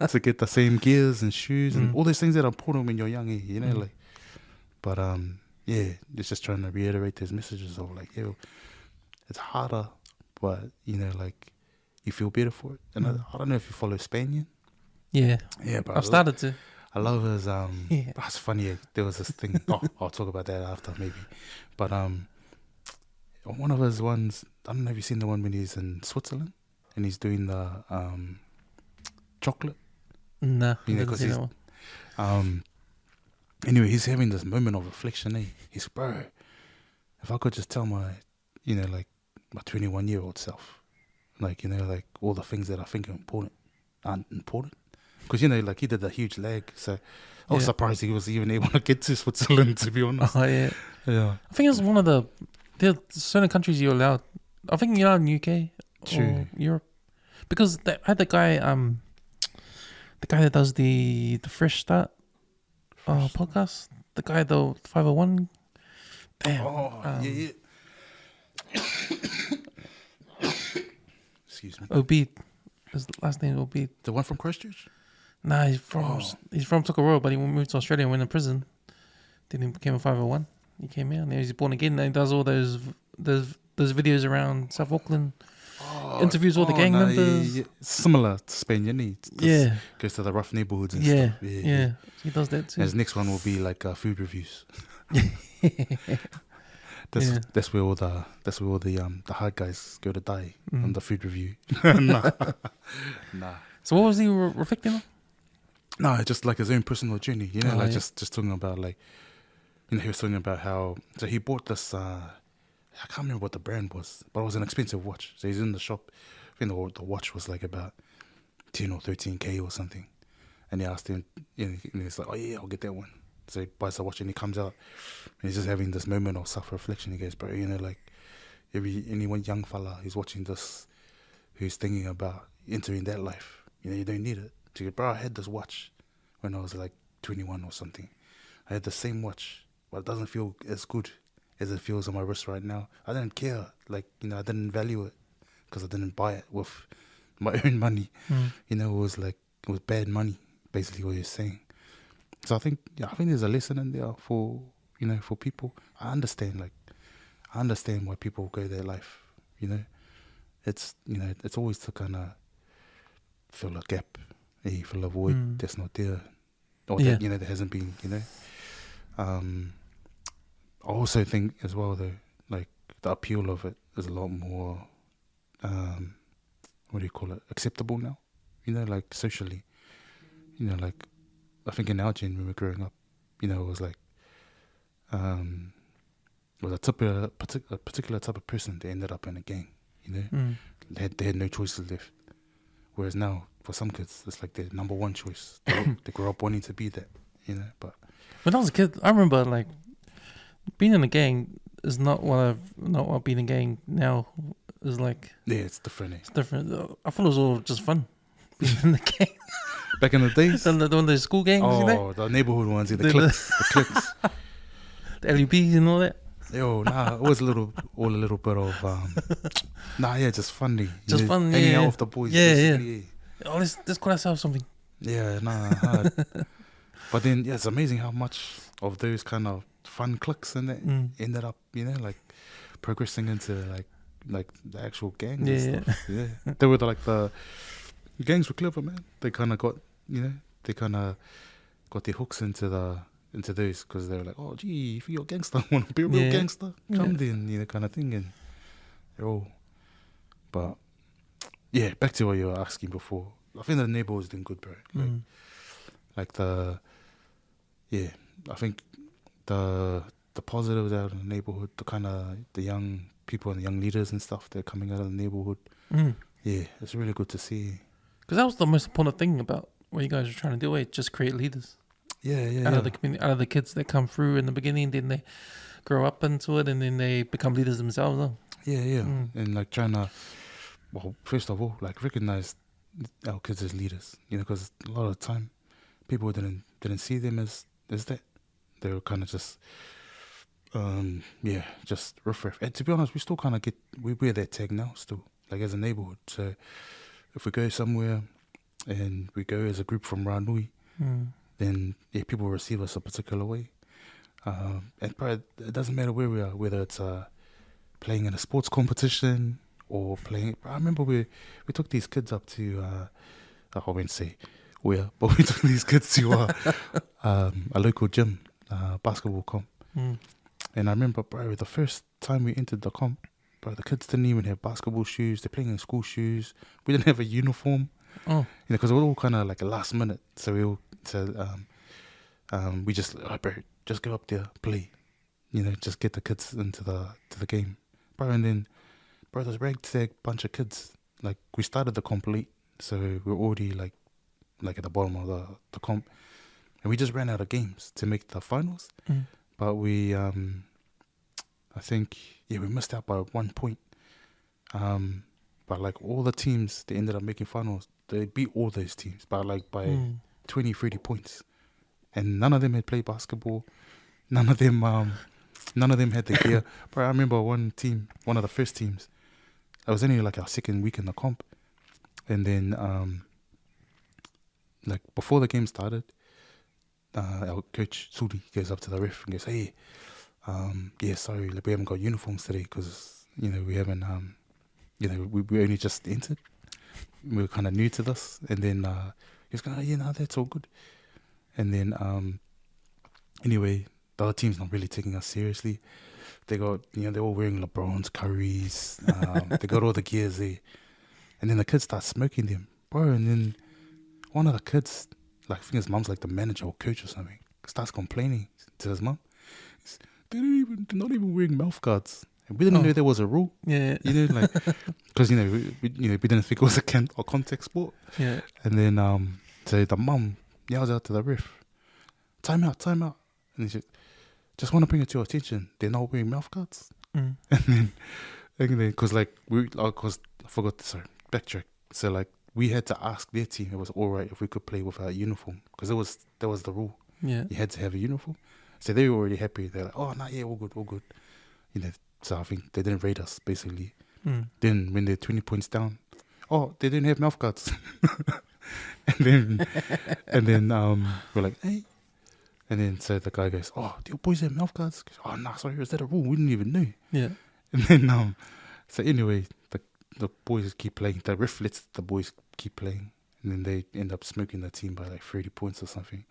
to get the same gears and shoes and all those things that are important when you're young, you know, like. But it's just trying to reiterate those messages of like, yo, it's harder, but you know, like you feel better for it. And I don't know if you follow Spanian.
Yeah,
but
I've started to.
I love his That's funny. There was this thing. I'll talk about that after maybe. But one of his ones, I don't know if you've seen the one when he's in Switzerland and he's doing the chocolate.
Nah,
you know, because he's anyway, he's having this moment of reflection. He's, bro, if I could just tell my 21-year-old self, like, you know, like all the things that I think are important aren't important. Because, you know, like he did a huge leg, so I was surprised he was even able to get to Switzerland, to be honest.
Oh, yeah.
Yeah.
I think it's one of there are certain countries you're allowed. I think you're allowed in UK or Europe. Because I had the guy that does the Fresh Start podcast. The guy, the 501. Damn.
Yeah. Excuse me.
Obed. His last name is Obed.
The one from Christchurch?
Nah, he's from Tokoroa, but he moved to Australia and went to prison. Then he became a 501. He came here and he's born again. And he does all those videos around South Auckland. Interviews all the gang members.
Yeah. Similar to Spain, you need. Goes to the rough neighborhoods and stuff.
Yeah. He does that too.
His next one will be like food reviews. That's where all the hard guys go to die on the food review. Nah.
So what was he reflecting on?
No, just like his own personal journey, you know, just talking about like, you know, he was talking about how, so he bought this, I can't remember what the brand was, but it was an expensive watch. So he's in the shop, I think the watch was like about 10 or 13K or something. And he asked him, you know, and he's like, oh yeah, I'll get that one. So he buys the watch and he comes out and he's just having this moment of self-reflection. He goes, bro, you know, like anyone young fella who's watching this, who's thinking about entering that life, you know, you don't need it. So, bro, I had this watch when I was like 21 or something. I had the same watch but it doesn't feel as good as it feels on my wrist right now. I didn't care. Like, I didn't value it because I didn't buy it with my own money. It was bad money, basically what you're saying. So I think there's a lesson in there for, for people. I understand why people go their life, It's, it's always to kind of fill a gap, fill a void that's not there. Or that, there hasn't been, I also think as well, though, like the appeal of it is a lot more, what do you call it, acceptable now, like socially, like I think in our gen when we were growing up, it was like, it was a particular type of person that ended up in a gang, They had no choices left. Whereas now, for some kids, it's like their number one choice. They grow up wanting to be that, But
when I was a kid, I remember like being in a gang is not what being in a gang now is like.
Yeah, it's different.
It's different. I thought it was all just fun being in the gang.
Back in the days,
the school gangs,
the neighborhood ones, the cliques,
the LUPs and all that.
Yo, it was a little bit of just funny.
Just fun,
hanging out with the boys.
Yeah. Oh, let's call ourselves something.
Yeah, hard. But then, it's amazing how much of those kind of fun cliques and that ended up, like progressing into like the actual gangs and stuff. Yeah, they were the gangs were clever, man. They kind of got, got their hooks into those because they were like, oh, gee, if you're a gangster, want to be a real gangster, come then, kind of thing. And they're all, but yeah, back to what you were asking before. I think the neighborhood's doing good, bro. I think the positives out of the neighborhood, the young people and the young leaders and stuff, they're coming out of the neighborhood. Yeah, it's really good to see.
Because that was the most important thing about what you guys were trying to do, just create leaders. Out of the community, out of the kids that come through in the beginning, then they grow up into it, and then they become leaders themselves. Huh?
And like trying to, first of all, like recognize our kids as leaders, because a lot of the time people didn't see them as that. They were kind of just, just riff-raff. And to be honest, we still kind of we wear that tag now still, like as a neighborhood. So if we go somewhere and we go as a group from Ranui, then people receive us a particular way. And probably it doesn't matter where we are, whether it's playing in a sports competition or playing. I remember we took these kids up to, I won't say where, but we took these kids to a local gym, basketball comp. And I remember, bro, the first time we entered the comp, bro, the kids didn't even have basketball shoes. They're playing in school shoes. We didn't have a uniform. Because it was all kind of like a last minute. So we all said, we just, bro, just go up there, play. Just get the kids into the game, bro. And then, bro, this ragtag bunch of kids. Like we started the comp late, so we're already like at the bottom of the comp, and we just ran out of games to make the finals. But we, I think, we missed out by 1 point. But like all the teams that ended up making finals, they beat all those teams by 20, 30 points. And none of them had played basketball. None of them had the gear. But I remember one of the first teams, it was only like our second week in the comp. And then, like before the game started, our coach, Sudi, goes up to the ref and goes, hey, sorry, like we haven't got uniforms today because, we haven't, we only just entered. We were kind of new to this. And then he was going, that's all good. And then, anyway, the other team's not really taking us seriously. They got, they're all wearing LeBron's, Curry's. They got all the gears there. And then the kids start smoking them, bro. And then one of the kids, like I think his mum's like the manager or coach or something, starts complaining to his mum. They're not even wearing mouth guards. And we didn't know there was a rule.
Yeah.
Because we didn't think it was a contact sport.
Yeah.
And then so the mum yells out to the ref, time out. And he said, just want to bring it to your attention, they're not wearing mouth guards. And then because I forgot to backtrack. So like we had to ask their team it was all right if we could play without a uniform because that was the rule.
Yeah.
You had to have a uniform. So they were already happy. They're like, oh, no, yeah, all good, all good. So I think they didn't rate us, basically. Then when they're 20 points down, oh, they didn't have mouth guards. and then we're like, hey. And then so the guy goes, oh, do your boys have mouth guards? Goes, oh, nah, sorry, is that a rule? We didn't even know.
Yeah.
And then so anyway, the boys keep playing. The ref lets the boys keep playing, and then they end up smoking the team by like 30 points or something.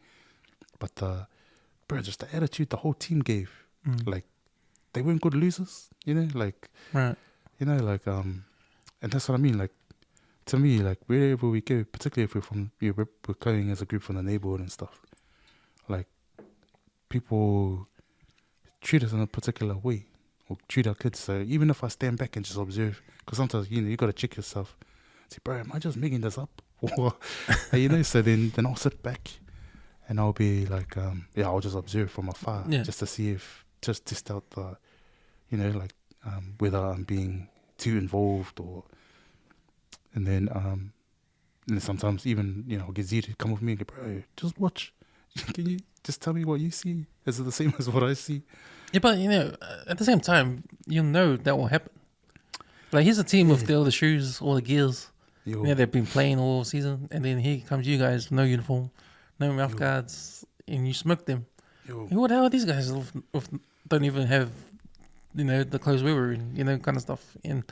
But bro, just the attitude the whole team gave, like they weren't good losers, like
right,
and that's what I mean. Like to me, like wherever we go, particularly if we're going as a group from the neighborhood and stuff, like people treat us in a particular way. Or treat our kids. So even if I stand back and just observe, because sometimes you got to check yourself. Say, bro, am I just making this up? Or so then I'll sit back and I'll be like, I'll just observe from afar, just to see if test out the, whether I'm being too involved or, and then sometimes even I'll get Z to come with me and go, bro, just watch. Can you just tell me what you see? Is it the same as what I see?
Yeah, but at the same time, that will happen. Like here's a team with all the shoes, all the gears. They've been playing all season, and then here comes you guys, no uniform, no mouth guards, and you smoke them. Who the hell are these guys? Don't even have, the clothes we were in, kind of stuff. And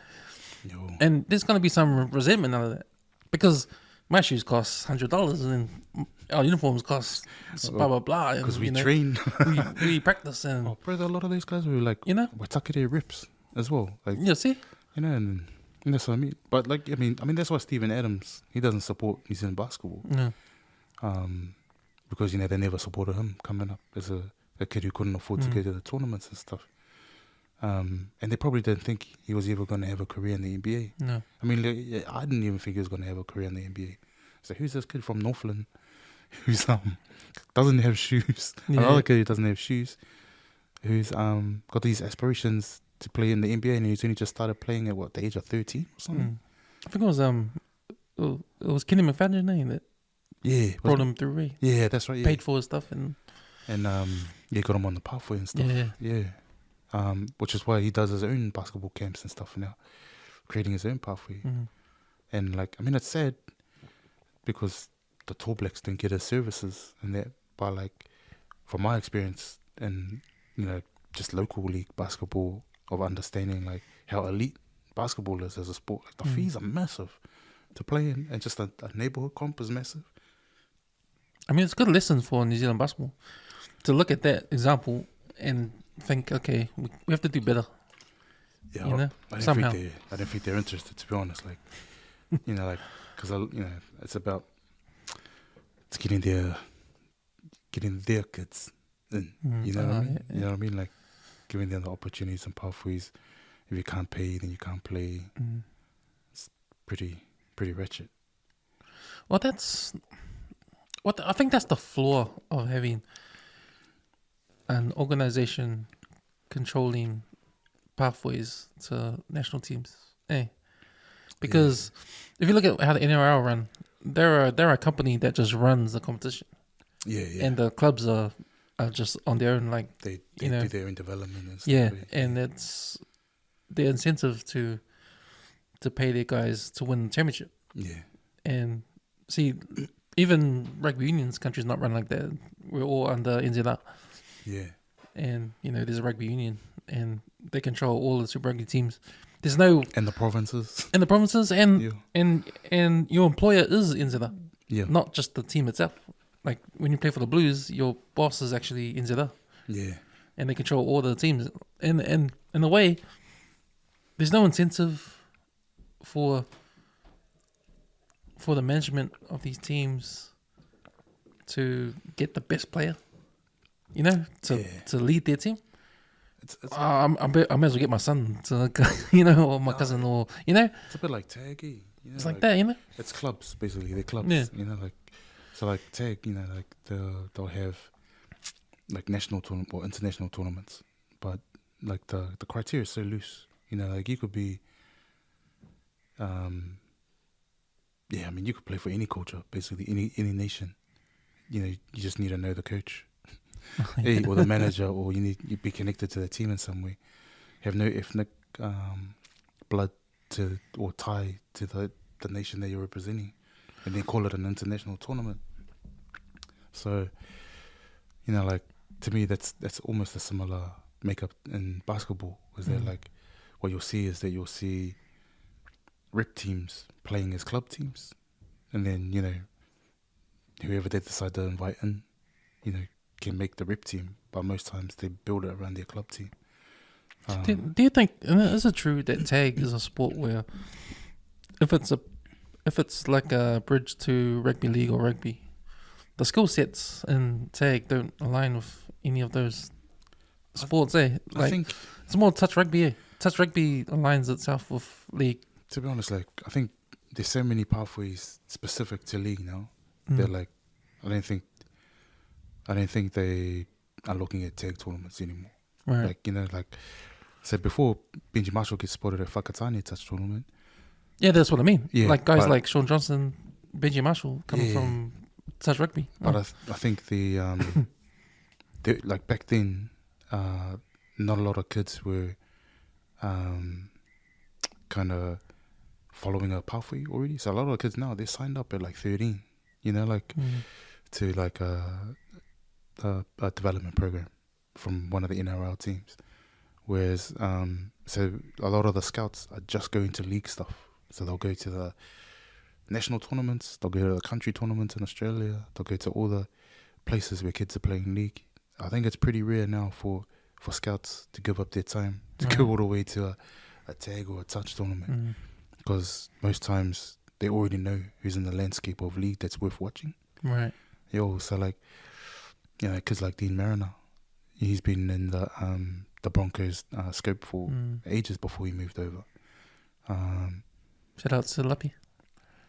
there's gonna be some resentment out of that because my shoes cost $100, and then our uniforms cost blah blah blah.
Because we train,
we practice, and
bro, a lot of these guys were like, we're tucking their rips as well. Like,
see,
and that's what I mean. But like, I mean, that's why Steven Adams, he doesn't support New Zealand basketball.
No.
Because they never supported him coming up as a kid who couldn't afford to go to the tournaments and stuff. And they probably didn't think he was ever going to have a career in the NBA.
No.
I mean, I didn't even think he was going to have a career in the NBA. So who's this kid from Northland who's doesn't have shoes? Another kid who doesn't have shoes, who's got these aspirations to play in the NBA, and he's only just started playing at the age of 13 or something.
I think it was Kenny McFadden that brought him through. Right?
Yeah, that's right. Yeah.
Paid for his stuff and
got him on the pathway and stuff. Yeah. Which is why he does his own basketball camps and stuff now, creating his own pathway. And it's sad because the Tall Blacks didn't get his services and that. But from my experience and just local league basketball, of understanding how elite basketball is as a sport, the fees are massive to play in, and just a neighborhood comp is massive.
I mean, it's good lesson for New Zealand basketball to look at that example and think, okay, we have to do better.
Yeah,
somehow.
I don't think they're interested, to be honest. Because it's about getting their kids in. You know what I mean? You know what I mean? Giving them the opportunities and pathways. If you can't pay, then you can't play. It's pretty wretched.
Well, I think that's the flaw of having an organization controlling pathways to national teams. Because if you look at how the NRL run, they're a company that just runs the competition. And the clubs are just on their own,
they do their own development and stuff.
Yeah, and it's the incentive to pay their guys to win the championship. Yeah. And see, even rugby union's country's not run like that. We're all under NZR. Yeah. And there's a rugby union, and they control all the Super Rugby teams. There's no
and the provinces.
And your employer is NZR.
Yeah.
Not just the team itself. When you play for the Blues, your boss is actually NZR.
Yeah.
And they control all the teams. And in a way, there's no incentive for the management of these teams to get the best player, to lead their team. I may as well get my son to, or my cousin, or
It's a bit like tag.
It's like that,
It's clubs, basically. They're clubs, So tag, they'll have national tournament or international tournaments, but the criteria is so loose. You could be, you could play for any culture, basically any nation. You just need to know the coach or the manager, or you be connected to the team in some way. Have no ethnic blood to or tie to the nation that you're representing, and then call it an international tournament. So, like, to me, that's almost a similar makeup in basketball. Is that like what you'll see is that you'll see rep teams playing as club teams, and then whoever they decide to invite in, can make the rep team. But most times they build it around their club team.
Do you think, and is it true that tag is a sport where if it's like a bridge to rugby league or rugby, the skill sets in tag don't align with any of those sports, Like,
I think
it's more touch rugby, Touch rugby aligns itself with league.
To be honest, like, I think there's so many pathways specific to league now. They're like, I don't think they are looking at tag tournaments anymore.
Right.
Like, said before, Benji Marshall gets spotted at Whakatane touch tournament.
Yeah, that's what I mean.
Yeah,
like guys like Sean Johnson, Benji Marshall coming from touch rugby.
But I think the like back then, not a lot of kids were kind of following a pathway already. So a lot of kids now, they're signed up at like 13, to like a development program from one of the NRL teams. Whereas, so a lot of the scouts are just going to league stuff. So they'll go to the national tournaments, they'll go to the country tournaments in Australia, they'll go to all the places where kids are playing league. I think it's pretty rare now for scouts to give up their time to go all the way to a tag or a touch tournament. Because most times they already know who's in the landscape of league that's worth watching.
Right.
So like, kids like Dean Mariner, he's been in the Broncos scope for ages before he moved over.
Shout out to Lappy.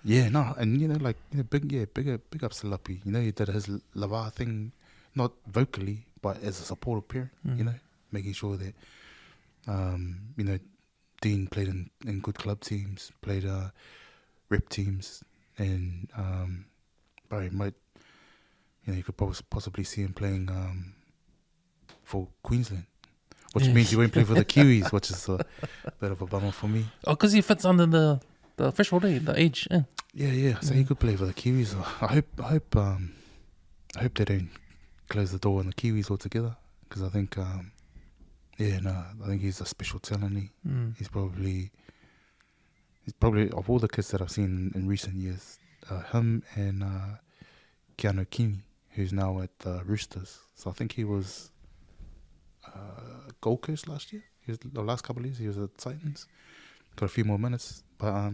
Yeah, no, and big ups to Lappy. He did his Lava thing, not vocally, but as a supportive parent. Making sure that Dean played in good club teams, played rep teams, and you might, you could possibly see him playing for Queensland, which means he won't play for the Kiwis, which is a bit of a bummer for me.
Oh, because he fits under the threshold, the age.
Yeah. So he could play for the Kiwis. I hope they don't close the door on the Kiwis altogether, because I think I think he's a special talent. He's probably of all the kids that I've seen in recent years, him and Keanu Kini, who's now at the Roosters. So I think he was Gold Coast last year. The last couple of years he was at Titans. Got a few more minutes, but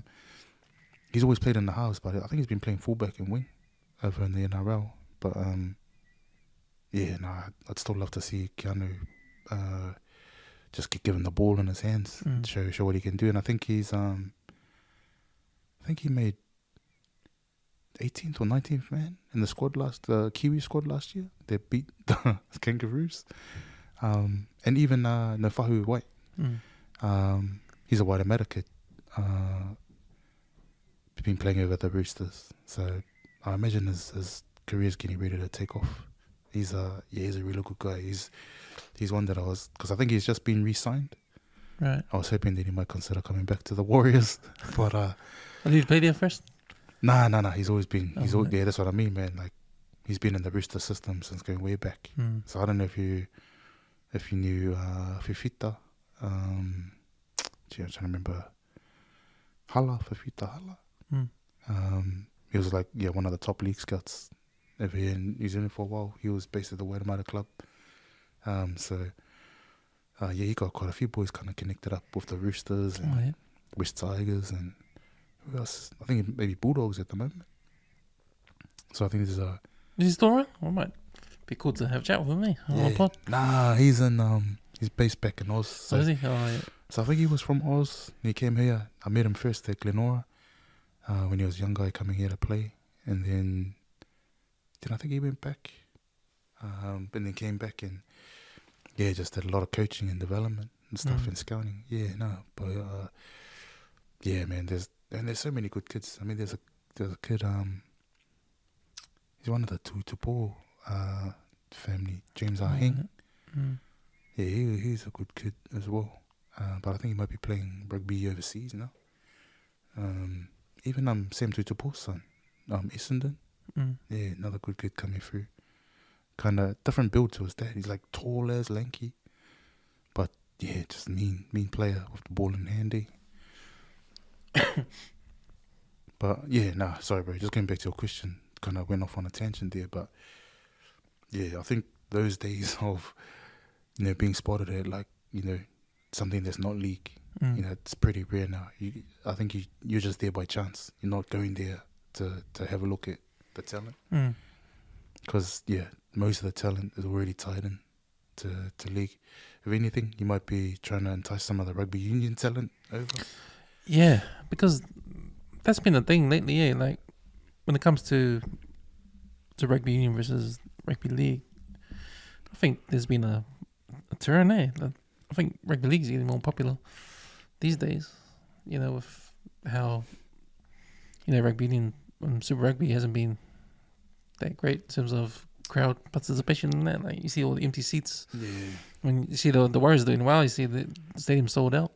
he's always played in the house. But I think he's been playing fullback and wing over in the NRL. But I'd still love to see Keanu just get given the ball in his hands, show what he can do. And I think he made 18th or 19th man in the Kiwi squad last year. They beat the Kangaroos. And even Nofahu White. He's a Waitemata kid. Been playing over the Roosters. So I imagine his career's getting ready to take off. He's a really good guy. He's one that because I think he's just been re-signed.
Right.
I was hoping that he might consider coming back to the Warriors, but
did he play there first?
Nah. He's always been. That's what I mean, man. Like, he's been in the Rooster system since going way back. So I don't know if you knew Fifita. I'm trying to remember. Fifita Hala. He was like one of the top league scouts over here in New Zealand for a while. He was based at the Waitemata club. He got quite a few boys kind of connected up with the Roosters and West Tigers and who else? I think maybe Bulldogs at the moment. So I think there's a...
Is he still around? Well, might be cool to have a chat with me.
Nah, he's based back in Oz. So,
is he? Oh, yeah.
So I think he was from Oz. He came here. I met him first at Glenora when he was a young guy coming here to play. And then I think he went back. And then came back and just did a lot of coaching and development and stuff and scouting. Man, there's so many good kids. I mean, there's a kid, he's one of the Tutupo family, James Aheng. Yeah, he's a good kid as well. But I think he might be playing rugby overseas now. Even Sam Tutupo's son, Essendon. Yeah, another good kid coming through. Kind of different build to his dad. He's like tall as lanky, but yeah, just mean player with the ball in handy. But yeah, sorry, bro. Just going back to your question, kind of went off on a tangent there. But yeah, I think those days of being spotted at like something that's not league, it's pretty rare now. I think you're just there by chance. You're not going there to have a look at the talent, because most of the talent is already tied in to league. If anything, you might be trying to entice some of the rugby union talent over.
Yeah, because that's been the thing lately. Yeah, like when it comes to rugby union versus rugby league, I think there's been a turn. I think rugby league is getting more popular these days. With how rugby union Super Rugby hasn't been that great in terms of crowd participation in that. Like you see all the empty seats.
Yeah.
When you see the Warriors doing well, you see the stadium sold out.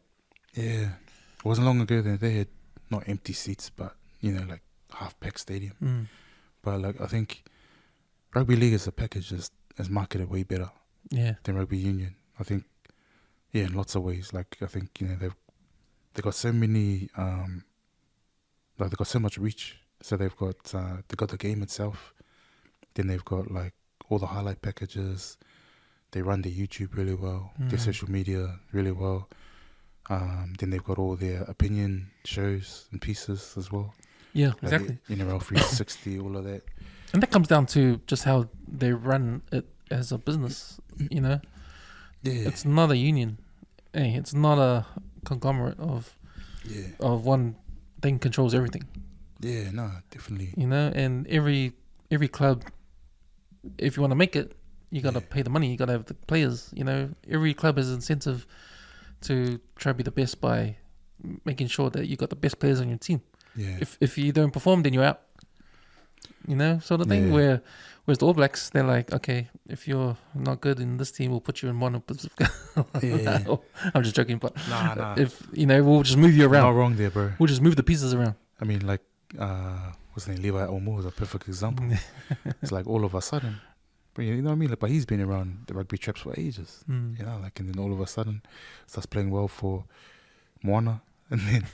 Yeah.
It wasn't long ago that they had not empty seats, but like half-packed stadium. But like I think rugby league as a package is marketed way better.
Yeah.
Than rugby union. I think, in lots of ways. Like I think they've got so many they've got so much reach. So they've got the game itself. Then they've got like all the highlight packages. They run their YouTube really well. Their social media really well. Then they've got all their opinion shows and pieces as well.
Yeah, exactly.
NRL 360, all of that.
And that comes down to just how they run it as a business, Yeah. It's not a union. Hey, it's not a conglomerate of one thing controls everything.
Yeah, no, definitely.
And every club, if you want to make it, you got to pay the money. You got to have the players. Every club has incentive to try to be the best by making sure that you got the best players on your team.
Yeah.
If you don't perform, then you're out. Sort of thing. Whereas the All Blacks, they're like, okay, if you're not good in this team, we'll put you in one of Pacifica. No, I'm just joking, but
nah.
If we'll just move you around.
Not wrong there, bro.
We'll just move the pieces around.
I mean, like, what's his name? Levi Omo is a perfect example. It's like all of a sudden, but you know what I mean? Like, but he's been around the rugby traps for ages. And then all of a sudden starts playing well for Moana, and then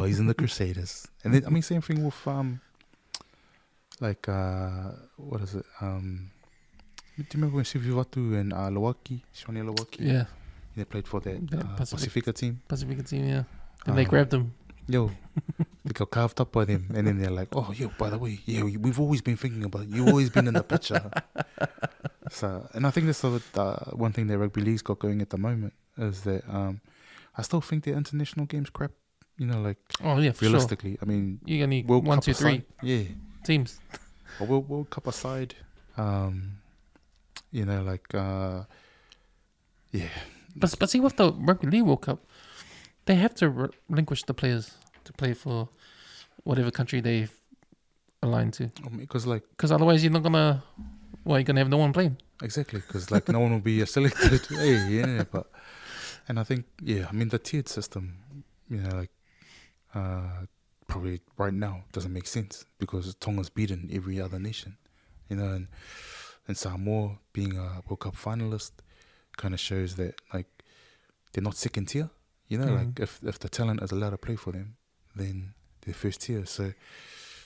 he's in the Crusaders, and then I mean, same thing with like what is it? Do you remember when Sivi Watu and Lawaki, Shoni Lawaki?
Yeah,
they played for that Pacifica team.
Pacifica team, yeah. And they grabbed him.
Yo, they got carved up by them, and then they're like, "Oh, yo, by the way, we've always been thinking about you. You've always been in the picture." So, and I think that's one thing that rugby league's got going at the moment is that I still think the international games crap. Like realistically, sure. I mean,
you gonna need 1, 2, 3 teams.
Or World Cup aside,
But see, with the Rugby League World Cup, they have to relinquish the players to play for whatever country they've aligned to.
Because
otherwise you're not gonna. You're gonna have no one playing.
Exactly, because no one will be selected. And I think I mean the tiered system, probably right now doesn't make sense because Tonga's beaten every other nation, and Samoa being a World Cup finalist kind of shows that like they're not second tier, like if the talent is allowed to play for them, then they're first tier. So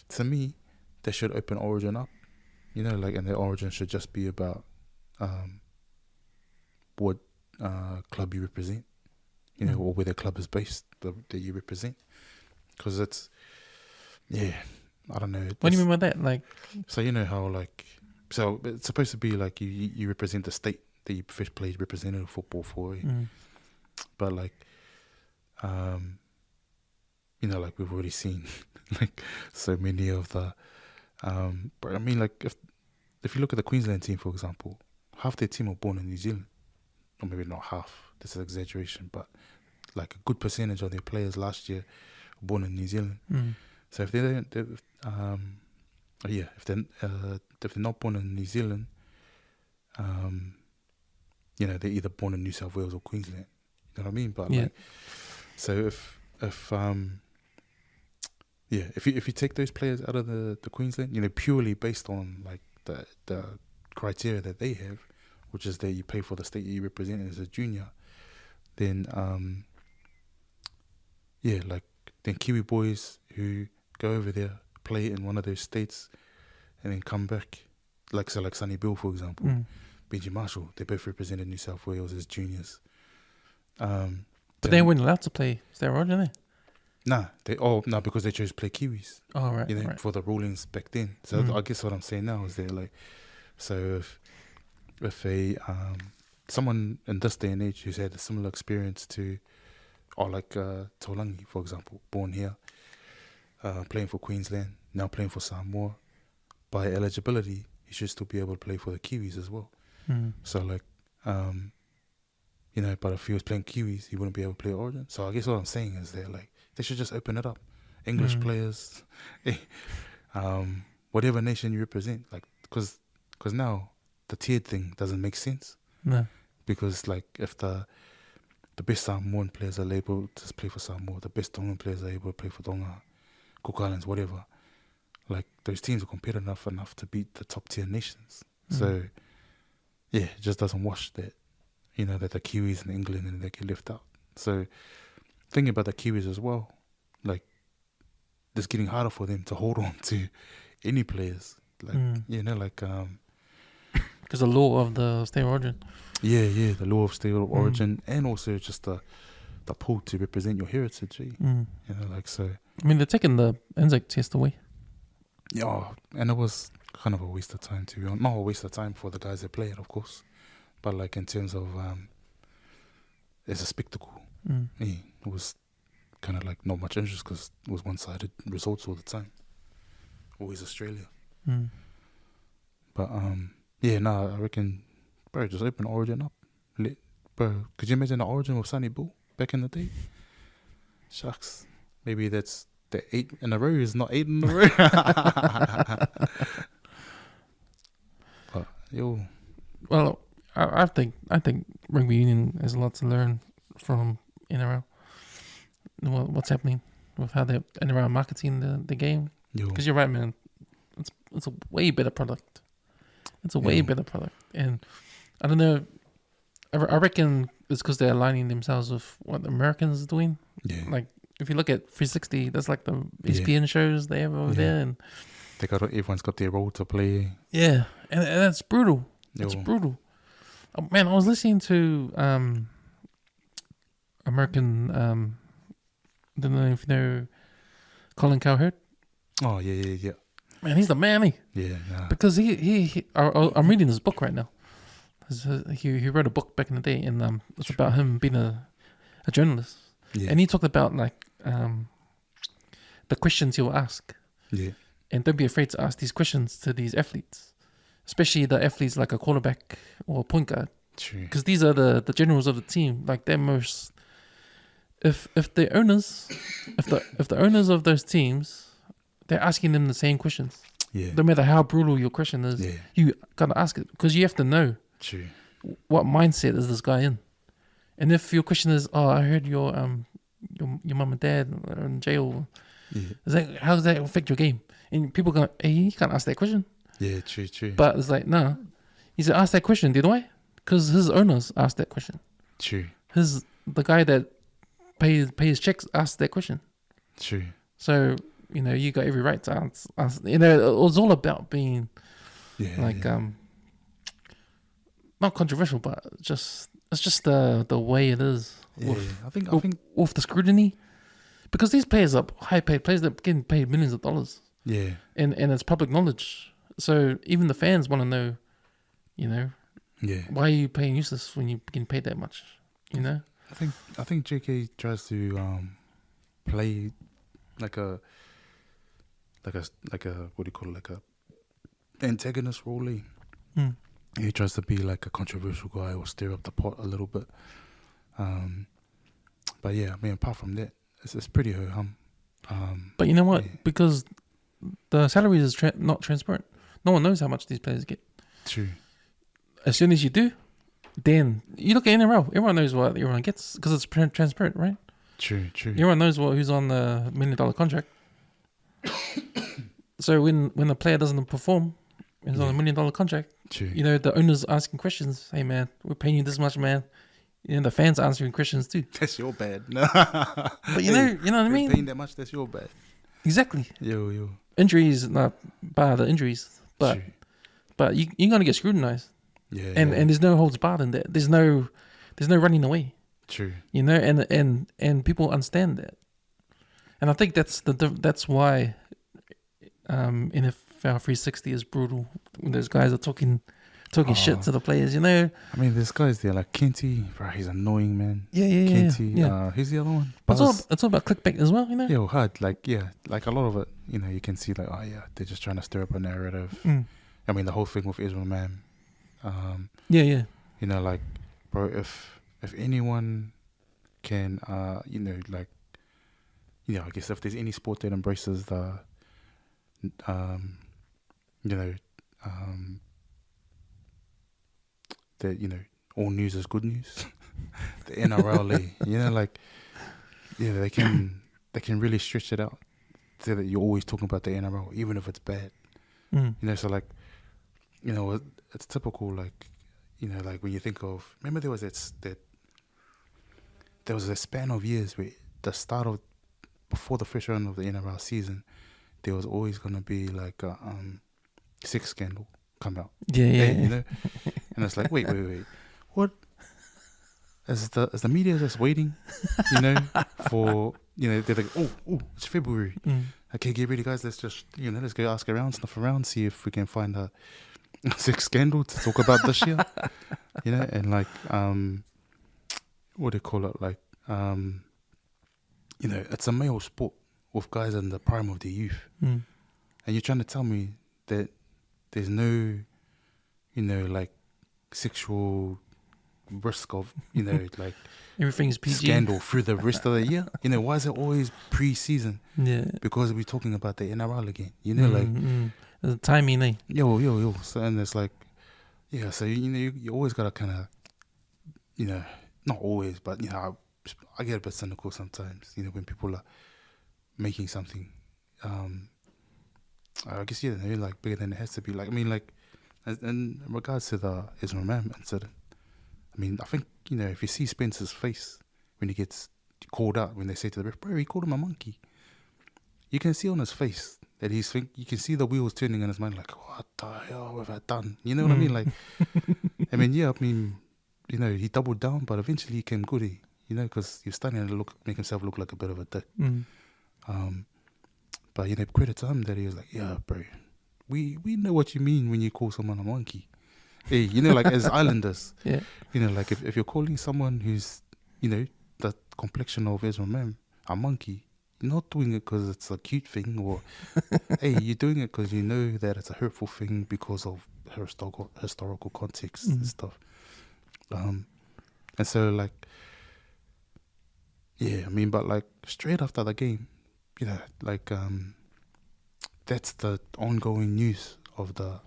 to me, they should open Origin up, and the Origin should just be about what club you represent, or where the club is based that you represent. Because it's, I don't know.
What do you mean by that? Like,
so how so it's supposed to be like you represent the state that you first played representative football for, but like, like we've already seen, like so many of the, but I mean like if you look at the Queensland team for example, half their team are born in New Zealand, or maybe not half. This is an exaggeration, but like a good percentage of their players last year born in New Zealand. So if they don't, if they're not born in New Zealand, you know, they're either born in New South Wales or Queensland. You know what I mean? But
Yeah.
like, so if you take those players out of the Queensland, you know, purely based on like the criteria that they have, which is that you pay for the state you represent as a junior, then like then Kiwi boys who go over there, play in one of those states, and then come back, like Sonny Bill, for example, Benji Marshall, they both represented New South Wales as juniors.
But they weren't allowed to play steroid, didn't they?
Nah, because they chose to play Kiwis.
Oh, right,
You know,
right.
for the rulings back then. So I guess what I'm saying now is that like, so if a someone in this day and age who's had a similar experience to, or like Taulangi, for example, born here, playing for Queensland, now playing for Samoa, by eligibility, he should still be able to play for the Kiwis as well. So like, you know, but if he was playing Kiwis, he wouldn't be able to play Origin. So I guess what I'm saying is that like, they should just open it up. English players, whatever nation you represent, like, because now the tiered thing doesn't make sense.
No.
Because like if the best Samoan players are able to play for Samoa, the best Tongan players are able to play for Tonga, Cook Islands, whatever, like those teams are competitive enough to beat the top tier nations. So yeah, it just doesn't wash that, you know, that the Kiwis in England and they get left out. So thinking about the Kiwis as well, like it's getting harder for them to hold on to any players, like you know, like
because the law of the state of origin.
Yeah, the law of state of origin, and also just the pull to represent your heritage. You know, like so.
I mean, they're taking the Anzac test away.
Yeah, and it was kind of a waste of time, to be honest. Not a waste of time for the guys that play it, of course, but like in terms of as a spectacle, it was kind of like not much interest because it was one-sided results all the time. Always Australia. But I reckon, bro, just open Origin up. Bro, could you imagine the Origin with Sonny Bill back in the day? Shucks. Maybe that's the 8 in a row is not 8 in a row. But yo,
well, I think rugby union has a lot to learn from NRL. What's happening with how they're NRL marketing the game? Because you're right, man. It's a way better product. It's a way better product, and I don't know. I reckon it's because they're aligning themselves with what the Americans are doing. Yeah. Like if you look at 360, that's like the ESPN shows they have over there, and
everyone's got their role to play.
Yeah, and that's brutal. It's brutal. Oh, man, I was listening to American. I don't know if you know Colin Cowherd.
Oh yeah.
Man, he's the man.
Yeah.
Because I'm reading his book right now. He wrote a book back in the day, and it's about him being a journalist. Yeah. And he talked about like the questions he'll ask.
Yeah.
And don't be afraid to ask these questions to these athletes, especially the athletes like a quarterback or a point guard.
True.
Because these are the generals of the team. Like they're most. If the owners of those teams, they're asking them the same questions.
Yeah.
No matter how brutal your question is, you gotta ask it because you have to know.
True.
What mindset is this guy in? And if your question is, "Oh, I heard your mum and dad are in jail," how does that affect your game? And people go, "Hey, you can't ask that question."
Yeah, true.
But it's like, nah. He said, "Ask that question." Do you know why? Because his owners asked that question.
True.
The guy that pay his checks asked that question.
True.
So you got every right to ask. It was all about being not controversial, but it's just the way it is.
Yeah, I think
with the scrutiny, because these players are high paid players that are getting paid millions of dollars.
Yeah,
and it's public knowledge. So even the fans want to know, why are you paying useless when you're getting paid that much?
I think JK tries to play like a what do you call it, like a antagonist role. He tries to be like a controversial guy or stir up the pot a little bit. But yeah, I mean, apart from that, it's pretty ho-hum.
But you know what? Yeah. Because the salaries is not transparent. No one knows how much these players get.
True.
as soon as you do, then you look at NRL. Everyone knows what everyone gets because it's transparent, right?
True.
Everyone knows who's on the $1 million contract. So when a player doesn't perform, he's on $1 million contract.
True.
You know, the owner's asking questions. Hey man, we're paying you this much, man. You know, the fans are answering questions too.
That's your bad.
But you know what I mean?
Paying that much, that's your bad.
Exactly.
Yo.
Injuries, not bar the injuries, but you're gonna get scrutinized.
Yeah.
And there's no holds barred in that. There's no running away.
True.
You know, and people understand that. And I think that's why NFL 360 is brutal when those guys are talking shit to the players, you know.
I mean, there's guys there like Kenty, bro, he's annoying, man.
Yeah.
Kenty, who's the other one?
It's all about clickbait as well, you know.
Yo, hard, like a lot of it, you know, you can see like, oh yeah, they're just trying to stir up a narrative. I mean, the whole thing with Israel, man.
Yeah.
You know, like, bro, if anyone can, you know, like, you know, I guess if there's any sport that embraces the, you know, that, you know, all news is good news. The NRL, you know, like, yeah, they can really stretch it out so that you're always talking about the NRL, even if it's bad. You know, so like, you know, it's typical, like, you know, like when you think of, remember there was that span of years where before the first round of the NRL season, there was always going to be like a sex scandal come out.
Yeah.
You know? And it's like, wait. What? Is the media just waiting, you know, for, you know, they're like, oh, it's February. Okay, get ready, guys. Let's go ask around, snuff around, see if we can find a sex scandal to talk about this year. You know, and like, what do you call it? Like, you know, it's a male sport with guys in the prime of their youth. And you're trying to tell me that there's no, you know, like, sexual risk of, you know, like,
everything's PG
scandal through the rest of the year. You know, why is it always pre-season?
Yeah.
Because we're talking about the NRL again. You know, like,
the timing, eh?
Yo. So, and it's like, yeah, so, you know, you always got to kind of, you know, not always, but, you know, I get a bit cynical sometimes, you know, when people are making something, I guess, yeah, you know, like, bigger than it has to be. Like, I mean, like, in regards to the Israel Mam incident, I mean, I think, you know, if you see Spencer's face when he gets called out, when they say to the ref, bro, he called him a monkey, you can see on his face that you can see the wheels turning in his mind, like, what the hell have I done? You know what I mean? Like, I mean, yeah, I mean, you know, he doubled down, but eventually he came goody, you know, because he was starting to make himself look like a bit of a dick. But, you know, credit to him that he was like, yeah, bro, we know what you mean when you call someone a monkey. Hey, you know, like, as Islanders,
Yeah.
you know, like, if you're calling someone who's, you know, the complexion of Israel Mem a monkey, you're not doing it because it's a cute thing, or, hey, you're doing it because you know that it's a hurtful thing because of historical context and stuff. And so, like, yeah, I mean, but, like, straight after the game, you know, like, that's the ongoing news of the,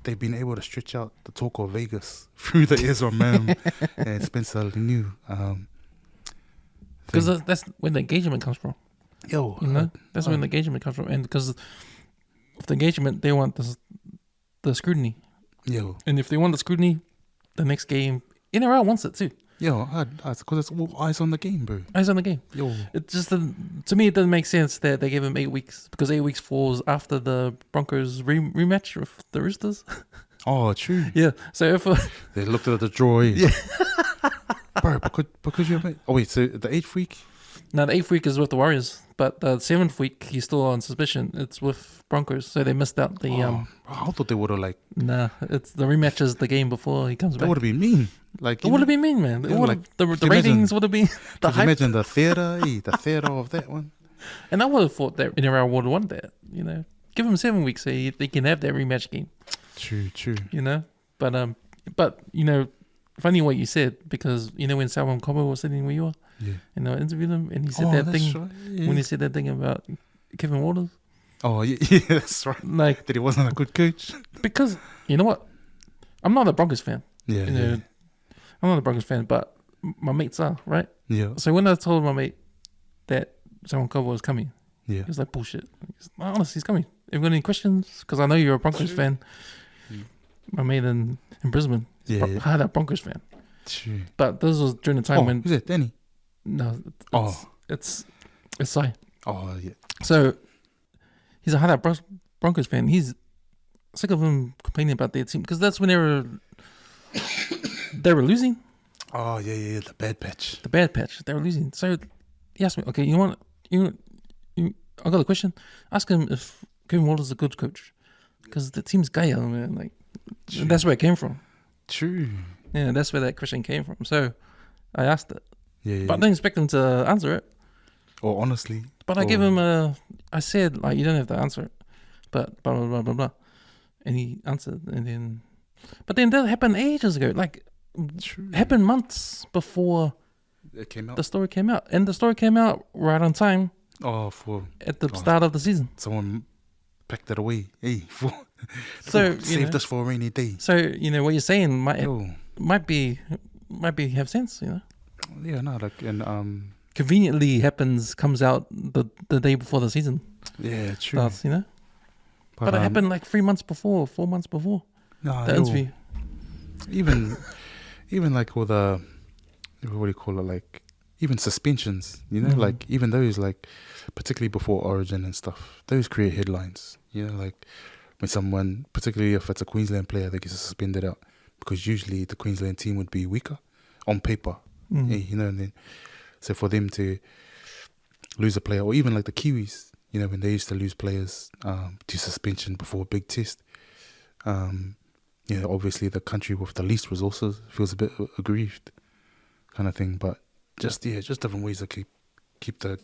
they've been able to stretch out the talk of Vegas through the Ezra Mam and Spencer Leniu.
Because that's where the engagement comes from.
Yo,
you know, that's where the engagement comes from, and because of the engagement, they want the scrutiny.
Yo,
and if they want the scrutiny, the next game, NRL wants it too.
Yo, because it's all eyes on the game, bro.
Eyes on the game.
Yo,
it just to me it doesn't make sense that they gave him 8 weeks, because 8 weeks falls after the Broncos rematch with the Roosters.
Oh, true.
Yeah. So if
they looked at the droid.
Yeah.
Bro, because you're. Oh wait, so the 8th week.
No, the 8th week is with the Warriors, but the 7th week he's still on suspicion. It's with Broncos, so they missed out the.
I thought they would have like.
Nah, it's the rematch is the game before he comes back.
That would have been mean. Like,
it would have been mean, man.
Yeah, like,
the ratings would have been the hype.
Imagine the theater of that one.
And I would have thought that NRL would have won that. You know, give him 7 weeks so they can have that rematch game.
True.
You know, but you know, funny what you said, because you know when Salman Kobo was sitting where you were,
yeah,
and I interviewed him, and he said that thing
right, yeah.
when he said that thing about Kevin Waters.
Oh yeah, that's right.
Like
that he wasn't a good coach.
Because you know what, I'm not a Broncos fan,
Yeah,
You know, I'm not a Broncos fan, but my mates are, right?
yeah,
So when I told my mate that Simon Cowboy was coming,
yeah.
he was like, bullshit. Honestly, he's coming. Have you got any questions? Because I know you're a Broncos fan.
Mm.
My mate in Brisbane, he's
Yeah, yeah.
hard out Broncos fan.
True.
But this was during the time when...
Who's it? Danny?
No, it's Sai.
Oh, yeah.
So he's a hard out Broncos fan. He's sick of him complaining about their team because that's when they were losing.
Oh, yeah, the bad patch.
The bad patch. They were losing. So he asked me, okay, I got a question. Ask him if Kevin Walter's a good coach because the team's gay, man. Like that's where it came from.
True.
Yeah, that's where that question came from. So I asked it,
Yeah.
but I didn't expect him to answer it.
Or honestly.
But I gave him I said, like, you don't have to answer it, but blah, blah, blah, blah, blah. And he answered, but then that happened ages ago. Like,
True.
happened months before
It came out.
the story came out. And the story came out right on time at the start of the season.
Someone packed it away. Hey, saved us for a rainy day.
So, what you're saying might be have sense,
Yeah, no, like, and
conveniently comes out the day before the season
yeah, true.
starts, But it happened like 4 months before the interview.
Even like all the, what do you call it, like even suspensions, like even those, like particularly before Origin and stuff, those create headlines, like when someone, particularly if it's a Queensland player that gets suspended out, because usually the Queensland team would be weaker on paper, and then so for them to lose a player, or even like the Kiwis, when they used to lose players to suspension before a big test, obviously the country with the least resources feels a bit aggrieved, kind of thing. But just different ways to keep the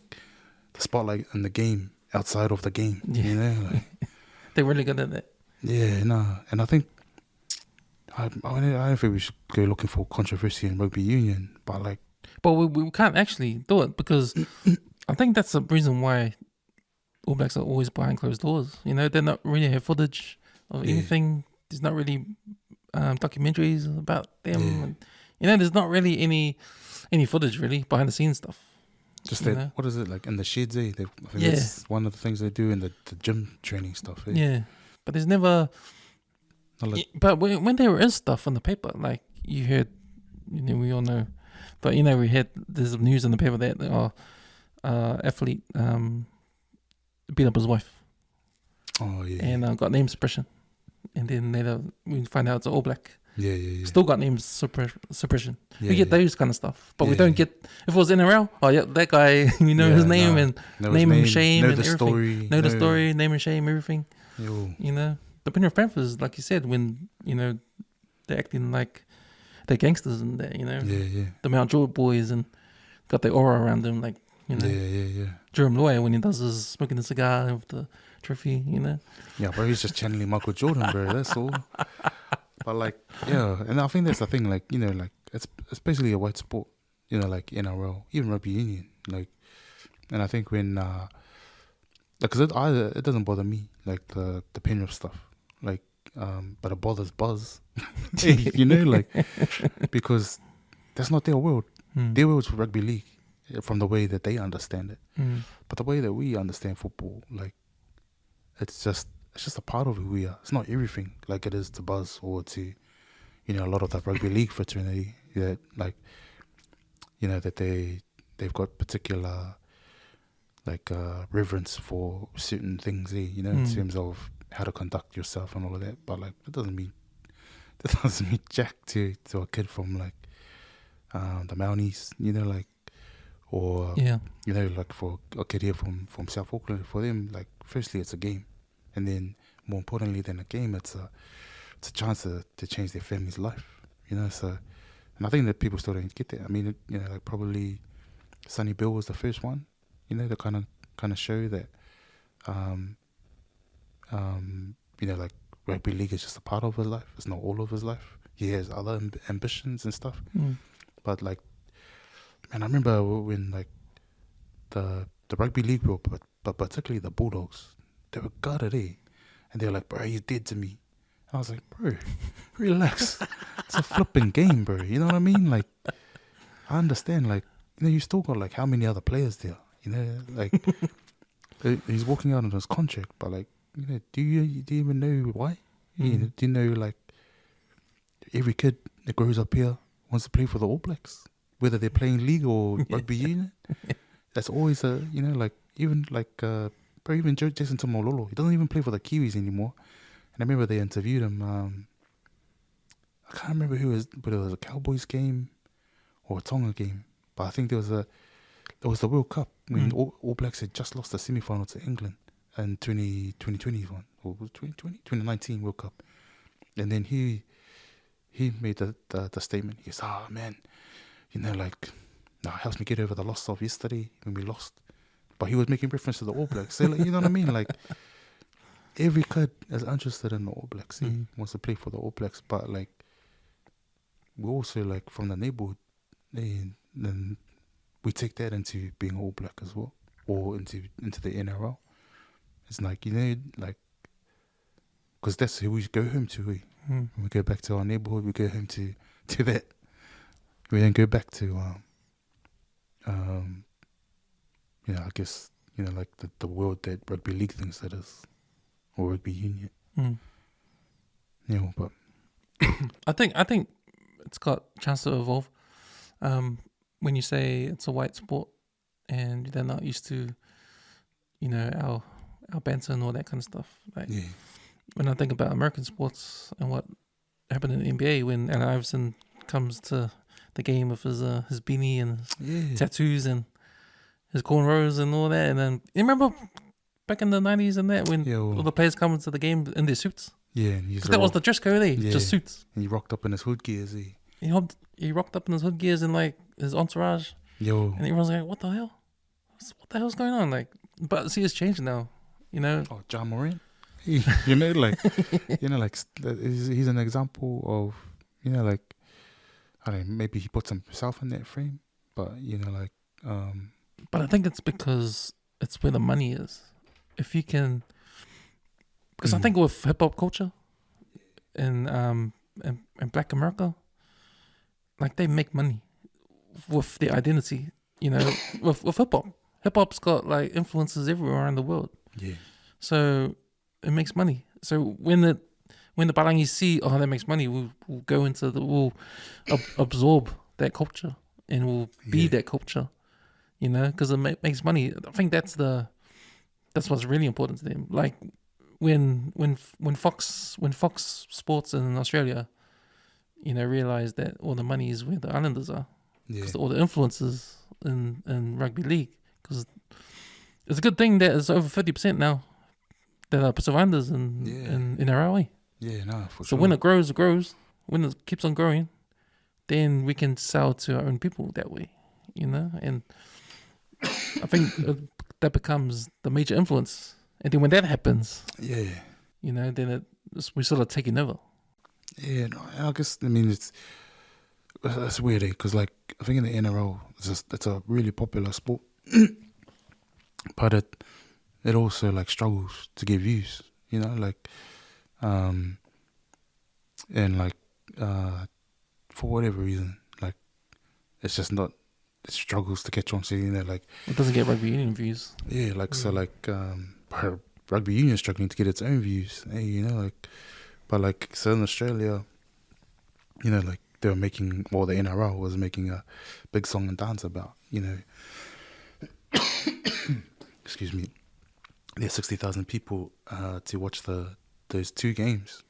spotlight in the game outside of the game. Like,
they're really good at that.
Yeah, no, and I think I don't think we should go looking for controversy in rugby union, but
we can't actually do it because I think that's the reason why All Blacks are always behind closed doors. They're not really have footage of anything. There's not really documentaries about them.
Yeah.
And, there's not really any footage really behind the scenes stuff.
Just that, what is it, like in the sheds, I think that's one of the things they do in the gym training stuff.
Yeah, but there's never... But when there is stuff on the paper, like you heard, we all know, but we had there's news in the paper that athlete beat up his wife.
Oh yeah.
And got name suppression, and then later we find out it's an All Black.
Yeah.
Still got name suppression.
Yeah,
we get those kind of stuff, but we don't get if it was NRL. Oh yeah, that guy. We know his name and name and shame and everything. Know the story, name and shame, everything.
Yo.
The Penrith Panthers, like you said, when they're acting like they're gangsters and that, the Mount Druitt boys and got the aura around them, like Jerome Lawyer when he does his smoking a cigar with the trophy,
Yeah, bro, he's just channeling Michael Jordan, bro. That's all. But and I think that's the thing, like it's basically a white sport, like NRL, even rugby union, like, and I think when because it doesn't bother me, like the Penrith stuff, like but it bothers Buzz, like, because that's not their world. Their world's rugby league, from the way that they understand it. But the way that we understand football, like, it's just a part of who we are. It's not everything like it is to Buzz or to a lot of the rugby league fraternity that, like, that they've got particular, like, reverence for certain things there, in terms of how to conduct yourself and all of that. But like, that doesn't mean jack to a kid from like the Mounties, like, or like for a kid here from South Auckland. For them, like, firstly it's a game, and then more importantly than a game, it's a chance to change their family's life, So, and I think that people still don't get that. I mean, like, probably Sonny Bill was the first one, to kind of show that, like, rugby league is just a part of his life. It's not all of his life. He has other ambitions and stuff. But like, man, I remember when like the rugby league group, but particularly the Bulldogs, they were gutted, and they were like, bro, he's dead to me. I was like, bro, relax. It's a flipping game, bro. You know what I mean? Like, I understand. Like, you still got like how many other players there? Like he's walking out on his contract, but like, do you even know why? Do you know like every kid that grows up here wants to play for the All Blacks, whether they're playing league or rugby union? That's always like even like bro, even Jason Tomololo, he doesn't even play for the Kiwis anymore. And I remember they interviewed him. I can't remember who it was, but it was a Cowboys game or a Tonga game. But I think there was the World Cup when All Blacks had just lost the semi-final to England in 2021 or was it 2019 World Cup. And then he made the statement. He goes, man, like, it helps me get over the loss of yesterday when we lost. But he was making reference to the All Blacks. So, like, you know what I mean? Like, every kid is interested in the All Blacks. He wants to play for the All Blacks. But, like, we're also, like, from the neighborhood. Then we take that into being All Black as well. Or into the NRL. It's like, like, because that's who we go home to. When we go back to our neighborhood, we go home to that. We then go back to, I guess, like the world that rugby league thinks that is, or rugby union. But
I think it's got a chance to evolve. When you say it's a white sport and they're not used to, our banter and all that kind of stuff. Like, when I think about American sports and what happened in the NBA when Allen Iverson comes to the game with his beanie and his tattoos and his cornrows and all that, and then you remember back in the 90s and that when all the players come into the game in their suits.
Yeah, and
that was the dress code, just suits.
And he rocked up in his hood gears.
He rocked up in his hood gears and like his entourage. And everyone's like, "What the hell? What the hell's going on?" Like, but see, it's changed now.
Oh, John Moran. Like, like he's an example of, like, I don't know, maybe he puts himself in that frame, but like.
But I think it's because it's where the money is. If you can, because I think with hip hop culture, and Black America, like they make money with their identity. With hip hop. Hip hop's got like influences everywhere around the world.
Yeah.
So it makes money. So when the Palangis see, that makes money, we'll go into we'll absorb that culture and we'll be that culture, because it makes money. I think that's what's really important to them. Like when Fox Sports in Australia, realize that all the money is where the Islanders are, because all the influences in rugby league, because it's a good thing that it's over 50% now that are Pacific Islanders in NRL.
Yeah, no, for
so
sure.
When it grows, it grows. When it keeps on growing, then we can sell to our own people that way, And I think that becomes the major influence. And then when that happens, then we sort of taking over.
Yeah, no, I guess, it's weird, because like I think in the NRL, it's a really popular sport, but it also like struggles to get views, and like for whatever reason, like it's just not. It struggles to catch on. So like
it doesn't get rugby union views.
Yeah, like so, like rugby union is struggling to get its own views. But like so in Australia, like they were making, the NRL was making a big song and dance about, excuse me, there's 60,000 people to watch those two games.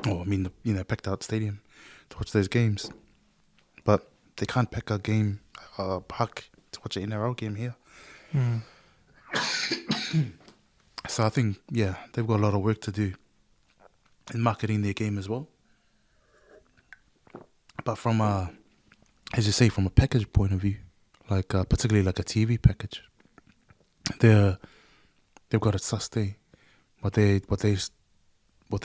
Packed out stadium to watch those games, but they can't pack a game, park to watch an NRL game here. So I think, they've got a lot of work to do in marketing their game as well. But from as you say, from a package point of view, like particularly like a TV package, they've got it sussed. What they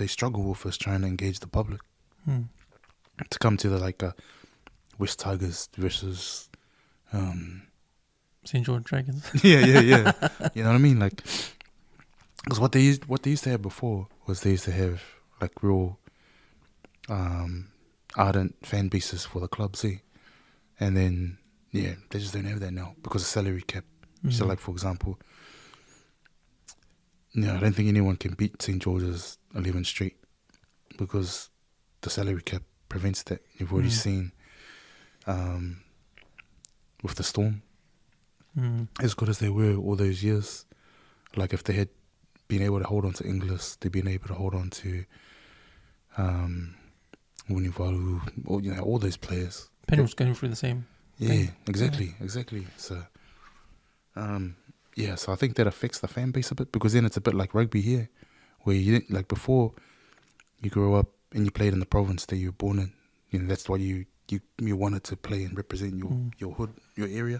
struggle with is trying to engage the public to come to the West Tigers versus
St. George Dragons.
yeah. You know what I mean? Like, because what they used to have before was they used to have like real ardent fan bases for the clubs, and then they just don't have that now because of salary cap. So like for example, I don't think anyone can beat St. George's 11 straight because the salary cap prevents that. You've already seen with the Storm, as good as they were all those years, like if they had been able to hold on to Inglis, they'd been able to hold on to Univalu, all those players.
Penrith's going through the same thing.
Exactly. So, so I think that affects the fan base a bit because then it's a bit like rugby here, where you didn't, like before, you grew up and you played in the province that you were born in. That's why you wanted to play and represent your hood, your area.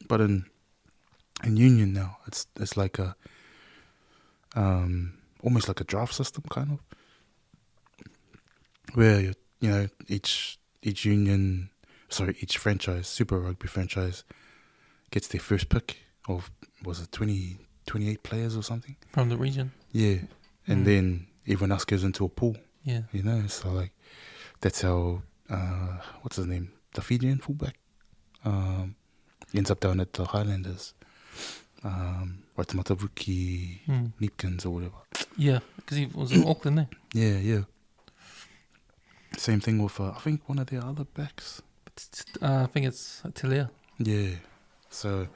But in Union now, it's like a almost like a draft system kind of, where each franchise, Super Rugby franchise, gets their first pick of, was it 28 players or something
from the region.
Yeah, and then everyone else goes into a pool.
Yeah,
so like that's how what's his name, the Fijian fullback, ends up down at the Highlanders. Matavuki Nipkins or whatever.
Yeah, because he was in Auckland there.
Yeah. Same thing with I think one of their other backs.
I think it's Tilea.
Yeah. So.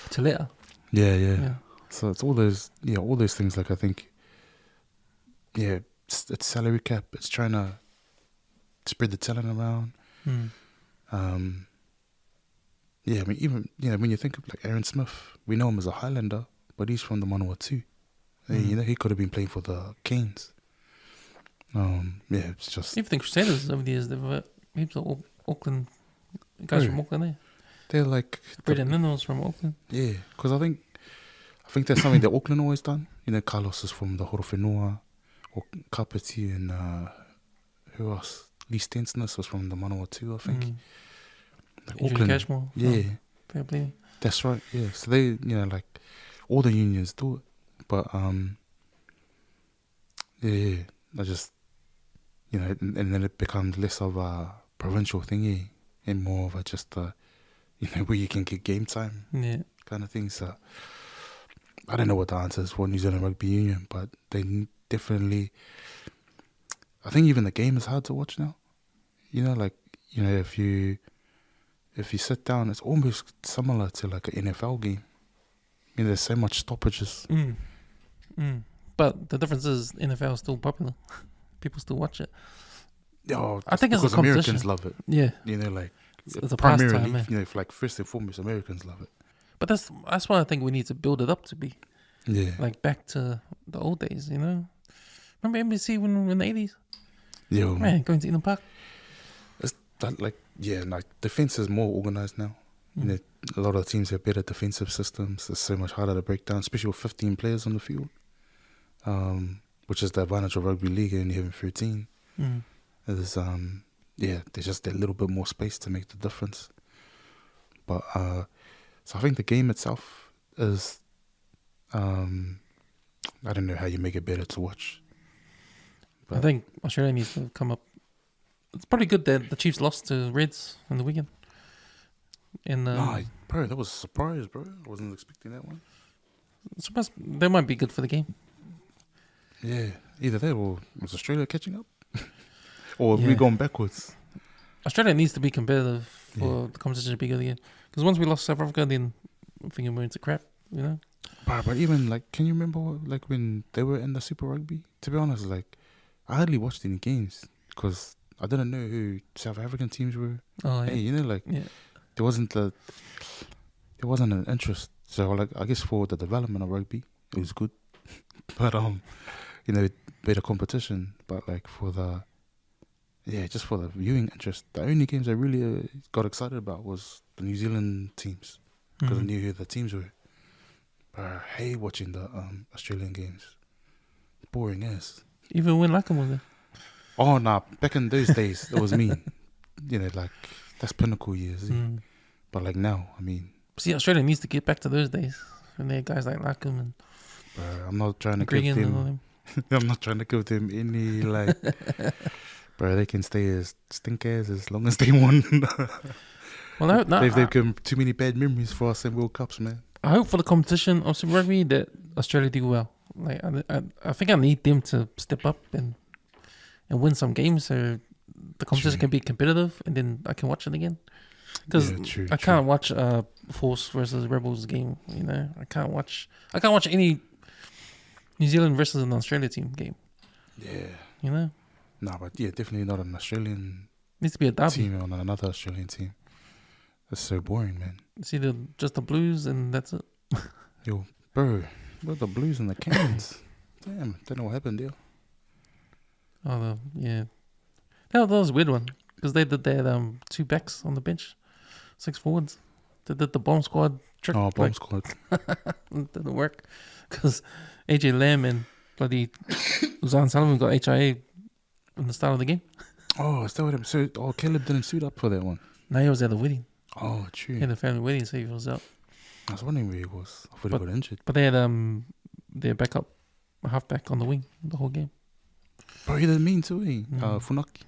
Tilea.
Yeah. So it's all those things. Like I think, it's salary cap. It's trying to spread the talent around. I mean, even when you think of like Aaron Smith, we know him as a Highlander, but he's from the Manawatu. He could have been playing for the Canes. It's just
even the Crusaders over the years, they've heaps of Auckland guys from Auckland there.
They're like
Brendan Ninnels from Auckland.
Yeah, because I think that's something that Auckland always done. Carlos is from the Horowhenua, or Kapiti, and who else? Lee Stensness was from the Manawatu, I think. Like Auckland,
Cashmore. Fair play.
That's right. Yeah, so they, like all the unions do it, but I just, and then it becomes less of a provincial thingy and more of a just where you can get game time, kind of thing. So I don't know what the answer is for New Zealand Rugby Union, but they definitely. I think even the game is hard to watch now. If you sit down, it's almost similar to like an NFL game. There's so much stoppages.
But the difference is NFL is still popular. People still watch it.
Oh,
I think it's
because
a competition.
Americans love it.
Yeah.
It's
a
primarily,
pastime,
like first and foremost, Americans love it.
But that's why I think we need to build it up to be.
Yeah.
Like back to the old days, Remember NBC when in the 80s?
Yeah.
Man, going to Eden Park.
It's that, like defense is more organized now. A lot of teams have better defensive systems. It's so much harder to break down, especially with 15 players on the field, which is the advantage of rugby league and having 13. There's there's just a little bit more space to make the difference. But so I think the game itself is, I don't know how you make it better to watch. But
I think Australia needs to come up. It's probably good that the Chiefs lost to Reds on the weekend.
Bro, that was a surprise, bro. I wasn't expecting that one.
They might be good for the game.
Yeah, either that or was Australia catching up? Or we going backwards?
Australia needs to be competitive for the competition to be good again. Because once we lost South Africa, then I'm thinking we're into crap,
But even, like, can you remember, like, when they were in the Super Rugby? To be honest, like, I hardly watched any games because I didn't know who South African teams were.
Oh, yeah.
Hey, there wasn't an interest. So, like, I guess for the development of rugby, it was good. But, better competition. But, like, for the, just for the viewing interest, the only games I really got excited about was the New Zealand teams because I knew who the teams were. But I hate watching the Australian games. Boring as.
Even when Lackham was there.
Oh, nah. Back in those days, it was mean. Like, that's pinnacle years. But, like, now, I mean...
See, Australia needs to get back to those days when they had guys like Lackham and...
I'm not trying to
Gregan
give them...
and all them.
I'm not trying to give them any like, bro. They can stay as stinkers as long as they want.
Well,
They've given too many bad memories for us in World Cups, man.
I hope for the competition of Super Rugby that Australia do well. Like I think I need them to step up and win some games so the competition can be competitive, and then I can watch it again. Because I can't watch Force versus Rebels game. You know, I can't watch any New Zealand versus an Australia team game. Yeah, you know.
Nah, but yeah, definitely not an Australian.
Needs to be a derby
team on another Australian team. That's so boring, man.
It's either just the Blues and that's it.
Yo, bro, what the Blues and the Canes? Damn, don't know what happened there.
Oh, yeah. That was a weird one because they did that 2 backs on the bench, 6 forwards. They did the bomb squad trick.
Oh, bomb squad.
It didn't work because AJ Lamb and bloody Uzan Sullivan got HIA in the start of the game.
Oh, is that what so Caleb didn't suit up for that one?
No, he was at the wedding.
Oh, true.
He had a family wedding, so he was out.
I was wondering where he was. I thought he got injured.
But they had their backup, halfback on the wing the whole game.
Bro, he didn't mean to, eh? Funaki.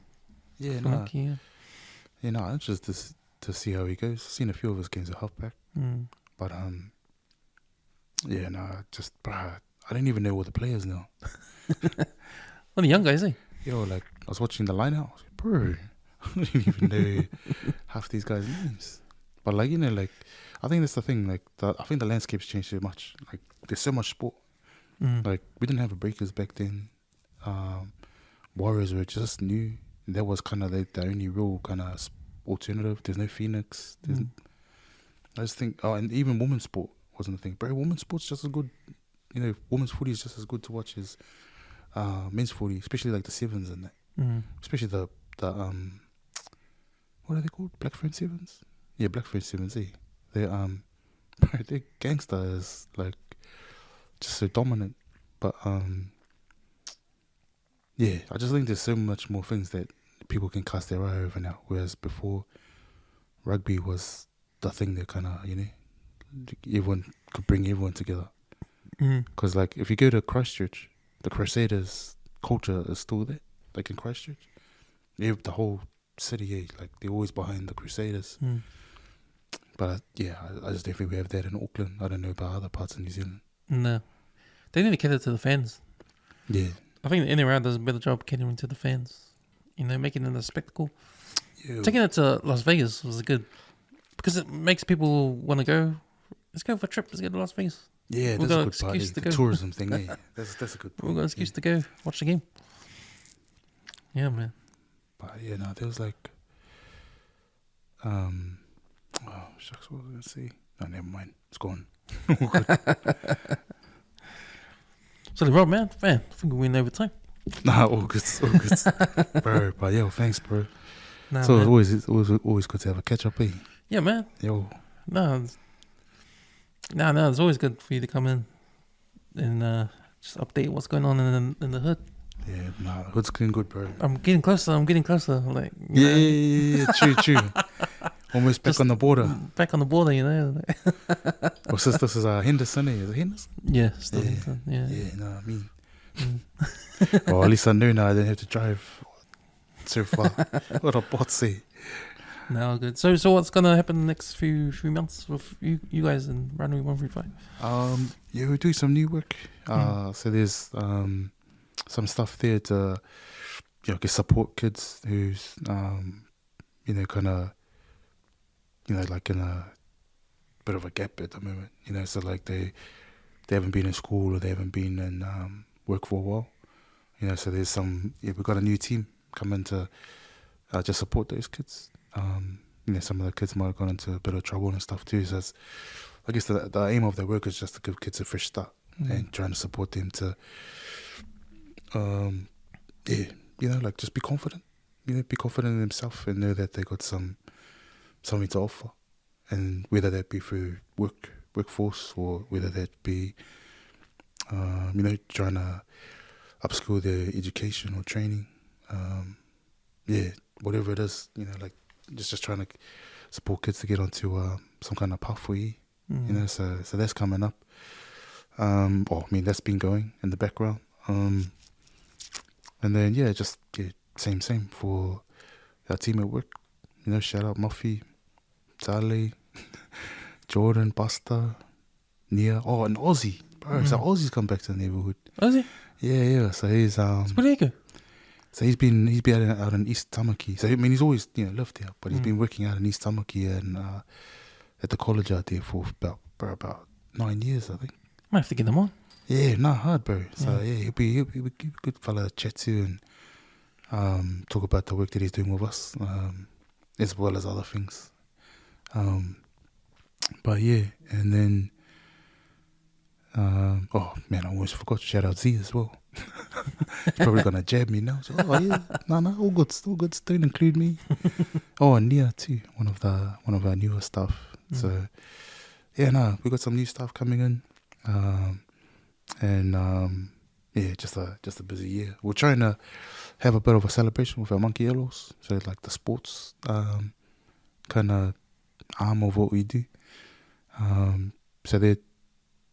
Yeah,
Funaki, yeah.
Yeah, no, I'm just to see how he goes. I've seen a few of his games at halfback. But, yeah, no, just, bro, I don't even know all the players now.
Well, the young guys, eh?
Yo, like, I was watching the line out. I was like, bro, I didn't even know half these guys' names. But, like, you know, like, I think that's the thing. Like, I think the landscape's changed so much. Like, there's so much sport. Like, we didn't have a Breakers back then. Warriors were just new. That was kind of the only real kind of alternative. There's no Phoenix. I just think, and even women's sport wasn't a thing. Bro, women's sport's just as good. You know, women's footy is just as good to watch as men's footy, especially like the sevens and that. Especially the what are they called? Blackfern sevens? Yeah, Blackfern sevens, eh? They're gangsters, like, just so dominant. But, yeah, I just think there's so much more things that people can cast their eye over now. Whereas before, rugby was the thing that kind of, you know, everyone could bring everyone together. Because, like, if you go to Christchurch, the Crusaders culture is still there. Like, in Christchurch, the whole city, like, they're always behind the Crusaders. But, yeah, I just don't think we have that in Auckland. I don't know about other parts of New Zealand.
No. They need to cater to the fans.
Yeah.
I think the NRL does a better job catering to the fans. You know, making it a spectacle. Yeah. Taking it to Las Vegas was good. Because it makes people want to go. Let's go for a trip. Let's go to Las Vegas.
Yeah, that's a good part. The tourism thing, eh? That's a good part.
We've got an excuse to go watch the game. Yeah, man.
But, yeah, no, there was like... oh, shucks, what was I going to say? No, never mind. It's gone. All good.
So, Rob, man, I think we win over time.
Nah, all good. Bro, but yo, thanks, bro.
Nah,
so it's always good to have a catch up, eh?
Yeah, man.
Yo.
No, it's always good for you to come in and just update what's going on in the hood.
Yeah, nah, the hood's getting good, bro.
I'm getting closer. Like,
yeah, true. Almost back just on the border.
Back on the border, you know.
Well, since this is Henderson, eh? Is it Henderson?
Yeah, still Henderson. Yeah.
Yeah, no, I mean. Well, at least I know now I didn't have to drive so far. What a bot say.
No, good. So what's gonna happen the next few months with you guys in Ranui 135?
Yeah, we're doing some new work. So there's some stuff there to, you know, support kids who's you know, kind of, you know, like in a bit of a gap at the moment. You know, so like they haven't been in school or they haven't been in work for a while. You know, so there's some. Yeah, we've got a new team coming to just support those kids. You know, some of the kids might have gone into a bit of trouble and stuff too. So it's, I guess the aim of their work is just to give kids a fresh start and trying to support them to, yeah, you know, like just be confident. You know, be confident in themselves and know that they got something to offer, and whether that be through workforce or whether that be, you know, trying to upskill their education or training, yeah, whatever it is, you know, like just trying to support kids to get onto some kind of pathway, you know. So that's coming up. I mean, that's been going in the background. And then just same for our team at work. Shout out Muffy, Charlie, Jordan, Buster, Nia. Oh, and Aussie, bro. So Aussie's come back to the neighborhood.
Aussie?
Yeah. So he's
Where did he go?
So he's been out in East Tamaki. So I mean, he's always lived here, but he's been working out in East Tamaki and at the college out there for about 9 years, I think.
Might have to get them on.
Yeah, hard, bro. So he'll be a good fella to chat to and talk about the work that he's doing with us, as well as other things. But yeah, and then oh man, I almost forgot to shout out Z as well. He's probably gonna jab me now. So, no, all good, don't include me. Oh, and Nia too, one of our newer stuff. So yeah, we got some new stuff coming in. Just a busy year. We're trying to have a bit of a celebration with our monkey yellows, so like the sports kind of arm of what we do. So they're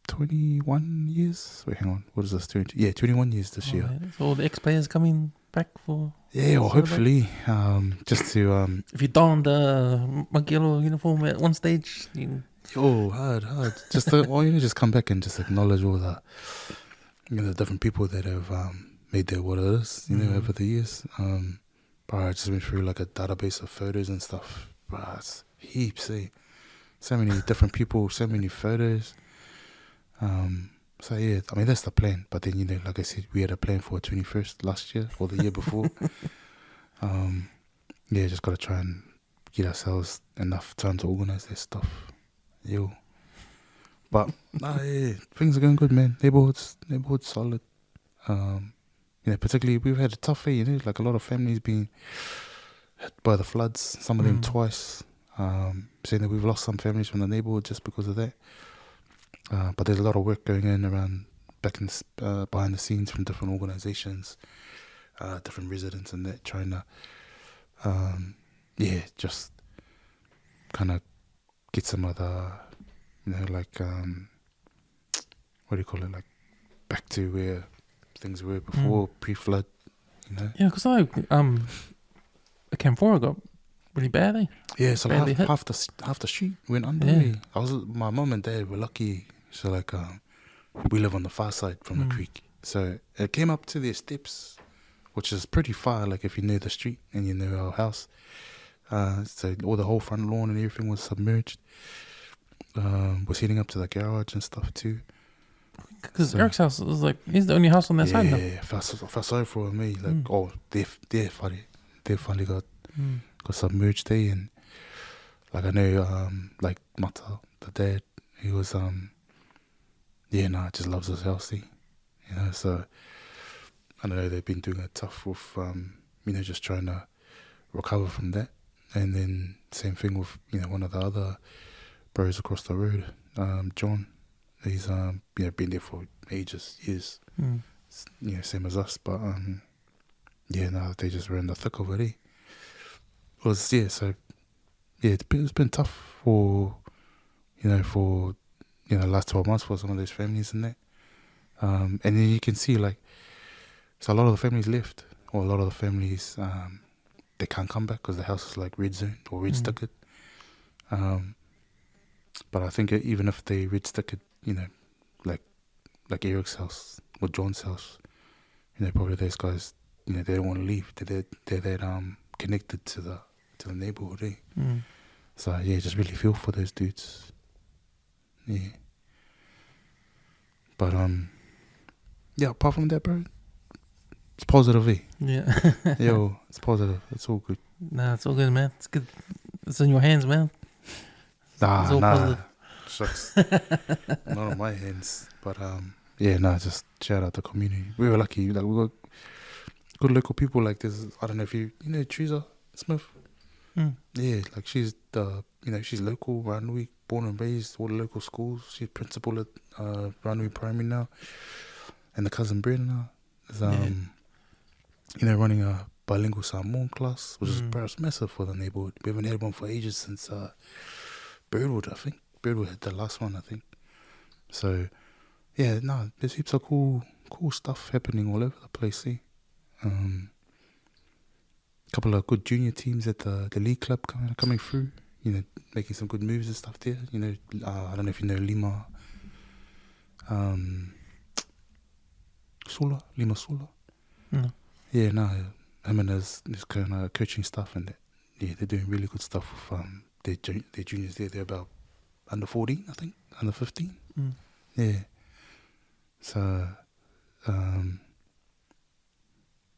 21 years. Wait, hang on. What is this? 21 years this year.
Yeah. So all the ex-players coming back for...
Yeah, or hopefully, just to...
if you don the monkey yellow uniform at one stage...
hard. Just just come back and just acknowledge all the, the different people that have made their what it is, over the years. But I just went through like a database of photos and stuff. But it's heaps, so many different people, so many photos. So yeah, I mean that's the plan. But then like I said, we had a plan for 21st last year or the year before. Just gotta try and get ourselves enough time to organize that stuff. But things are going good, man. Neighborhood's solid. Particularly we've had a tough year, like a lot of families being hit by the floods, some of them twice. Saying that we've lost some families from the neighborhood just because of that. But there's a lot of work going in around behind the scenes from different organizations, different residents and that, trying to just kind of get some of the, like, what do you call it, like, back to where things were before, pre-flood,
Yeah, because Camp 4 got really bad, eh?
Yeah, so half the street went under. Yeah. My mum and dad were lucky, so like, we live on the far side from the creek. So it came up to their steps, which is pretty far, like if you know the street and you know our house. So all the whole front lawn and everything was submerged. Was heading up to the garage and stuff too.
Because Eric's house is like, he's the only house on that side now.
Yeah, I felt sorry for me. Like, they finally got submerged there. And like I know, like Mata, the dad, he was, just loves his house there. So I know they've been doing it tough with, just trying to recover from that. And then same thing with, one of the other bros across the road, John. He's been there for ages, years. Same as us, but they just were in the thick of it. It's been tough for the last 12 months for some of those families and that. And then you can see like, so a lot of the families left, or a lot of the families they can't come back because the house is like red zone or red stickered. But I think even if they red stickered, like Eric's house or John's house, probably those guys, they don't want to leave. They're that connected to the neighborhood, So just really feel for those dudes. Yeah. But apart from that, bro, it's positive,
Yeah.
It's positive. It's all good.
Nah, it's all good, man. It's good. It's in your hands, man.
Nah. Shucks. Not on my hands. But just shout out the community. We were lucky. Like, we got good local people. Like this. I don't know if you know Teresa Smith. Yeah, like she's she's local, Ranui, born and raised, all the local schools. She's principal at Ranui Primary now, and the cousin Brenna is running a bilingual Samoan class, which is perhaps massive for the neighborhood. We haven't had one for ages since Birdwood, I think. Birdwood had the last one, I think. So there's heaps of cool cool stuff happening all over the place. Couple of good junior teams at the league club coming through. You know, making some good moves and stuff there. You know, I don't know if you know Lima. Lima Sula.
No.
Yeah, no, him and his kind of coaching stuff and that. Yeah, they're doing really good stuff with their juniors there. They're about under 14, I think, under 15. Yeah. So,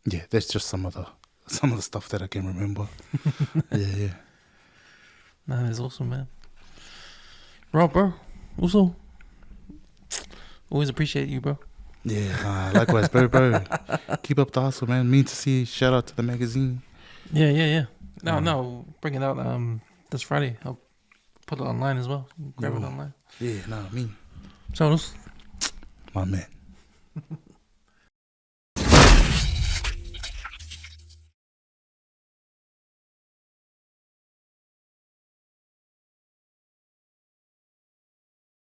yeah, that's just some of the stuff that I can remember. Yeah.
Man, that's awesome, man. Rob, bro, also, always appreciate you, bro.
Yeah, likewise, bro. Keep up the hustle, man. Mean to see. Shout out to the magazine.
Yeah. No, bring it out this Friday. I'll put it online as well. Grab it online.
Yeah, mean.
Shout out.
My man.